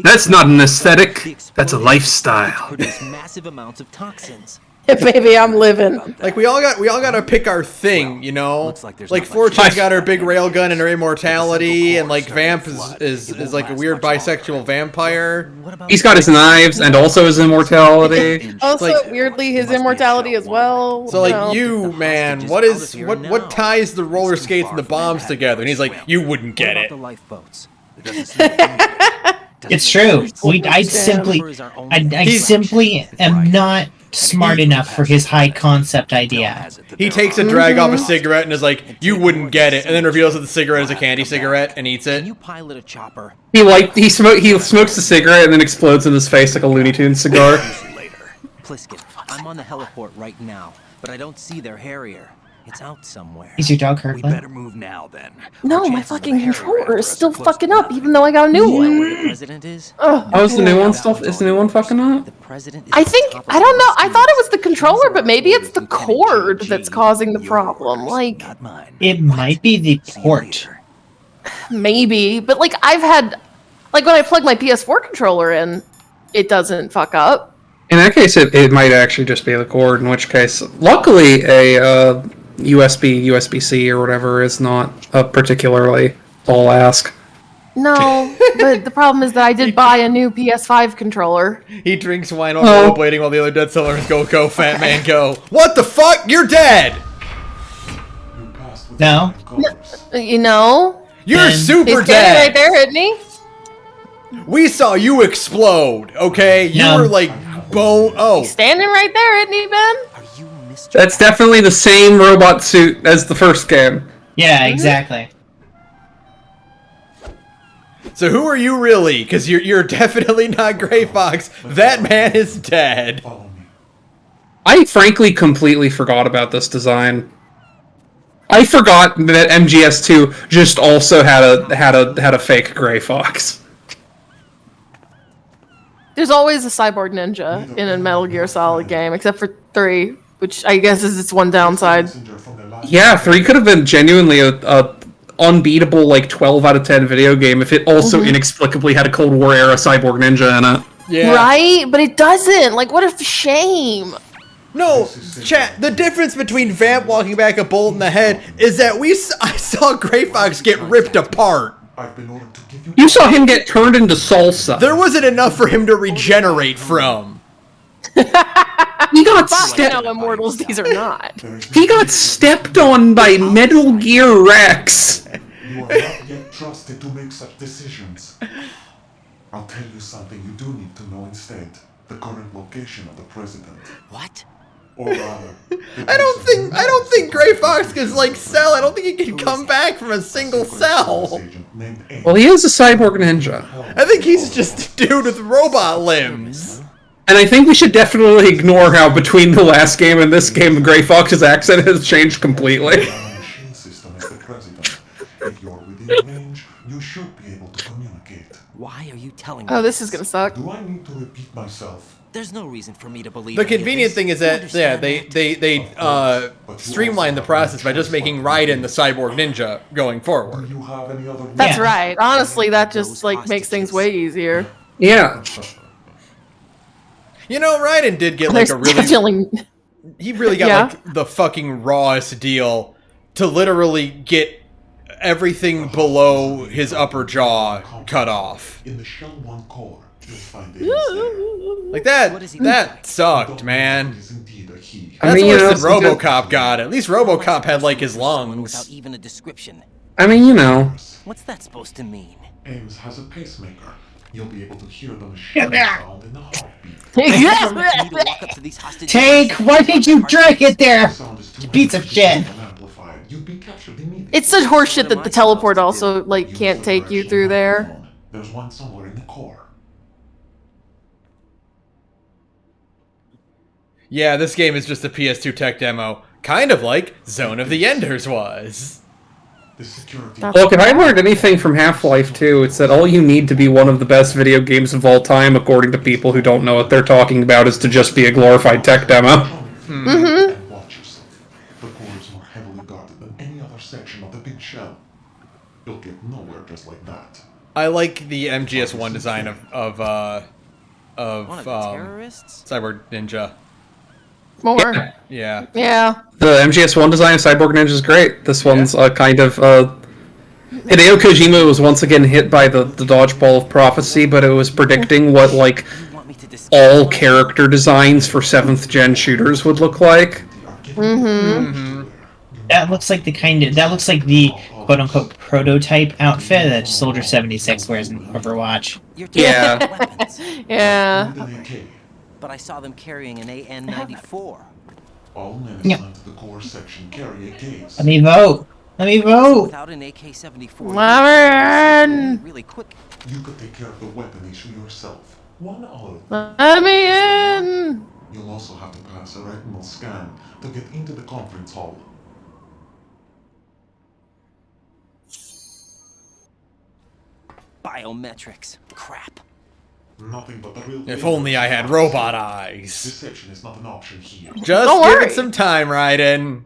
That's not an aesthetic. That's a lifestyle. Produce massive amounts of toxins. Baby, I'm living. Like we all got to pick our thing, you know. looks like there's Like not much Fortune's got her big railgun and her immortality, and like Vamp is like a weird bisexual vampire. He's got his knives and also his immortality. Also, Like- weirdly, his immortality as well. So like no. you, man, what ties the roller skates and the bombs together? And he's like, you wouldn't get it. The lifeboats. It's true. I simply am not smart enough for his high concept idea. He takes a drag off a cigarette and is like, you wouldn't get it, and then reveals that the cigarette is a candy cigarette and eats it. Can you pilot a chopper? He smokes a cigarette and then explodes in his face like a Looney Tunes cigar. Pliskin, I'm on the heliport right now, but I don't see their Harrier. It's out somewhere. Is your dog hurt? We better move now then. No, my fucking controller is still fucking up, even though I got a new Where the one. president is? Oh, is the new one still? Is the new one fucking up? The president is I think I don't know. I thought it was the controller, but maybe it's the cord that's causing the problem. Like It might be the port. maybe, but like I've had, like when I plug my PS4 controller in, it doesn't fuck up. In that case, it might actually just be the cord. In which case, luckily, a USB-C or whatever is not a particularly tall ask. No, but the problem is that I did buy a new PS5 controller. He drinks wine while rollerblading while the other Dead Sellers go, fat man, go. What the fuck? You're dead! No. You know? You're super He's standing dead! right there, isn't he? We saw you explode, okay? You No. were like bone. Oh. Standing right there, isn't he, Ben? That's definitely the same robot suit as the first game. Yeah, exactly. So who are you really? Because you're definitely not Gray Fox. That man is dead. I frankly completely forgot about this design. I forgot that MGS2 just also had a fake Gray Fox. There's always a cyborg ninja in a Metal Gear Solid game, except for 3, which I guess is its one downside. Yeah, 3 could have been genuinely a unbeatable like 12 out of 10 video game if it also inexplicably had a Cold War era cyborg ninja in it. Yeah. Right? But it doesn't. Like, what a shame. No, chat. The difference between Vamp walking back a bullet in the head is that I saw Gray Fox get ripped apart. You saw him get turned into salsa. There wasn't enough for him to regenerate from. He got Fuck, stepped. how immortals these are not. He got stepped on by Metal Gear Rex. You are not yet trusted to make such decisions. I'll tell you something you do need to know instead. The current location of the president. What? Or rather, I don't think Gray Fox can like sell. I don't think he can come back from a single cell. Well, he is a cyborg ninja. I think he's just a dude with robot limbs. And I think we should definitely ignore how between the last game and this game, Gray Fox's accent has changed completely. machine system as the president. If you're within range, you should be able to communicate. Why are you telling me? Oh, this is gonna suck. Do I need to repeat myself? There's no reason for me to believe. The any of convenient this. thing is You that yeah, understand they streamlined the process by just making Raiden the cyborg ninja going forward. You have any other? That's right. Honestly, that just like makes things way easier. Yeah. You know, Raiden did get like There's a really definitely- he really got like the fucking rawest deal to literally get everything below his upper jaw cut off. In the Shell 1 core, you'll find Like that sucked, man. I That's mean, you worse know, than RoboCop got. At least RoboCop had like his lungs. Without even a description. I mean, you know. What's that supposed to mean? Ames has a pacemaker. You'll be able to hear the machine sound in a heartbeat. Take, why did you drag it there? You piece of shit. It's such horseshit that the teleport also like can't take you through there. There's one somewhere in the core. Yeah, this game is just a PS2 tech demo, kind of like Zone of the Enders was. Look, if I learned anything from Half-Life 2, it's that all you need to be one of the best video games of all time, according to people who don't know what they're talking about, is to just be a glorified tech demo. Mm-hmm. Watch yourself. The core is more heavily guarded than any other section of the big shell. You'll get nowhere just like that. I like the MGS1 design of One of the terrorists? Cyborg Ninja. more. Yeah. Yeah. The MGS1 design of Cyborg Ninja is great. This one's kind of... Hideo Kojima was once again hit by the dodgeball of prophecy, but it was predicting what, like, all character designs for 7th gen shooters would look like. That looks like the quote-unquote prototype outfit that Soldier 76 wears in Overwatch. Yeah. Yeah. But I saw them carrying an AN-94. All men Yeah. assigned to the core section carry a case. Let me vote. Let me vote. Without an AK-74, Lemon! really quick. You could take care of the weapon issue yourself. One out. Let me in! You'll also have to pass a retinal scan to get into the conference hall. Biometrics. Crap. Nothing but the real. If only I had robot eyes. Deception is not an option here. Just Don't give worry. it some time, Raiden.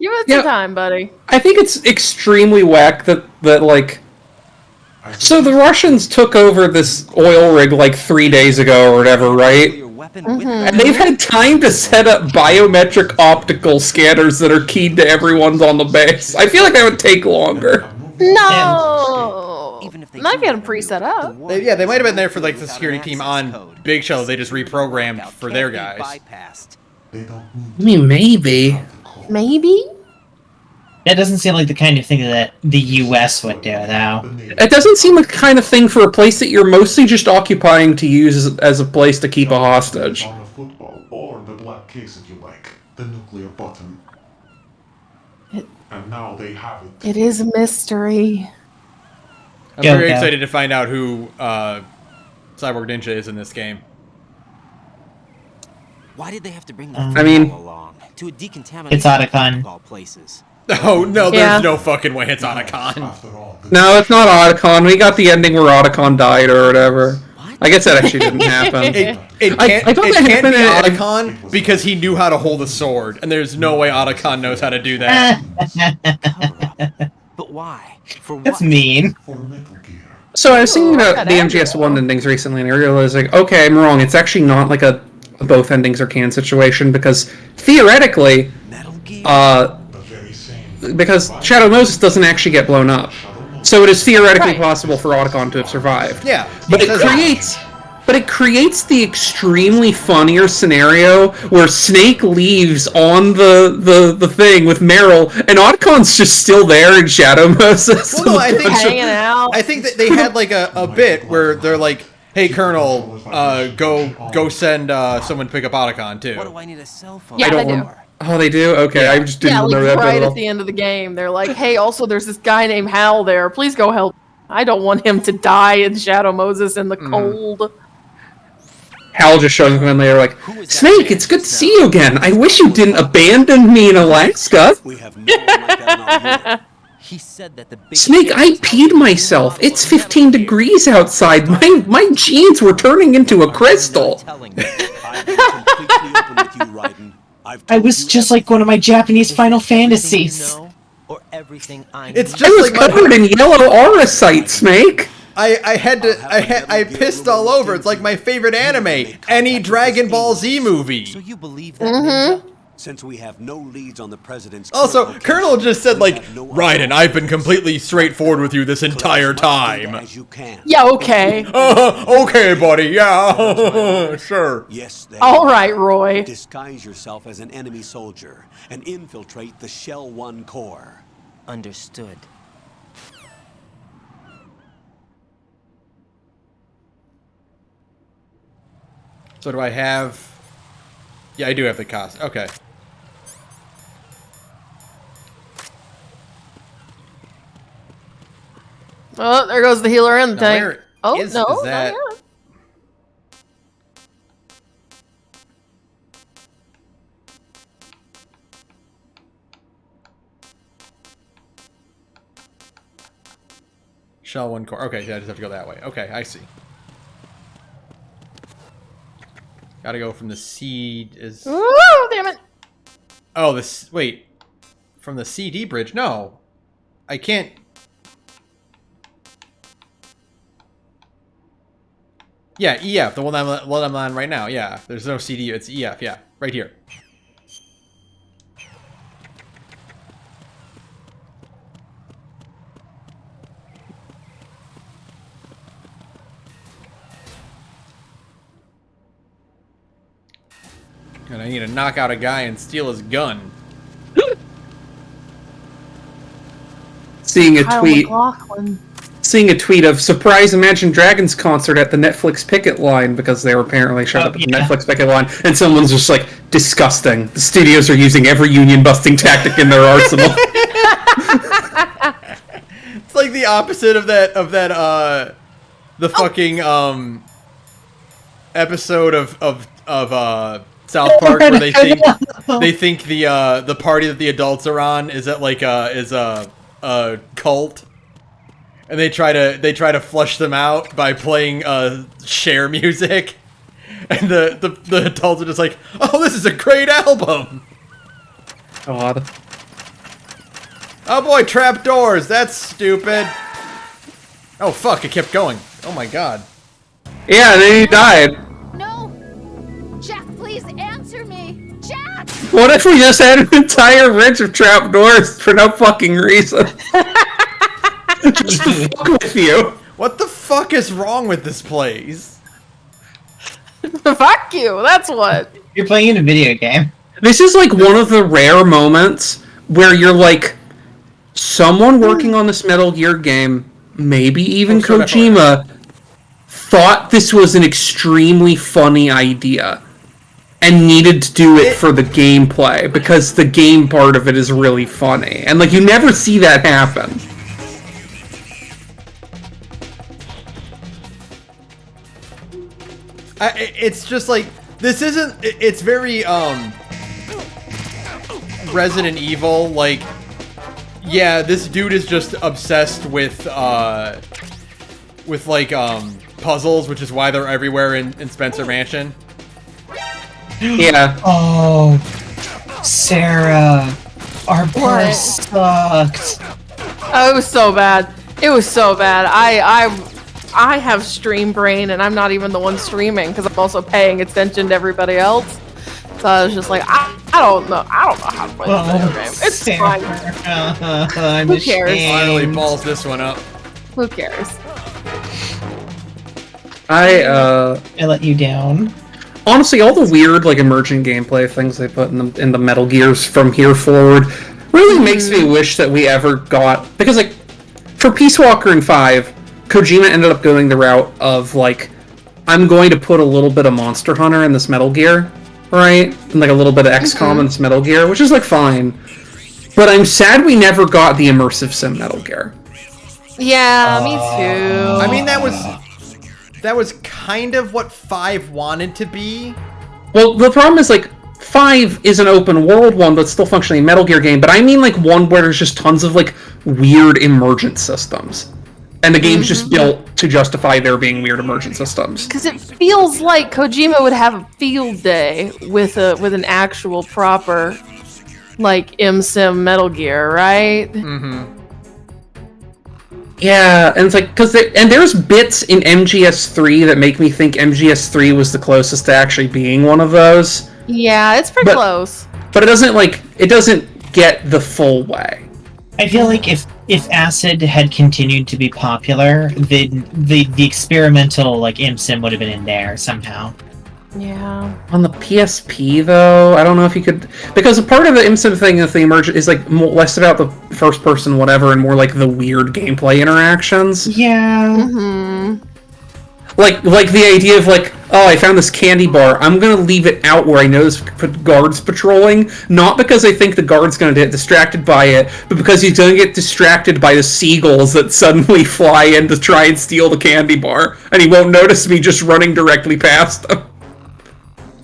Give it Yeah. some time, buddy. I think it's extremely whack that like... So the Russians took over this oil rig like 3 days ago or whatever, right? And they've had time to set up biometric optical scanners that are keyed to everyone's on the base. I feel like that would take longer. No! Not get them pre-set up. They might have been there for like the security team on Big Show. They just reprogrammed for their guys. I mean, maybe. Maybe? That doesn't seem like the kind of thing that the U.S. would do, though. It doesn't seem like the kind of thing for a place that you're mostly just occupying to use as a place to keep a hostage. On a football or the black case if you like. The nuclear button. And now they have it. It is a mystery. I'm very excited to find out who Cyborg Ninja is in this game. Why did they have to bring the I mean, along to a decontaminated it's Otacon. all places? Oh no, there's Yeah. no fucking way it's Otacon. No, it's not Otacon. We got the ending where Otacon died or whatever. I guess that actually didn't happen. It can't, I thought it that can't be happened Otacon because he knew how to hold a sword, and there's no way Otacon knows how to do that. But why? For That's mean. So I was thinking about the MGS1 endings recently, and I realized, like, okay, I'm wrong. It's actually not like a both endings are canon situation, because theoretically, because Shadow Moses doesn't actually get blown up. So it is theoretically possible for Otacon to have survived. Yeah, But it creates the extremely funnier scenario where Snake leaves on the thing with Meryl, and Otacon's just still there in Shadow Moses. Well, no, I think Hanging out. I think that they had like a bit where they're like, "Hey, Colonel, go send someone to pick up Otacon too." What do I need a cell phone? Yeah, I don't they do. want- Oh, they do? Okay, I just didn't Yeah, like know that bit right at at all. the end of the game, they're like, "Hey, also there's this guy named Hal there. Please go help. I don't want him to die in Shadow Moses in the cold." Hal just shows up and they're like, Snake, it's good to see you again. I wish you didn't abandon me in Alaska. He said that the big Snake, I peed myself. It's 15 degrees outside. My jeans were turning into a crystal. I was just like one of my Japanese Final Fantasies. or everything I It's I just was like my covered in yellow aura sight, Snake. I pissed all over. It's like my favorite anime, any Dragon Ball Z movie. So you believe that? Since we have no leads on the president's Also, Colonel just said like, Raiden, I've been completely straightforward with you this entire time. as you can. Yeah, okay. Okay, buddy. Yeah, sure. Yes, they All right, Roy. Disguise yourself as an enemy soldier and infiltrate the Shell 1 core. Understood. So do I have? Yeah, I do have the cost. Okay. Oh, there goes the healer and the Now, tank. where Oh, is- no, is not that- yet. Shell 1 core. Okay, yeah, I just have to go that way. Okay, I see. Gotta go from the seed is. Ooh, damn it. Oh, this. Wait. From the CD bridge? No. I can't. Yeah, EF, the one I'm on right now. Yeah, there's no CD. It's EF. Yeah, right here. And I need to knock out a guy and steal his gun. Seeing a Kyle tweet. MacLachlan. Seeing a tweet of surprise Imagine Dragons concert at the Netflix picket line because they were apparently shut up at the Netflix picket line, and someone's just like, disgusting. The studios are using every union busting tactic in their arsenal. It's like the opposite of that the fucking episode of South Park where they think the party that the adults are on is at like a cult. And they try to flush them out by playing Cher music, and the adults are just like, "Oh, this is a great album." God. Oh boy, trapdoors. That's stupid. Oh fuck! It kept going. Oh my god. Yeah, and then he died. No! Jack, please answer me! Jack! What if we just had an entire ridge of trapdoors for no fucking reason? Just to fuck with you. What the fuck is wrong with this place? Fuck you, that's what. You're playing in a video game. This is like one of the rare moments where you're like, someone working on this Metal Gear game, maybe even Kojima, thought this was an extremely funny idea and needed to do it for the gameplay because the game part of it is really funny. And like, you never see that happen. It's just like, this isn't, it's very, Resident Evil, like, yeah, this dude is just obsessed with like, puzzles, which is why they're everywhere in Spencer Mansion. Yeah. Oh, Sarah, our bar sucked. Oh, it was so bad. It was so bad. I have stream brain, and I'm not even the one streaming because I'm also paying attention to everybody else. So I was just like, I don't know how to play this video game. It's fine. Who cares? Finally balls this one up. Who cares? I let you down. Honestly, all the weird, like, emergent gameplay things they put in the Metal Gears from here forward really makes me wish that we ever got... Because, like, for Peace Walker and 5, Kojima ended up going the route of, like, I'm going to put a little bit of Monster Hunter in this Metal Gear, right? And, like, a little bit of XCOM in this Metal Gear, which is, like, fine. But I'm sad we never got the immersive sim Metal Gear. Yeah, me too. I mean, that was kind of what 5 wanted to be. Well, the problem is, like, 5 is an open world one, but still functionally a Metal Gear game. But I mean, like, one where there's just tons of, like, weird emergent systems. And the game's just built to justify there being weird emergent systems. Because it feels like Kojima would have a field day with an actual proper, like, MSim Metal Gear, right? Mm-hmm. Yeah, and it's like, there's bits in MGS3 that make me think MGS3 was the closest to actually being one of those. Yeah, it's pretty close. But it doesn't get the full way. I feel like if Acid had continued to be popular, the experimental, like, MSim would have been in there somehow. Yeah. On the PSP, though, I don't know if you could... Because a part of the MSim thing of the emergent is, like, less about the first person whatever and more, like, the weird gameplay interactions. Yeah. Mm-hmm. Like the idea of, like, oh, I found this candy bar. I'm gonna leave it out where I know there's guards patrolling, not because I think the guard's gonna get distracted by it, but because he's gonna get distracted by the seagulls that suddenly fly in to try and steal the candy bar, and he won't notice me just running directly past them.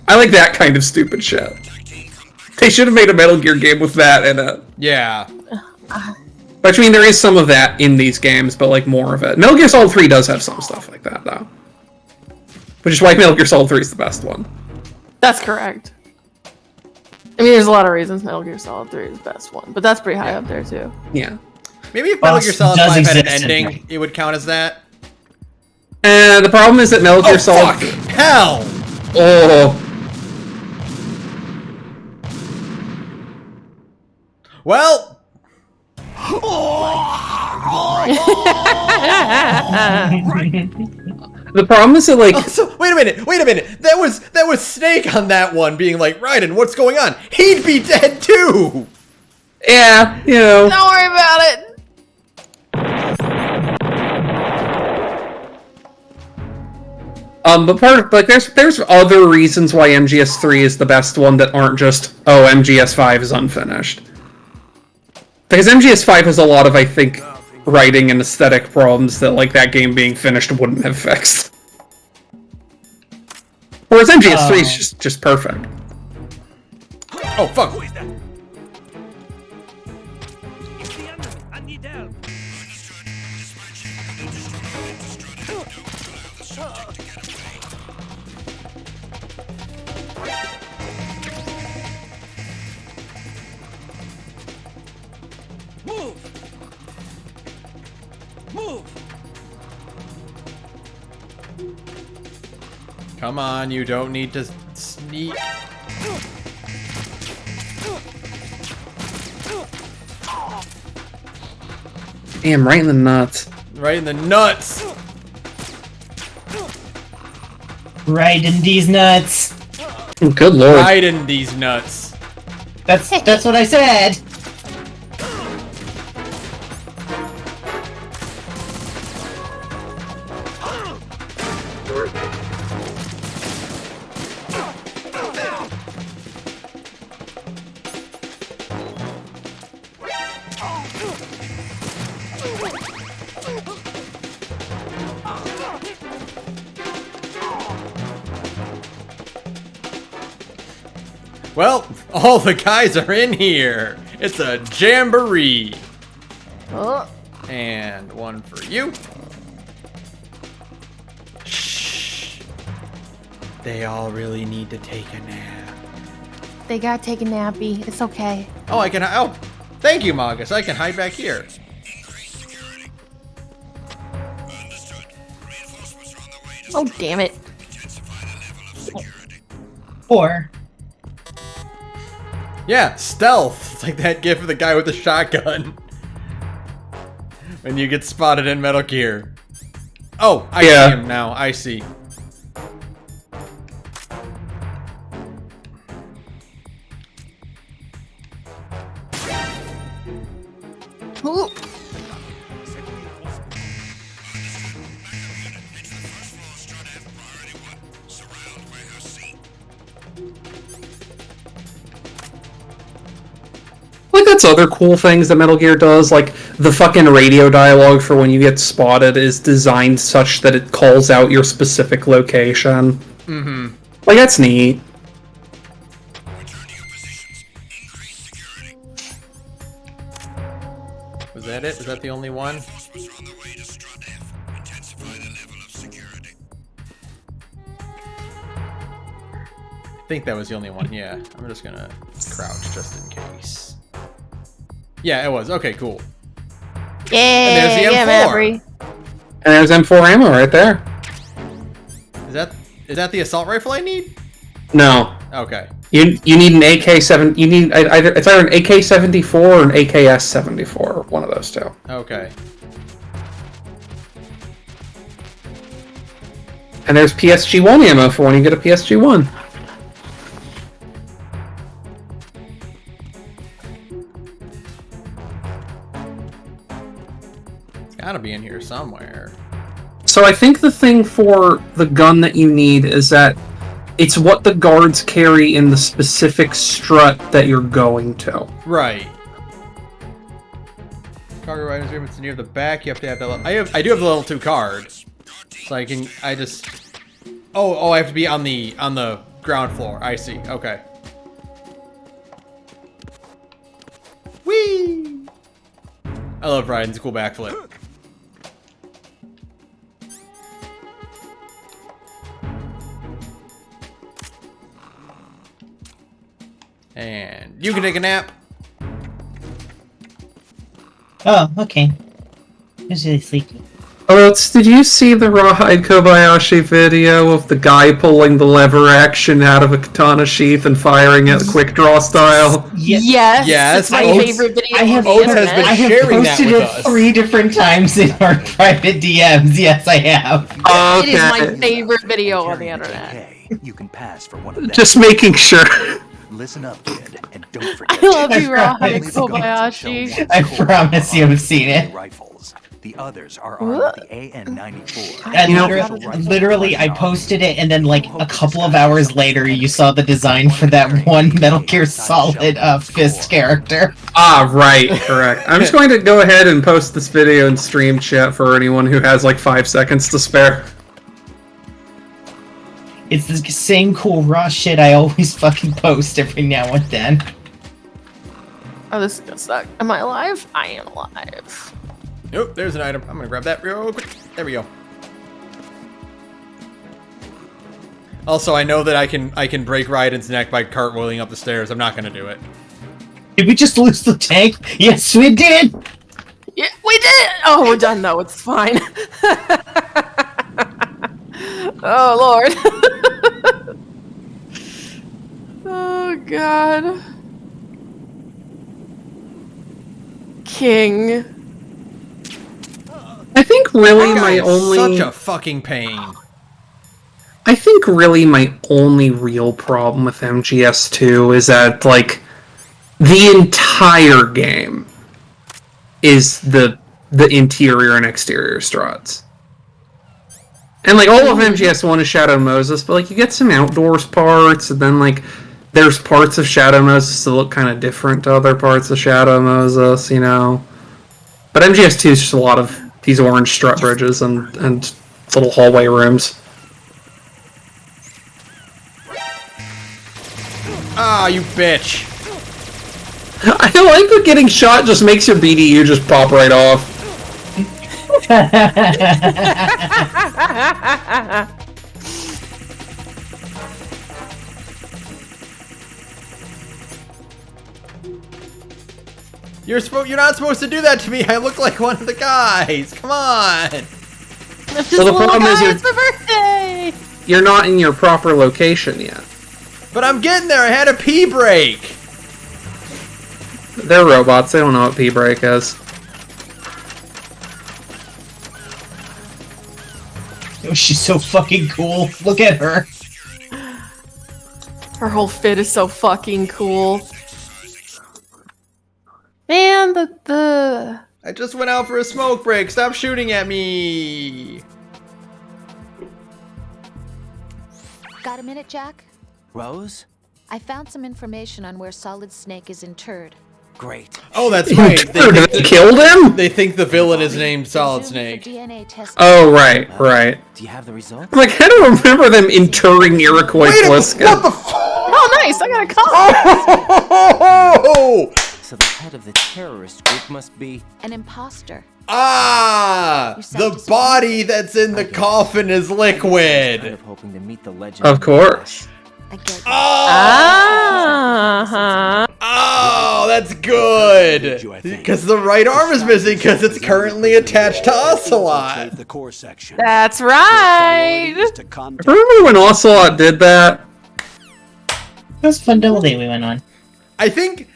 I like that kind of stupid shit. They should have made a Metal Gear game with that in it. Yeah. Which, I mean, there is some of that in these games, but, like, more of it. Metal Gear Solid 3 does have some stuff like that, though. Which is why Metal Gear Solid 3 is the best one. That's correct. I mean, there's a lot of reasons Metal Gear Solid 3 is the best one, but that's pretty high up there, too. Yeah. Maybe if Metal Gear Solid 5 had an ending, it would count as that. The problem is that Metal Gear Solid... Fuck! Hell! Oh. Well... The problem is that, like... Also, wait a minute! That was Snake on that one being like, Raiden, what's going on? He'd be dead too! Yeah, you know. Don't worry about it. But part of, like, there's other reasons why MGS3 is the best one that aren't just, oh, MGS5 is unfinished. Because MGS5 has a lot of, I think, writing and aesthetic problems that, like, that game being finished wouldn't have fixed. Whereas MGS3 is just perfect. Oh, fuck! Come on, you don't need to sneak. Damn, right in the nuts. Right in the nuts! Right in these nuts. Good lord. Right in these nuts. That's what I said. Well, all the guys are in here. It's a jamboree. Oh. And one for you. Shh. They all really need to take a nap. They gotta take a nappy. It's okay. Oh, I can. Oh, thank you, Magus. I can hide back here. Oh, damn it. Or yeah, stealth. It's like that gif of the guy with the shotgun. When you get spotted in Metal Gear. Oh, I see him now. I see. Ooh. Like, that's other cool things that Metal Gear does, like, the fucking radio dialogue for when you get spotted is designed such that it calls out your specific location. Mm-hmm. Like, that's neat. Was that it? Was that the only one? I think that was the only one, yeah. I'm just gonna crouch just in case. Yeah, it was. Okay, cool. Yeah, and there's the M4. Maverick. And there's M4 ammo right there. Is that the assault rifle I need? No. Okay. You need an AK-7. You need it's either an AK-74 or an AKS-74. One of those two. Okay. And there's PSG-1 ammo for when you get a PSG-1. It's gotta be in here somewhere. So I think the thing for the gun that you need is that it's what the guards carry in the specific strut that you're going to. Right. Cargo items agreements near the back. You have to have that. I do have the level 2 card, so I just. Oh, I have to be on the ground floor. I see. Okay. Whee! I love Raiden's cool backflip. And you can take a nap. Oh, okay. It's really sleepy. Oh, did you see the Rawhide Kobayashi video of the guy pulling the lever action out of a katana sheath and firing it quick draw style? Yes, it's my favorite video. I have, on the internet. I have posted it 3 different times in our private DMs. Yes, I have. It is my favorite video on the internet. You can pass for one of them. Just making sure. Listen up, kid, and don't forget. I love you, Rawhide Kobayashi. I promise you have seen it. Rifles. The others are armed with the AN-94. And literally, I posted it, and then like a couple of hours later, you saw the design for that one Metal Gear Solid fist character. Ah, right, correct. I'm just going to go ahead and post this video in stream chat for anyone who has like 5 seconds to spare. It's the same cool raw shit I always fucking post every now and then. Oh, this is gonna suck. Am I alive? I am alive. Nope, there's an item. I'm gonna grab that real quick. There we go. Also, I know that I can break Raiden's neck by cartwheeling up the stairs. I'm not gonna do it. Did we just lose the tank? Yes, we did! Yeah, we did! Oh, we're done though. It's fine. Oh, Lord. Oh, God. King. I think really That guy my is only... such a fucking pain. I think really my only real problem with MGS2 is that, like, the entire game is the interior and exterior struts. And, like, all of MGS1 is Shadow Moses, but, like, you get some outdoors parts, and then, like, there's parts of Shadow Moses that look kind of different to other parts of Shadow Moses, you know? But MGS2 is just a lot of these orange strut bridges and little hallway rooms. Ah, you bitch. I like that getting shot just makes your BDU just pop right off. You're not supposed to do that to me. I look like one of the guys. Come on. So the problem is it's my birthday! you're not in your proper location yet. But I'm getting there. I had a pee break. They're robots. They don't know what P-break is. Oh, she's so fucking cool. Look at her. Her whole fit is so fucking cool. Man, the... I just went out for a smoke break. Stop shooting at me. Got a minute, Jack? Rose? I found some information on where Solid Snake is interred. Great. Oh, that's right. They killed him? They think the villain is named Solid Snake. Oh, right. Do you have the results? Like, I don't remember them interring Iroquois Bliska. What the f- Oh, nice! I got a call! Oh! So the head of the terrorist group must be An imposter. Ah! The body that's in the coffin is liquid. hoping to meet the legend. Of course. Uh-huh. Oh, that's good. Because the right arm is missing because it's currently attached to Ocelot. The core section. That's right! Remember when Ocelot did that? That was a fun double date we went on. I think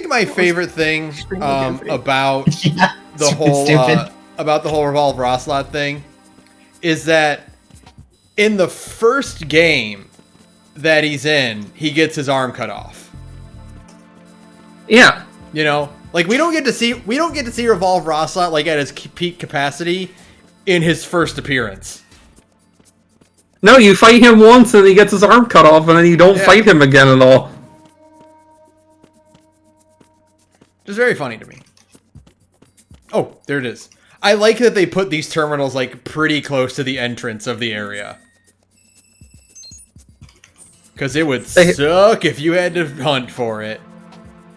my favorite thing about the whole stupid. about the whole Revolve Ocelot thing is that in the first game that he's in, he gets his arm cut off. Yeah. You know, like we don't get to see Revolve Ocelot like at his peak capacity in his first appearance. No, you fight him once and he gets his arm cut off and then you don't fight him again at all. Just very funny to me. Oh, there it is. I like that they put these terminals like pretty close to the entrance of the area. Because it would suck if you had to hunt for it.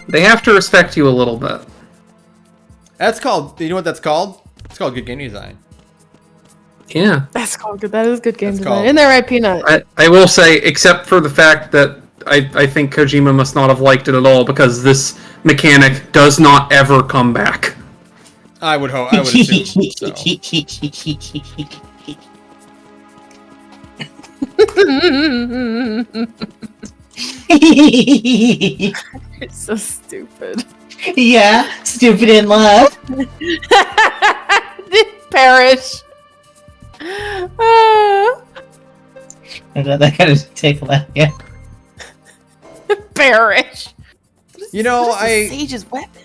They have to respect you a little bit. That's called, you know what that's called? It's called good game design. Yeah. That's called good. That is good game That's design. called- Isn't that right, Peanut? I will say, except for the fact that I think Kojima must not have liked it at all because this mechanic does not ever come back. I would hope. I would assume so. You're so stupid. Yeah, stupid in love. Perish. That gotta take a laugh. Yeah. Perish. You know, Sage's weapon.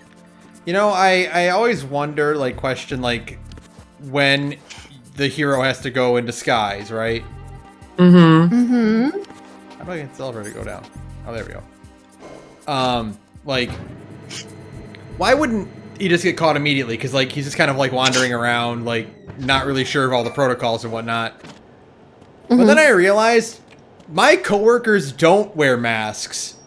You know, I always wonder, like, question, like, when the hero has to go in disguise, right? Mm-hmm. Mm-hmm. How do I get Silver to go down? Oh, there we go. Like, why wouldn't he just get caught immediately? Because, like, he's just kind of, like, wandering around, like, not really sure of all the protocols and whatnot. But then I realized my coworkers don't wear masks.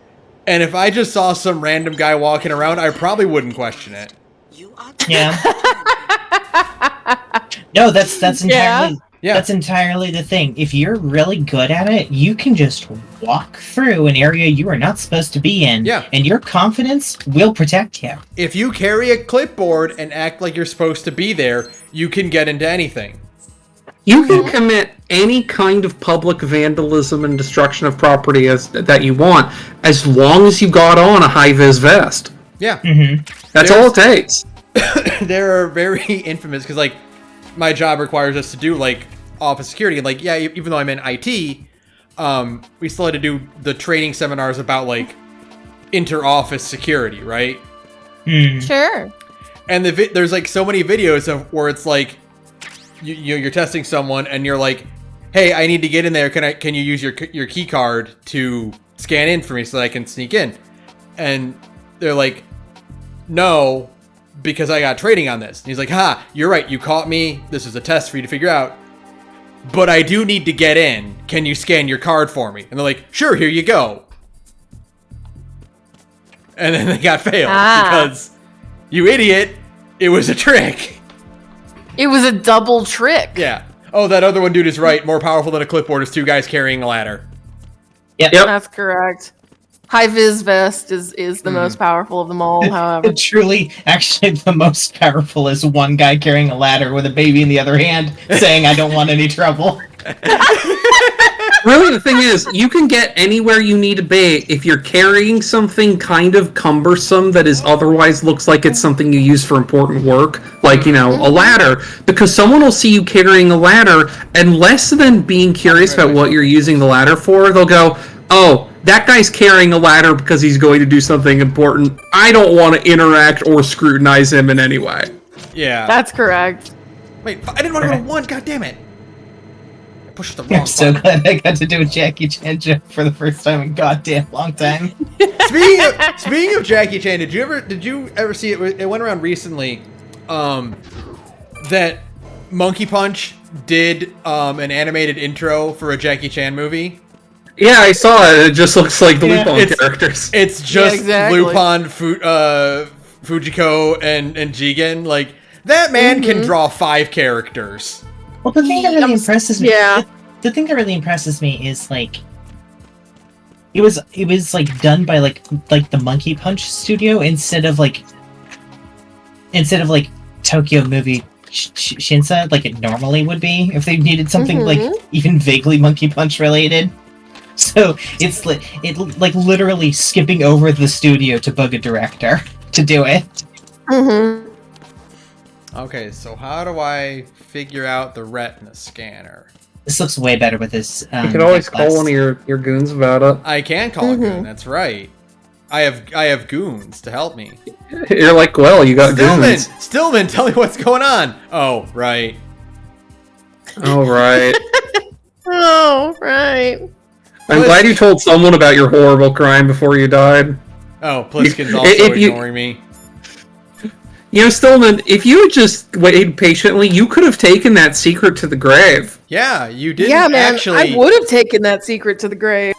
And if I just saw some random guy walking around, I probably wouldn't question it. Yeah. No, that's entirely that's entirely the thing. If you're really good at it, you can just walk through an area you are not supposed to be in. Yeah. And your confidence will protect you. If you carry a clipboard and act like you're supposed to be there, you can get into anything. You can commit any kind of public vandalism and destruction of property that you want, as long as you got on a high-vis vest. Yeah. That's all it takes. They're very infamous because, like, my job requires us to do, like, office security. And, like, yeah, even though I'm in IT, we still had to do the training seminars about, like, inter-office security, right? Sure. And there's, like, so many videos of where it's, like, you're testing someone and you're like, hey, I need to get in there. Can you use your key card to scan in for me so that I can sneak in? And they're like, no, because I got training on this. And he's like, you're right. You caught me. This is a test for you to figure out. But I do need to get in. Can you scan your card for me? And they're like, sure, here you go. And then they got failed because, you idiot, it was a trick. It was a double trick. Yeah. Oh, that other one dude is right. More powerful than a clipboard is two guys carrying a ladder. Yep. That's correct. High-vis vest is the most powerful of them all, however. Truly, actually, the most powerful is one guy carrying a ladder with a baby in the other hand, saying, I don't want any trouble. Really, the thing is, you can get anywhere you need to be if you're carrying something kind of cumbersome that is otherwise looks like it's something you use for important work, like, you know, a ladder, because someone will see you carrying a ladder, and less than being curious about what you're using the ladder for, they'll go, oh, that guy's carrying a ladder because he's going to do something important. I don't want to interact or scrutinize him in any way. Yeah. That's correct. Wait, I didn't want to go to one, god damn it. Pushed the wrong I'm so glad I got to do a Jackie Chan joke for the first time in goddamn long time. Speaking of Jackie Chan, did you ever see it? It went around recently that Monkey Punch did an animated intro for a Jackie Chan movie. Yeah, I saw it. It just looks like the Lupin characters. It's just exactly. Lupin, Fujiko, and Jigen. Like, that man can draw 5 characters. Well, the thing that really impresses me, Yeah. the thing that really impresses me is like, it was like done by like the Monkey Punch studio instead of like Tokyo Movie Shinsa like it normally would be if they needed something like even vaguely Monkey Punch related. So it's like literally skipping over the studio to bug a director to do it. Okay, so how do I figure out the retina scanner? This looks way better with this. You can always call one of your goons about it. I can call a goon. That's right. I have goons to help me. You're like, well, you got goons. Stillman, tell me what's going on. Oh, right. Oh, right. Oh, right. I'm glad you told someone about your horrible crime before you died. Oh, Pliskin's also ignoring me. You know, Stillman, if you had just waited patiently, you could have taken that secret to the grave. Yeah, you didn't Yeah, man, actually... I would have taken that secret to the grave.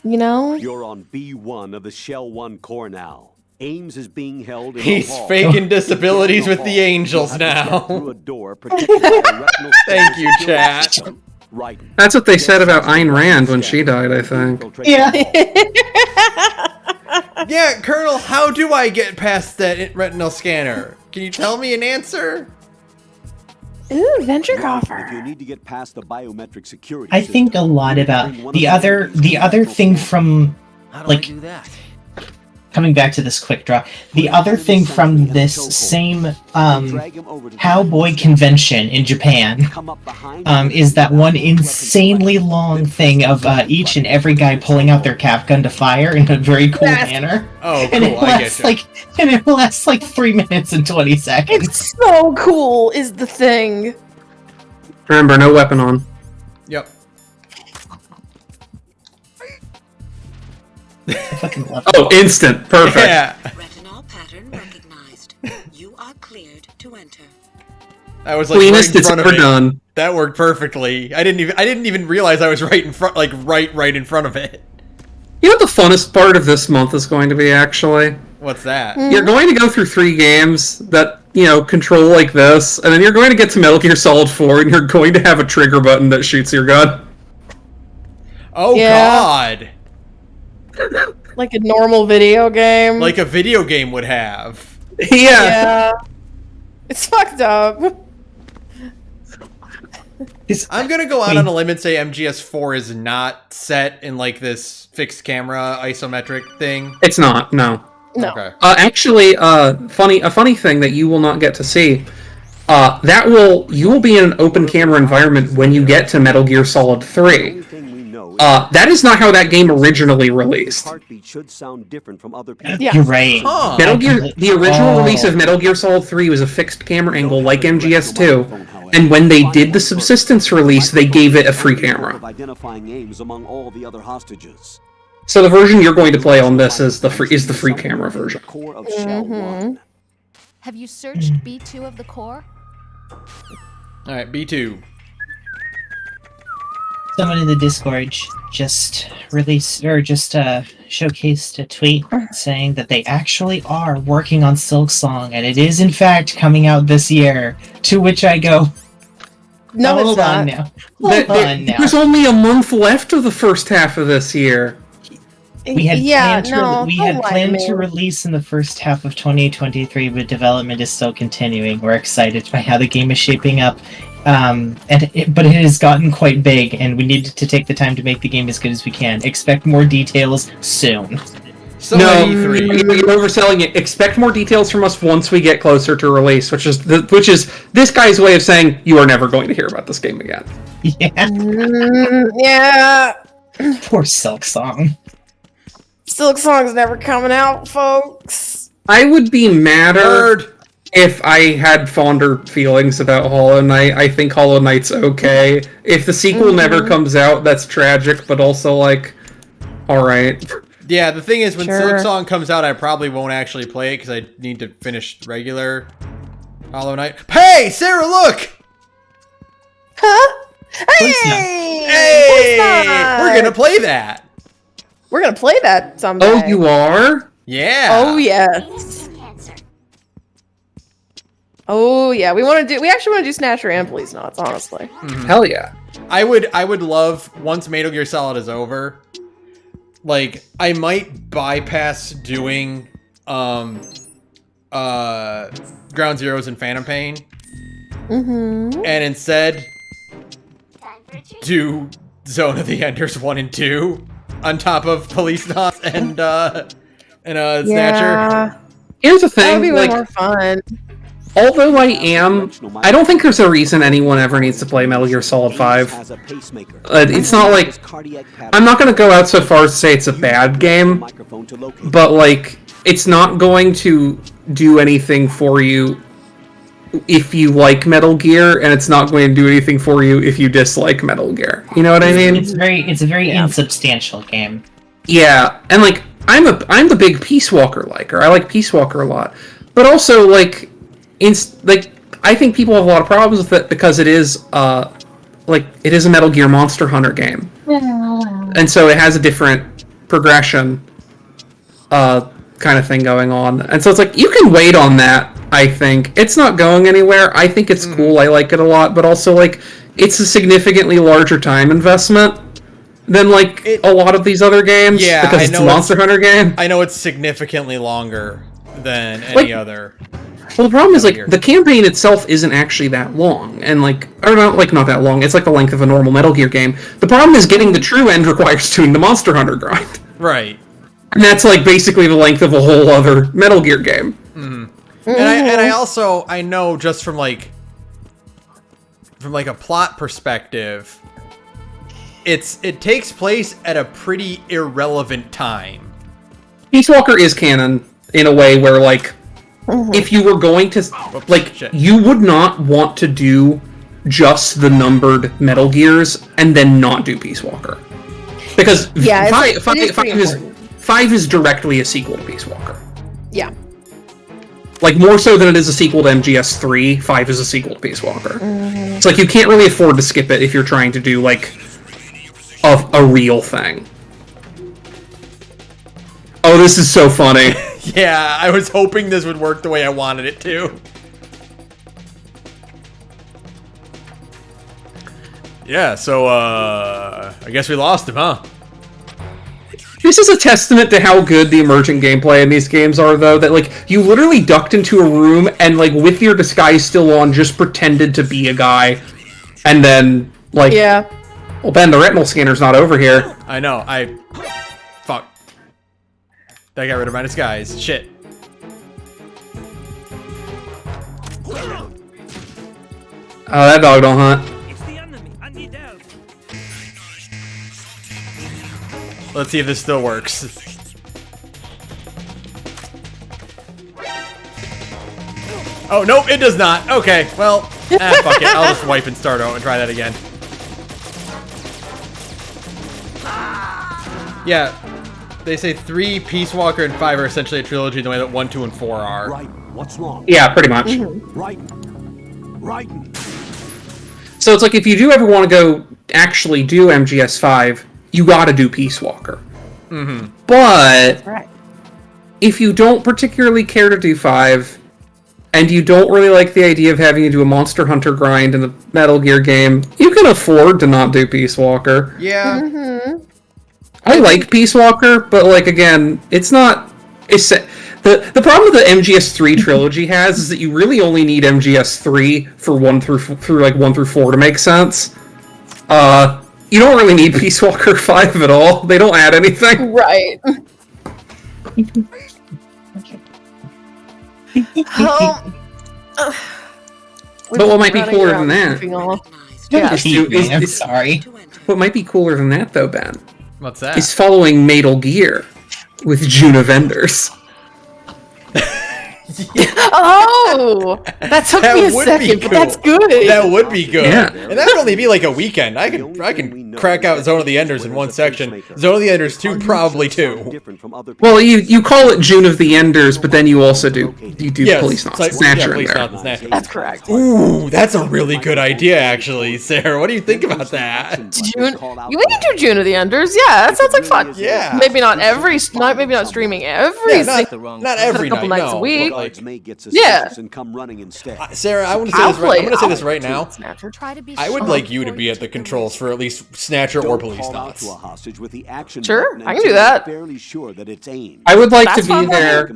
You know? You're on B1 of the Shell 1 core now. Ames is being held in He's the hall. faking disabilities with the angels now. Through a door protected by a retinal Thank you, chat. Right. That's what they said about Ayn Rand when she died, I think. Yeah. Yeah, Colonel, how do I get past that retinal scanner? Can you tell me an answer? Ooh, adventure If coffer. you need to get past the biometric security I think a lot about the other thing from like coming back to this quick draw. The other thing from this same cowboy convention in Japan is that one insanely long thing of each and every guy pulling out their cap gun to fire in a very cool manner. Oh, And cool, I get you. it lasts like 3 minutes and 20 seconds. It's so cool, is the thing. Remember, no weapon on. Yep. I fucking love Oh, instant. Perfect. Yeah. Retinol pattern recognized. You are cleared to enter. I was like Cleanest right in it's front of ever it. done. That worked perfectly. I didn't even realize I was right in front, like right in front of it. You know what the funnest part of this month is going to be, actually? What's that? You're going to go through 3 games that, control like this, and then you're going to get to Metal Gear Solid 4, and you're going to have a trigger button that shoots your gun. Oh, Yeah. God. Like a normal video game. Like a video game would have. Yeah. It's fucked up. I'm gonna go out on a limb and say MGS4 is not set in like this fixed camera isometric thing. It's not, no. No. Okay. Actually, a funny thing that you will not get to see. You will be in an open camera environment when you get to Metal Gear Solid 3. That is not how that game originally released. Heartbeat should sound different from other people. Yeah. You're right. The original release of Metal Gear Solid 3 was a fixed camera angle like MGS2, and when they did the subsistence release, they gave it a free camera. Of identifying aims among all the other hostages. So the version you're going to play on this is the free camera version. Core of Shell 1. Have you searched B2 of the core? All right, B2. Someone in the Discord just showcased a tweet saying that they actually are working on Silksong, and it is in fact coming out this year. To which I go, No, it's hold not. on now. Hold on now. There's only a month left of the first half of this year. We had planned don't lie planned me. to release in the first half of 2023, but development is still continuing. We're excited by how the game is shaping up, but it has gotten quite big, and we need to take the time to make the game as good as we can. Expect more details soon. So No, E3. you're overselling it. Expect more details from us once we get closer to release, which is this guy's way of saying you are never going to hear about this game again. Yeah, Yeah. poor Silksong. Silksong's never coming out, folks. I would be madder Nerd. if I had fonder feelings about Hollow Knight. I think Hollow Knight's okay. If the sequel never comes out, that's tragic, but also like, alright. Yeah, the thing is, when Sure. Silksong comes out, I probably won't actually play it because I need to finish regular Hollow Knight. Hey, Sarah, look! Huh? course not. Hey! Hey, Of course not. we're gonna play that. We're gonna play that someday. Oh, you are? Yeah. Oh yes. Oh yeah. We actually want to do Snatcher and Police Knots, honestly. Hell yeah. I would love, once Metal Gear Solid is over, like, I might bypass doing Ground Zeroes and Phantom Pain, Mm-hmm. and instead do Zone of the Enders 1 and 2 on top of Police Knots and Snatcher. Yeah. Here's the That would be thing, way like, more fun. although I don't think there's a reason anyone ever needs to play Metal Gear Solid 5. It's not like, I'm not going to go out so far as to say it's a bad game, but like, it's not going to do anything for you if you like Metal Gear, and it's not going to do anything for you if you dislike Metal Gear. You know what I mean? It's a very insubstantial game. Yeah, and like, I'm the big Peace Walker liker. I like Peace Walker a lot, but also like, I think people have a lot of problems with it because it is it is a Metal Gear Monster Hunter game, and so it has a different progression, kind of thing going on, and so it's like you can wait on that. I think it's not going anywhere. I think it's cool. I like it a lot, but also like it's a significantly larger time investment. than like a lot of these other games. Yeah, because I it's know a Monster Hunter game. I know it's significantly longer than any other. Well, the problem is like the campaign itself isn't actually that long, and like, or not that long. It's like the length of a normal Metal Gear game. The problem is getting the true end requires doing the Monster Hunter grind, Right. and that's like basically the length of a whole other Metal Gear game. Mm-hmm. And I also I know just from like a plot perspective, it takes place at a pretty irrelevant time. Peace Walker is canon in a way where like. If you were going to, you would not want to do just the numbered Metal Gears and then not do Peace Walker. Because five is directly a sequel to Peace Walker. Yeah. Like, more so than it is a sequel to MGS3, 5 is a sequel to Peace Walker. It's like, you can't really afford to skip it if you're trying to do, like, a real thing. Oh, this is so funny. Yeah, I was hoping this would work the way I wanted it to. Yeah, so, I guess we lost him, huh? This is a testament to how good the emergent gameplay in these games are, though, that, like, you literally ducked into a room and, like, with your disguise still on, just pretended to be a guy. And then, like... Yeah. Well, Ben, the retinal scanner's not over here. I know, Fuck. I got rid of my disguise. Shit. Oh, that dog don't hunt. Let's see if this still works. Oh, nope, it does not. Okay, well, fuck it. I'll just wipe and start out and try that again. Yeah, they say 3, Peace Walker, and 5 are essentially a trilogy the way that 1, 2, and 4 are. Right, what's wrong? Yeah, pretty much. Right. So it's like, if you do ever want to go actually do MGS5, you gotta do Peace Walker. Mm-hmm. But if you don't particularly care to do 5, and you don't really like the idea of having to do a Monster Hunter grind in the Metal Gear game, you can afford to not do Peace Walker. Yeah. I like Peace Walker, but like, again, it's not... The problem that the MGS3 trilogy has is that you really only need MGS3 for 1 through 4 to make sense. You don't really need Peace Walker 5 at all. They don't add anything. Right. But what might be cooler than that? Yeah. I'm sorry. What might be cooler than that, though, Ben? What's that? Is following Metal Gear with June of Enders. Oh! That took me a second, but that's good. That would be good. Yeah. And that would only be like a weekend. I can crack out Zone of the Enders in one section. Zone of the Enders 2, probably 2. Well, you call it June of the Enders, but then you also do Police Knots and Snatcher in there. That's correct. Ooh, that's a really good idea, actually, Sarah. What do you think about that? June. We can do June of the Enders. Yeah, that sounds like fun. Yeah. Maybe not streaming every not every couple night, nights a week. Yeah. And come running instead. Sarah, I'm gonna say this right now. Snatcher. Try to be I would like you to be at the controls for at least Snatcher or Police Knots. Sure, I can do that. I would like to be there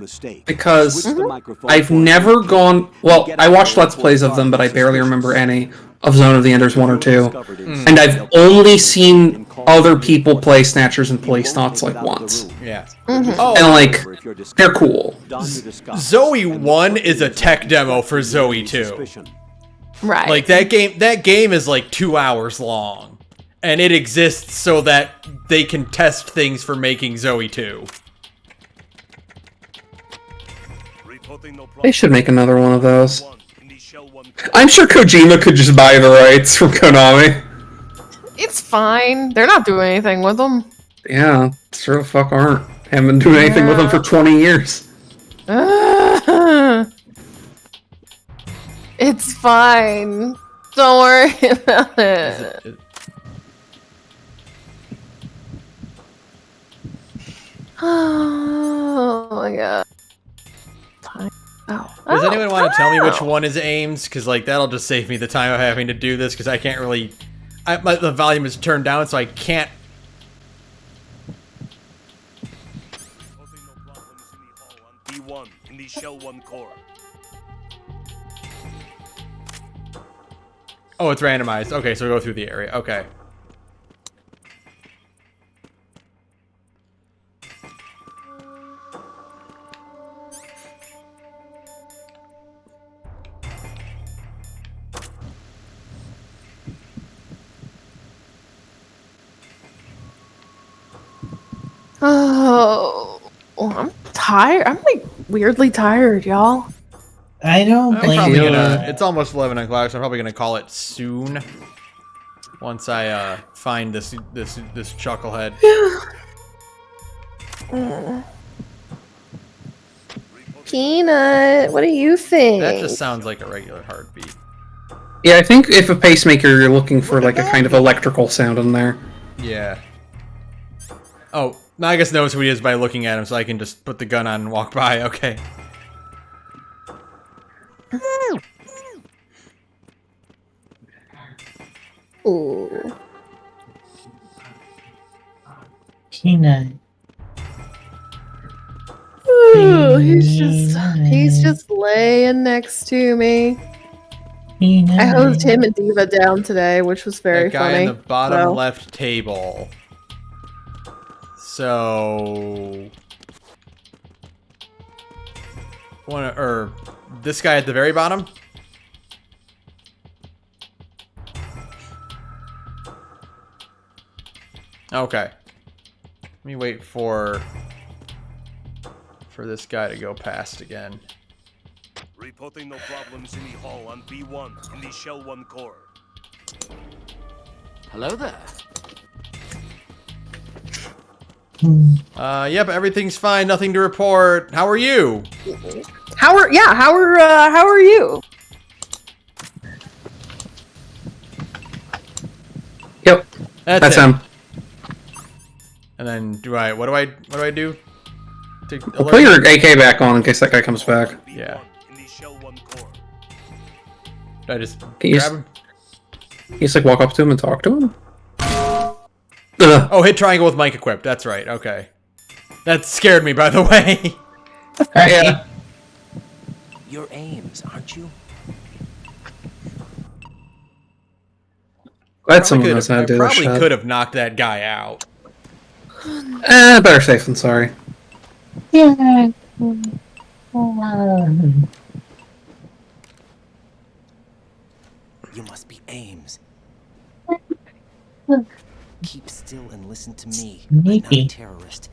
because I've never gone... Well, I watched Let's Plays of them, but I barely remember any of Zone of the Enders 1 or 2. And I've only seen other people play Snatchers and Police Knots like once. Yeah. Oh. And like, they're cool. Zoe 1 is a tech demo for Zoe 2. Right. Like, that game is like 2 hours long. And it exists so that they can test things for making Zoe 2. They should make another one of those. I'm sure Kojima could just buy the rights from Konami. It's fine. They're not doing anything with them. Yeah, sure the fuck aren't. Haven't been doing anything with them for 20 years. It's fine. Don't worry about it. Oh my god. Does anyone want to tell me which one is Ames? Because like that'll just save me the time of having to do this. Because I can't really, the volume is turned down, so I can't B1 in the Shell 1 core. Oh, it's randomized. Okay, so we go through the area. Okay. Oh, I'm tired. I'm like weirdly tired, y'all. I don't I'm blame probably you. it's almost 11 o'clock, so I'm probably gonna call it soon. Once I find this chucklehead. Peanut, what do you think? That just sounds like a regular heartbeat. Yeah, I think if a pacemaker, you're looking for like a kind of electrical sound in there. Yeah. Oh, now I guess knows who he is by looking at him, so I can just put the gun on and walk by. Okay. Ooh. Peanut. Ooh, he's just laying next to me. Peanut. I hosed him and Diva down today, which was very That guy funny. in the bottom So- left table. So, this guy at the very bottom. Okay. Let me wait for this guy to go past again. Reporting no problems in the hall on B1 in the Shell 1 core. Hello there. Yep, everything's fine. Nothing to report. How are you? How are you? Yep, it. that's him. And then what do I do? To We'll put your AK back on in case that guy comes back. Yeah. Do I just Can you grab him? You just like walk up to him and talk to him? Oh, hit triangle with mic equipped. That's right. Okay. That scared me, by the way. Yeah. You're Ames, aren't you? Glad someone knows how to do I this probably shit. could have knocked that guy out. Better safe than sorry. Yeah. You must be Ames. Keep still and listen to me. I'm not a Sneaky. terrorist.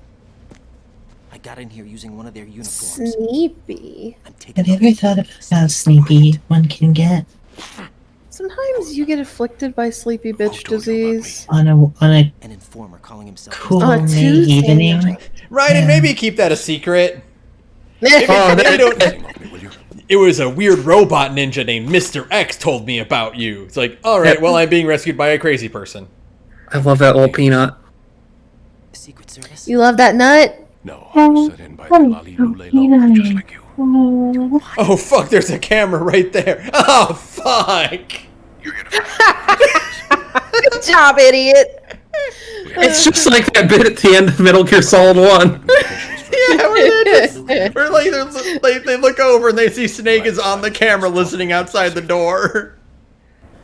I got in here using one of their uniforms. Sneepy. Have you ever thought about how sleepy one can get Sometimes you get afflicted by sleepy bitch disease. on a An informer calling himself. cool On a May Tuesday evening? night. Right, and maybe keep that a secret. Maybe it was a weird robot ninja named Mr. X told me about you. It's like, alright, well, I'm being rescued by a crazy person. I love that little peanut. Secret Service? You love that nut? No, I was set in by the Lali Lule just like you. Oh, fuck, there's a camera right there. Oh, fuck. Good job, idiot. It's just like that bit at the end of Metal Gear Solid 1. Yeah, where they look over and they see Snake is on the camera listening outside the door.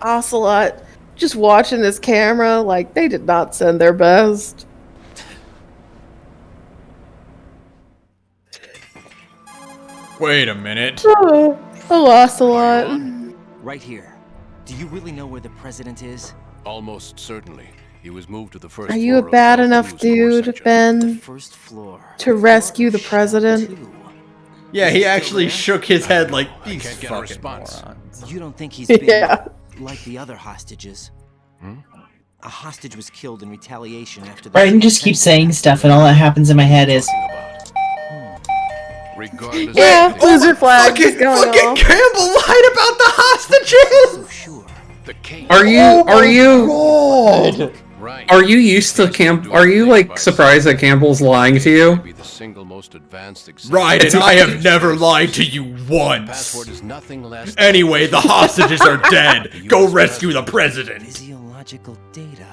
Ocelot, just watching this camera like they did not send their best. Wait a minute. Oh, Ocelot. Right here. Do you really know where the president is? Almost certainly. He was moved to the first Are you a floor of bad South enough Blue's core dude, section. Ben, First floor. to rescue the president? Yeah, he actually shook his head like these can't get a fucking response. morons. You don't think he's been Yeah. like the other hostages? A hostage was killed in retaliation after the Brighton just keeps saying stuff, and all that happens in my head is, Regardless Yeah, of loser flag is going Fucking off. Campbell lied about the hostages! the case. Are you God! Right. are you used to Are you like surprised that Campbell's lying to you? Be the single most advanced example. Right, and I have never lied to you once. Password is nothing less. Anyway, the hostages are dead. Go rescue the president. Physiological data.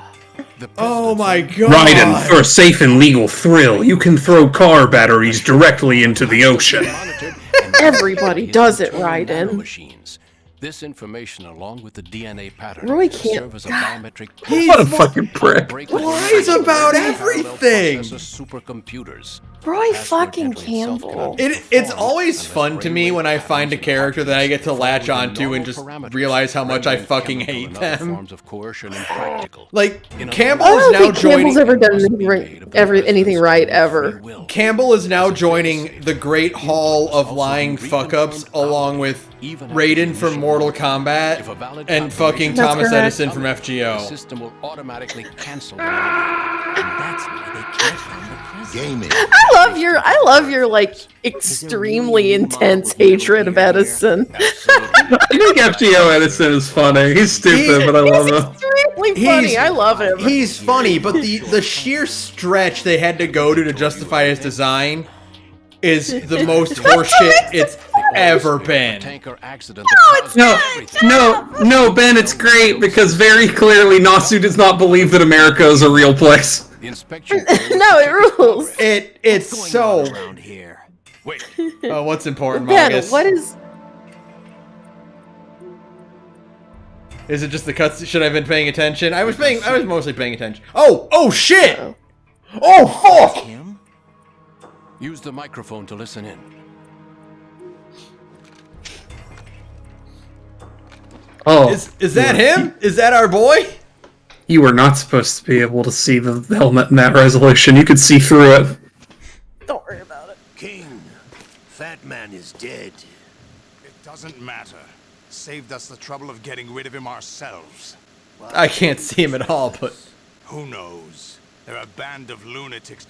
Oh my god! Raiden, for a safe and legal thrill, you can throw car batteries directly into the ocean. Everybody does it, Raiden. Machines. This information, along with the DNA pattern, Roy will can't- serve as a biometric. What a fucking prick. Roy's about everything. Supercomputers. Roy fucking Campbell. It's always fun to me when I find a character that I get to latch onto and just realize how much I fucking hate them. Like Campbell I is don't now think joining. Campbell's ever done anything right ever. Campbell is now joining the Great Hall of lying fuck-ups, along with Raiden from Mortal Kombat and fucking That's Thomas correct. Edison from The FGO. system will automatically cancel. That's why they can't find the Gaming. I love your like extremely intense hatred of Edison. I think FGO Edison is funny. He's stupid, but I love him. Extremely funny. I love him. He's funny, but the sheer stretch they had to go to justify his design is the most horseshit it's ever been. No, Ben, it's great because very clearly Nasu does not believe that America is a real place. No, it rules. It's so. Oh, what's important, Ben, Marcus? what is? Is it just the cuts? Should I have been paying attention? I was mostly paying attention. Oh shit! Oh fuck! Use the microphone to listen in. Oh, Is that him? Is that our boy? You were not supposed to be able to see the helmet in that resolution. You could see through it. Don't worry about it. King, Fat Man is dead. It doesn't matter. Saved us the trouble of getting rid of him ourselves. I can't see him at all, but Who knows? They're a band of lunatics.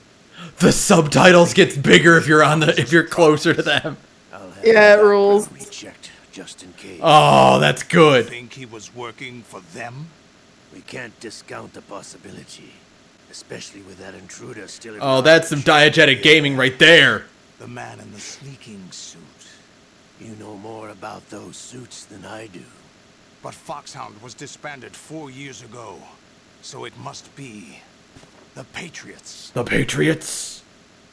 the subtitles gets bigger if you're closer to them. Yeah, it rules. Rechecked just in case. Oh, that's good. Think he was working for them? We can't discount the possibility, especially with that intruder still in Oh, that's some diegetic gaming right there. The man in the sneaking suit. You know more about those suits than I do. But Foxhound was disbanded 4 years ago, so it must be the Patriots. The Patriots.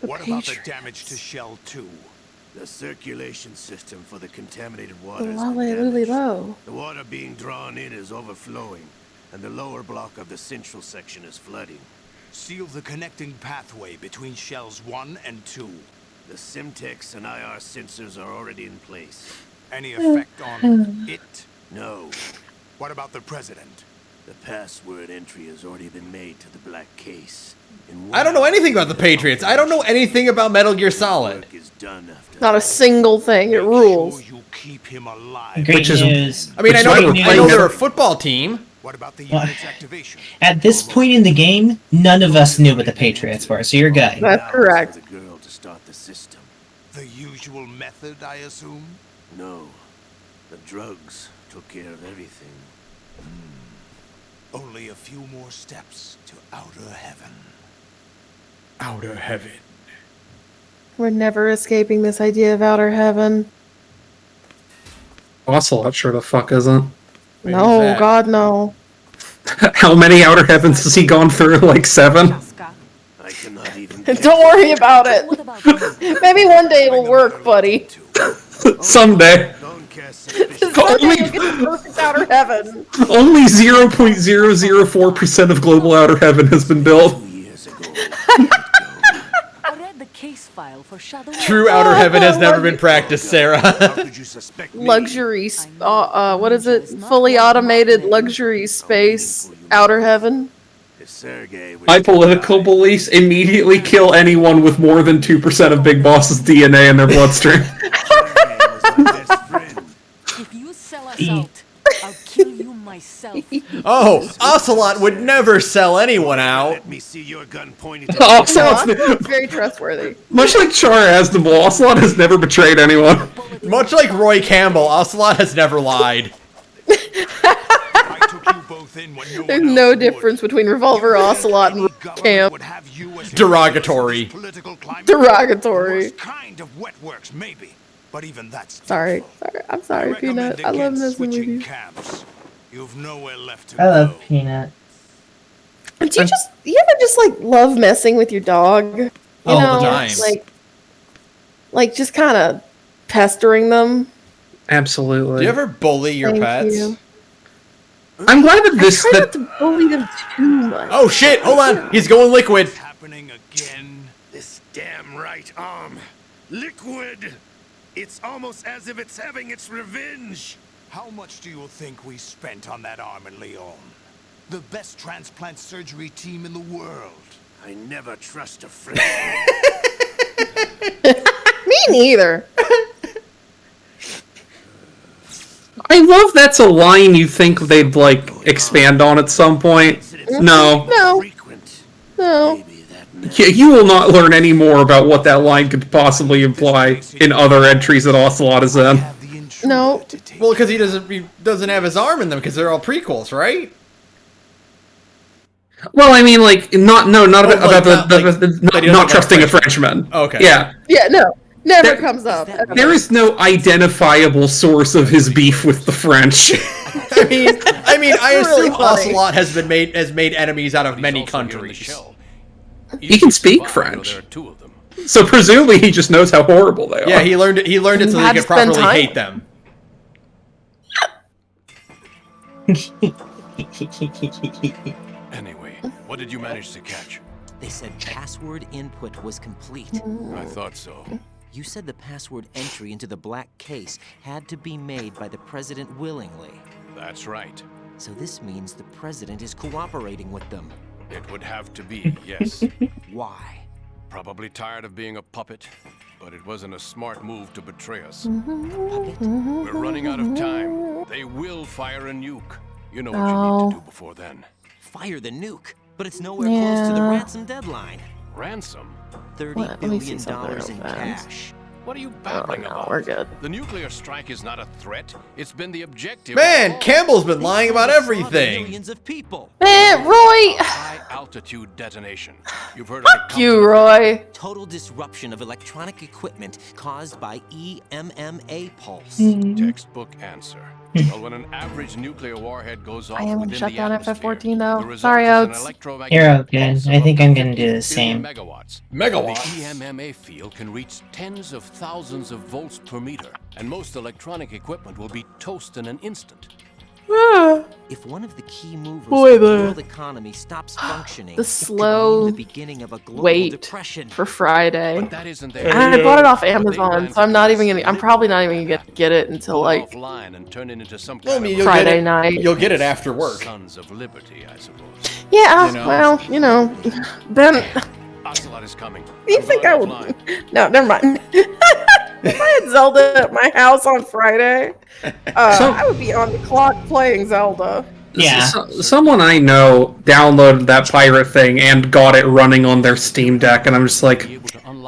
What about the damage to Shell 2? The circulation system for the contaminated water The is lolly lily low. The water being drawn in is overflowing, and the lower block of the central section is flooding. Seal the connecting pathway between Shells 1 and 2. The Simtex and IR sensors are already in place. Any effect on it? No. What about the President? The password entry has already been made to the black case. I don't know anything about the Patriots. I don't know anything about Metal Gear Solid. Not a single thing. It rules. Keep him alive. Great news. I mean, I Great know news. they're a football team. What about the Well, unit's activation? At this point in the game, none of us knew what the Patriots were, so you're good. That's correct. The girl to start the system. The usual method, I assume? No. The drugs took care of everything. Only a few more steps to outer heaven. Outer heaven. We're never escaping this idea of outer heaven. Ocelot sure the fuck isn't. No, that? God, no. How many outer heavens has he gone through? Like 7? I cannot even. Don't worry about it. Maybe one day it'll work, buddy. Someday. Someday you'll get the perfect outer heaven. Only 0.004% of global outer heaven has been built. I read the case file for Shadow. True outer heaven has never been practiced, Sarah. Luxury, what is it? Fully automated luxury space outer heaven. My political beliefs immediately kill anyone with more than 2% of Big Boss's DNA in their bloodstream. If you sell us out, I'll kill you myself. Oh, Ocelot would never sell anyone out. Let me see your gun pointed It's very trustworthy. Much like Char Aznavour, Ocelot has never betrayed anyone. Much like Roy Campbell, Ocelot has never lied. There's no difference between Revolver Ocelot and Camp. Derogatory. Derogatory. Kind of wet works, maybe. But even that's Sorry. I'm sorry, Peanut. I love this movie. camps. You've nowhere left to I love Peanut. Do you ever just like love messing with your dog? You All know, the time. Like just kind of pestering them. Absolutely. Do you ever bully your Thank pets? you. I'm glad that this. I try not to bully them too much. Oh shit! Hold on, he's going liquid. Happening again. This damn right arm. Liquid. It's almost as if it's having its revenge. How much do you think we spent on that arm in Lyon? The best transplant surgery team in the world. I never trust a friend. Me neither. I love that's a line you think they'd like expand on at some point. No. No. You will not learn any more about what that line could possibly imply in other entries that Ocelot is in. No. Well, because he doesn't have his arm in them because they're all prequels, right? Well, I mean, like, not trusting a French. Frenchman. Okay. Yeah. Yeah, no. Never comes up. There is no identifiable source of his beef with the French. I mean, I Really assume funny. Ocelot has made enemies out of many countries. He can speak French. So presumably he just knows how horrible they are. Yeah, he learned it so he Had to could spend properly time. hate them. Anyway, what did you manage to catch? They said password input was complete. I thought so. You said the password entry into the black case had to be made by the president willingly. That's right. So this means the president is cooperating with them. It would have to be, yes. Why? Probably tired of being a puppet, but it wasn't a smart move to betray us. Puppet? We're running out of time. They will fire a nuke. You know what you need to do before then. Fire the nuke, but it's nowhere close to the Yeah. ransom deadline. Ransom? $30 Let me see billion something real in fast. cash. What are you Oh, babbling no, about? we're good. The nuclear strike is not a threat. It's been the objective. Man, Campbell's been lying about everything. Millions of people. Man, Roy! High altitude detonation. You've heard of it. Fuck you, Roy. Total disruption of electronic equipment caused by EMMA pulse. Textbook answer. Well, when an average nuclear warhead goes off I am within shut the down atmosphere, FF14 the though. result Sorry, is an Oats. electromagnetic You're good. pulse I of think up I'm to gonna do the 50 same. Megawatts. Megawatts? The EMMA field can reach tens of thousands of volts per meter, and most electronic equipment will be toast in an instant. If one of the key movers Boy, of the the- world economy stops functioning, The it could slow mean the beginning of a global wait depression. for Friday. But that isn't their And I bought it off What they Amazon, plan so to I'm do not is even gonna. I'm probably not even gonna get it until like offline and turn it into some Well, I kind mean, of you'll Friday get it, night. You'll get it after work. Sons of Liberty, I suppose. yeah. You know. Well, you know, Ben. Ocelot is coming. You I'm think going I would? offline. No, never mind. If I had Zelda at my house on Friday, I would be on the clock playing Zelda. Yeah. Someone I know downloaded that pirate thing and got it running on their Steam Deck, and I'm just like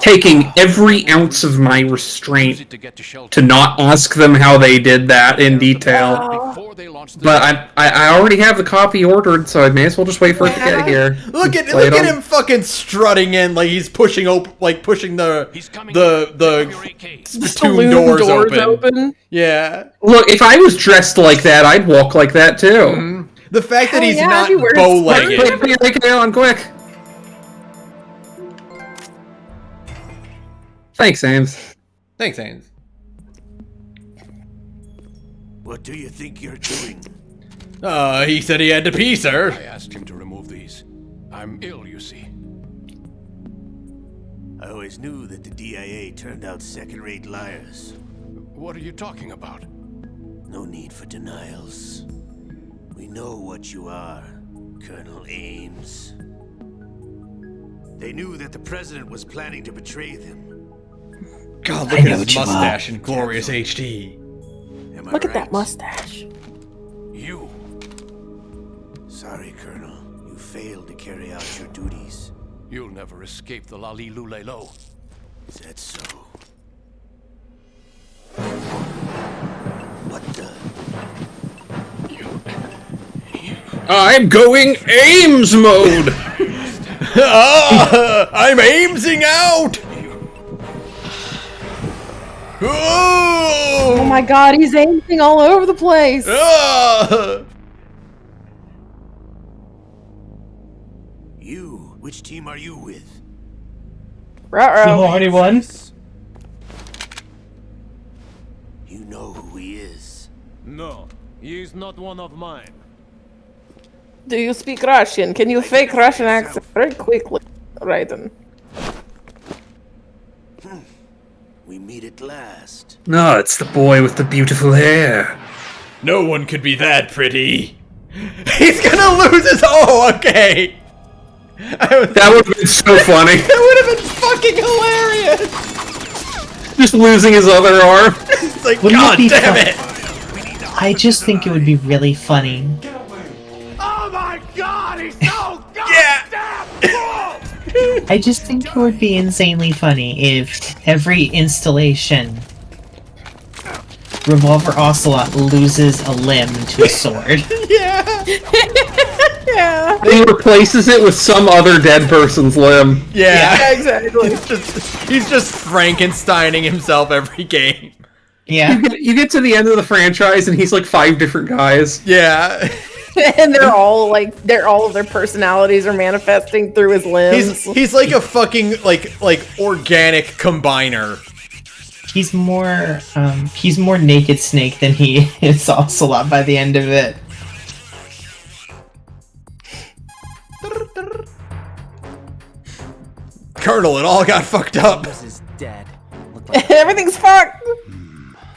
taking every ounce of my restraint to not ask them how they did that in detail. But I already have the copy ordered, so I may as well just wait for it to get here. Look at Play it on- him fucking strutting in like he's pushing the spittoon Saloon doors doors open. open. Yeah. Look, if I was dressed like that, I'd walk like that too. The fact that Hell he's yeah, not he wears bow-legged. Put it on quick. Thanks, Ames. Thanks, Ames. What do you think you're doing? He said he had to pee, sir. I asked him to remove these. I'm ill, you see. I always knew that the DIA turned out second-rate liars. What are you talking about? No need for denials. We know what you are, Colonel Ames. They knew that the president was planning to betray them. God, look at his mustache in glorious HD. Am I Look at right? that mustache. You. Sorry, Colonel. You failed to carry out your duties. You'll never escape the Lali Lulelo. Is that so? What the? I'm going Ames mode. I'm Amesing out. Oh my god, he's aiming all over the place. Which team are you with? Ruh-roh. You already won? You know who he is. No, he is not one of mine. Do you speak Russian? Can you fake Russian accent very quickly, Raiden? We meet at last. No, it's the boy with the beautiful hair. No one could be that pretty. He's gonna lose his. Oh, okay. That would have been so funny. That would have been fucking hilarious. Just losing his other arm. It's like, Wouldn't God it be damn fun- it. I just think it would be really funny. Oh my god, he's so goddamn cool! I just think it would be insanely funny if every installation Revolver Ocelot loses a limb to a sword. Yeah. Yeah. He replaces it with some other dead person's limb. Yeah, exactly. He's just Frankensteining himself every game. Yeah. You get to the end of the franchise and he's like 5 different guys. Yeah. And they're all of their personalities are manifesting through his limbs. He's like a fucking like organic combiner. He's more Naked Snake than he is Ocelot by the end of it. Colonel, it all got fucked up. Is dead. Everything's fucked.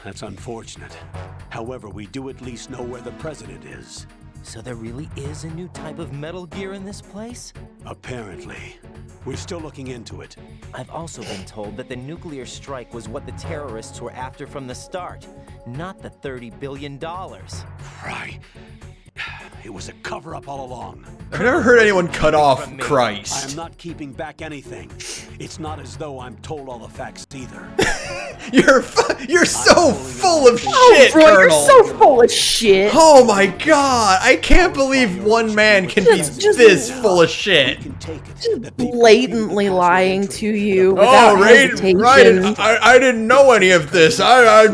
That's unfortunate. However, we do at least know where the president is. So there really is a new type of Metal Gear in this place? Apparently. We're still looking into it. I've also been told that the nuclear strike was what the terrorists were after from the start, not the $30 billion. Right. It was a cover-up all along. I've never heard anyone cut off I Christ. am not keeping back anything. It's not as though I'm told all the facts either. You're so full of Oh, shit, bro, you're Colonel. so full of shit. Oh my god, I can't believe one man can be this full of shit. Blatantly lying to you without hesitation. Raiden, I didn't know any of this. I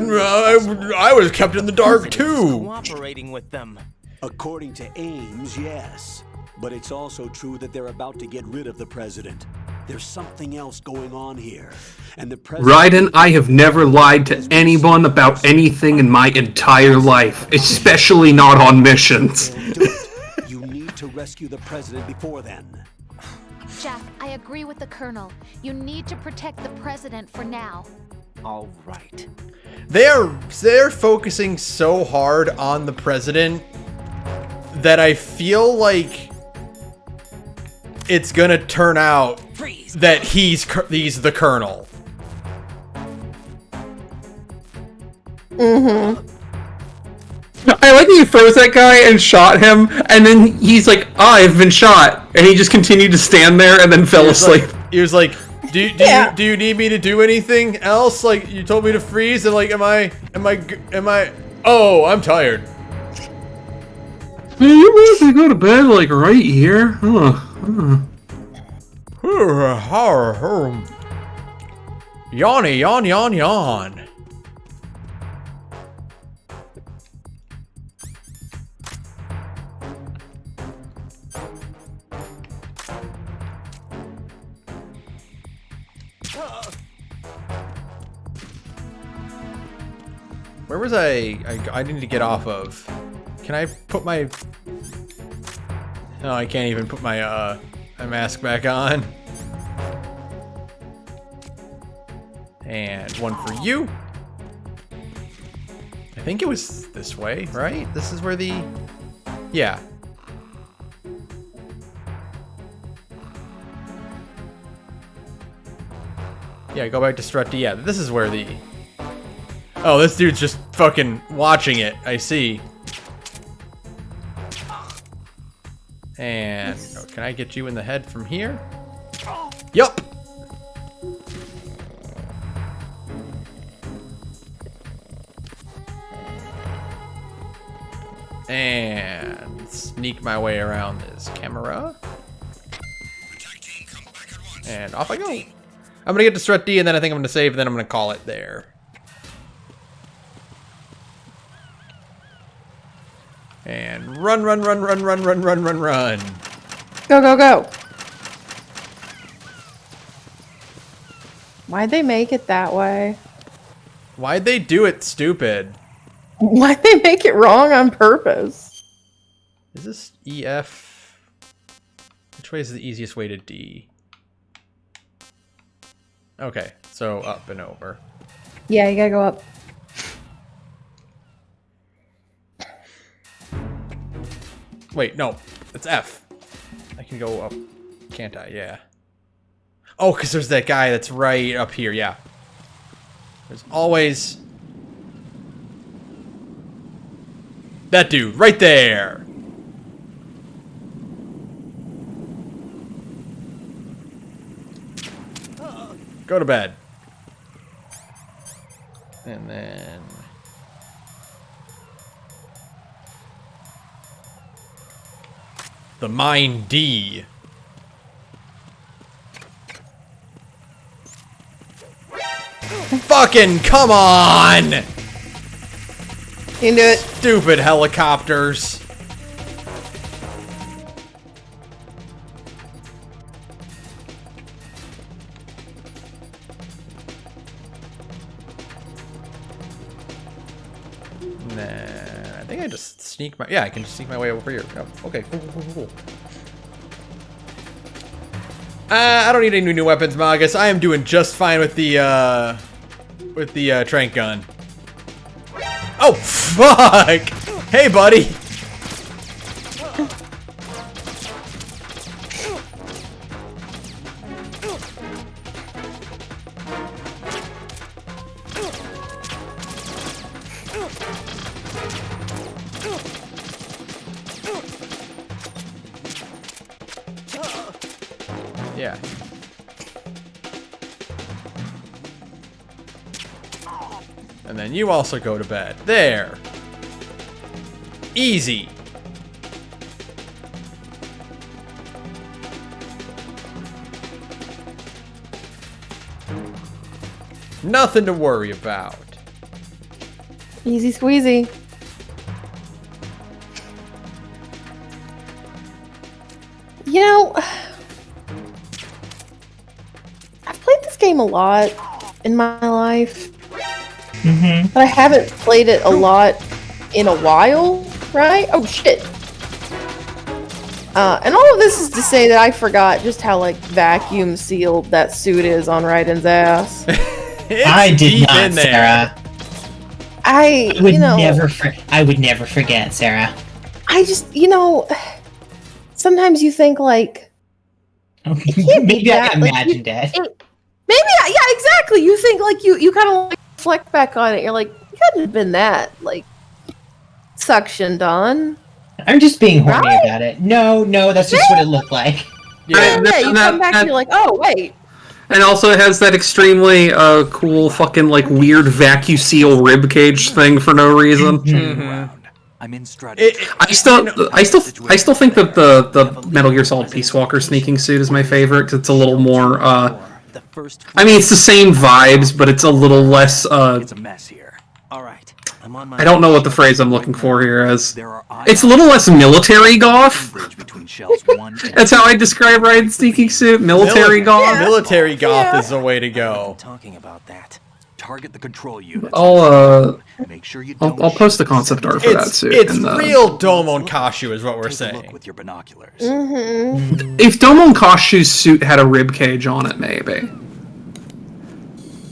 was kept in the dark too. Cooperating with them. According to Ames, yes. But it's also true that they're about to get rid of the president. There's something else going on here. And the president... Raiden, I have never lied to anyone about anything in my entire life, especially not on missions. You need to rescue the president before then. Jeff, I agree with the Colonel. You need to protect the president for now. All right. They're focusing so hard on the president that I feel like it's gonna turn out that he's the Colonel. Mm-hmm. I like that you froze that guy and shot him, and then he's like, I've been shot. And he just continued to stand there and then fell asleep. He was like, do you need me to do anything else? Like, you told me to freeze, and like, am I, oh, I'm tired. Man, you must go to bed, like, right here. Yawny, yawn, yawn, yawn. Where was I need to get off of. Can I put my... No, I can't even put my mask back on. And one for you. I think it was this way, right? This is where the... Yeah. Yeah, go back to Strut D. Yeah, this is where the... Oh, this dude's just fucking watching it. I see. And can I get you in the head from here? Yup. And sneak my way around this camera. And off I go. I'm gonna get to Strut D, and then I think I'm gonna save, and then I'm gonna call it there. And run, run, run, run, run, run, run, run, run. Go, go, go. Why'd they make it that way? Why'd they do it stupid? Why'd they make it wrong on purpose? Is this EF? Which way is the easiest way to D? Okay, so up and over. Yeah, you gotta go up. Wait, no. It's F. I can go up. Can't I? Yeah. Oh, because there's that guy that's right up here. Yeah. There's always... that dude right there. Go to bed. And then... the mine D. Fucking come on! You can do it. Stupid helicopters. Nah, I think I just sneak my... yeah, I can just sneak my way over here. Oh, okay, cool. I don't need any new weapons, Magus. I am doing just fine with the trank gun. Oh, fuck! Hey, buddy! Yeah. And then you also go to bed. There. Easy. Nothing to worry about. Easy squeezy. You know, I've played this game a lot in my life. But I haven't played it a lot in a while, right? Oh shit. And all of this is to say that I forgot just how like vacuum sealed that suit is on Raiden's ass. I did not, Sarah. I would never forget, Sarah. I just, sometimes you think like, maybe I imagined it. Maybe, yeah, exactly. You think like you kind of like reflect back on it. You're like, it couldn't have been that like suctioned on. I'm just being horny about it. No, that's just what it looked like. Yeah, you come back and you're like, oh wait. And also it has that extremely cool fucking like weird vacuum seal ribcage thing for no reason. I'm in strategy. I still think that the Metal Gear Solid Peace Walker sneaking suit is my favorite because it's a little more I mean it's the same vibes, but it's a little less It's a mess here. All right. I'm on my I don't know what the phrase I'm looking for here is. It's a little less military goth. That's how I describe Raiden's sneaking suit. Military goth. Military goth is the way to go. Talking about that. Target the control unit. I'll Make sure you I'll post the concept art for that suit. It's real Domon Kashu is what we're saying. with your binoculars. If Domon Kashu's suit had a rib cage on it, maybe.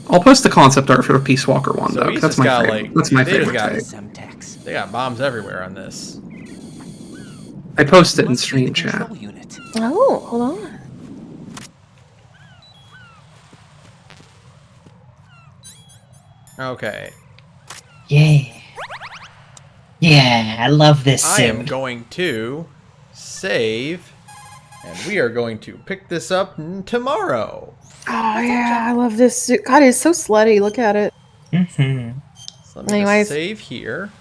I'll post the concept art for the Peace Walker one though. 'Cause that's my favorite. That's my favorite take. They got bombs everywhere on this. I posted it in stream chat. Oh, hold on. Okay. Yeah, I love this I suit. am going to save, and we are going to pick this up tomorrow. Oh yeah, I love this suit. God, it's so slutty. Look at it. So let me Anyways. just save here.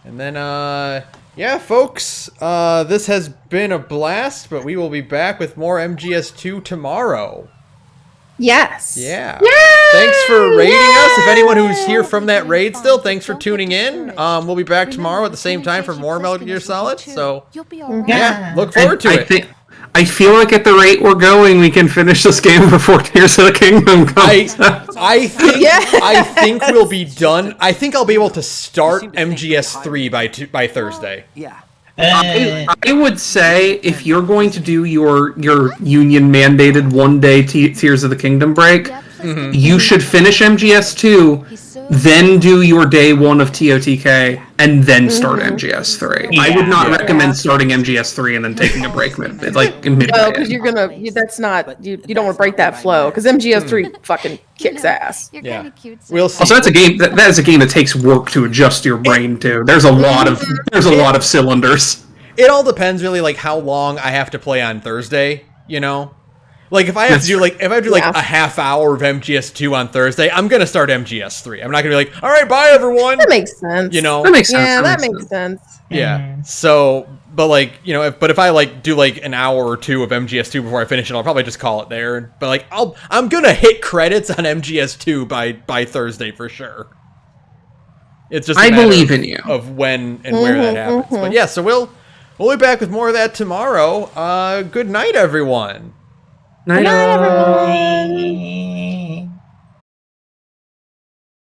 And then, yeah, folks, this has been a blast, but we will be back with more MGS2 tomorrow. Yes. Yeah. Thanks for raiding us. If anyone who's here from that raid still, thanks for tuning in. We'll be back tomorrow at the same time for more Metal Gear Solid. So, yeah, look forward to it. I feel like at the rate we're going, we can finish this game before Tears of the Kingdom comes out. I think we'll be done. I think I'll be able to start MGS3 by Thursday. Yeah. I would say if you're going to do your union mandated 1-day Tears of the Kingdom break, you should finish MGS2, then do your day 1 of TOTK, and then start MGS3. Yeah. I would not recommend starting MGS3 and then taking a break midway. Oh, because you're gonna. That's not. You don't want to break that flow. Because MGS3 fucking kicks ass. You're kind of cute. We'll see. Also, that's a game that is a game that takes work to adjust your brain to. There's a lot of cylinders. It all depends really like how long I have to play on Thursday, you know? Like if I have to do a half hour of MGS2 on Thursday, I'm going to start MGS3. I'm not going to be like, "All right, bye everyone." That makes sense. You know? That makes sense. Yeah, that makes sense. Yeah. So, but like, you know, if I like do like an hour or two of MGS2 before I finish it, I'll probably just call it there. But like I'm going to hit credits on MGS2 by Thursday for sure. It's just I believe in you. Of when and where that happens. But yeah, so we'll be back with more of that tomorrow. Good night, everyone. Night, everyone.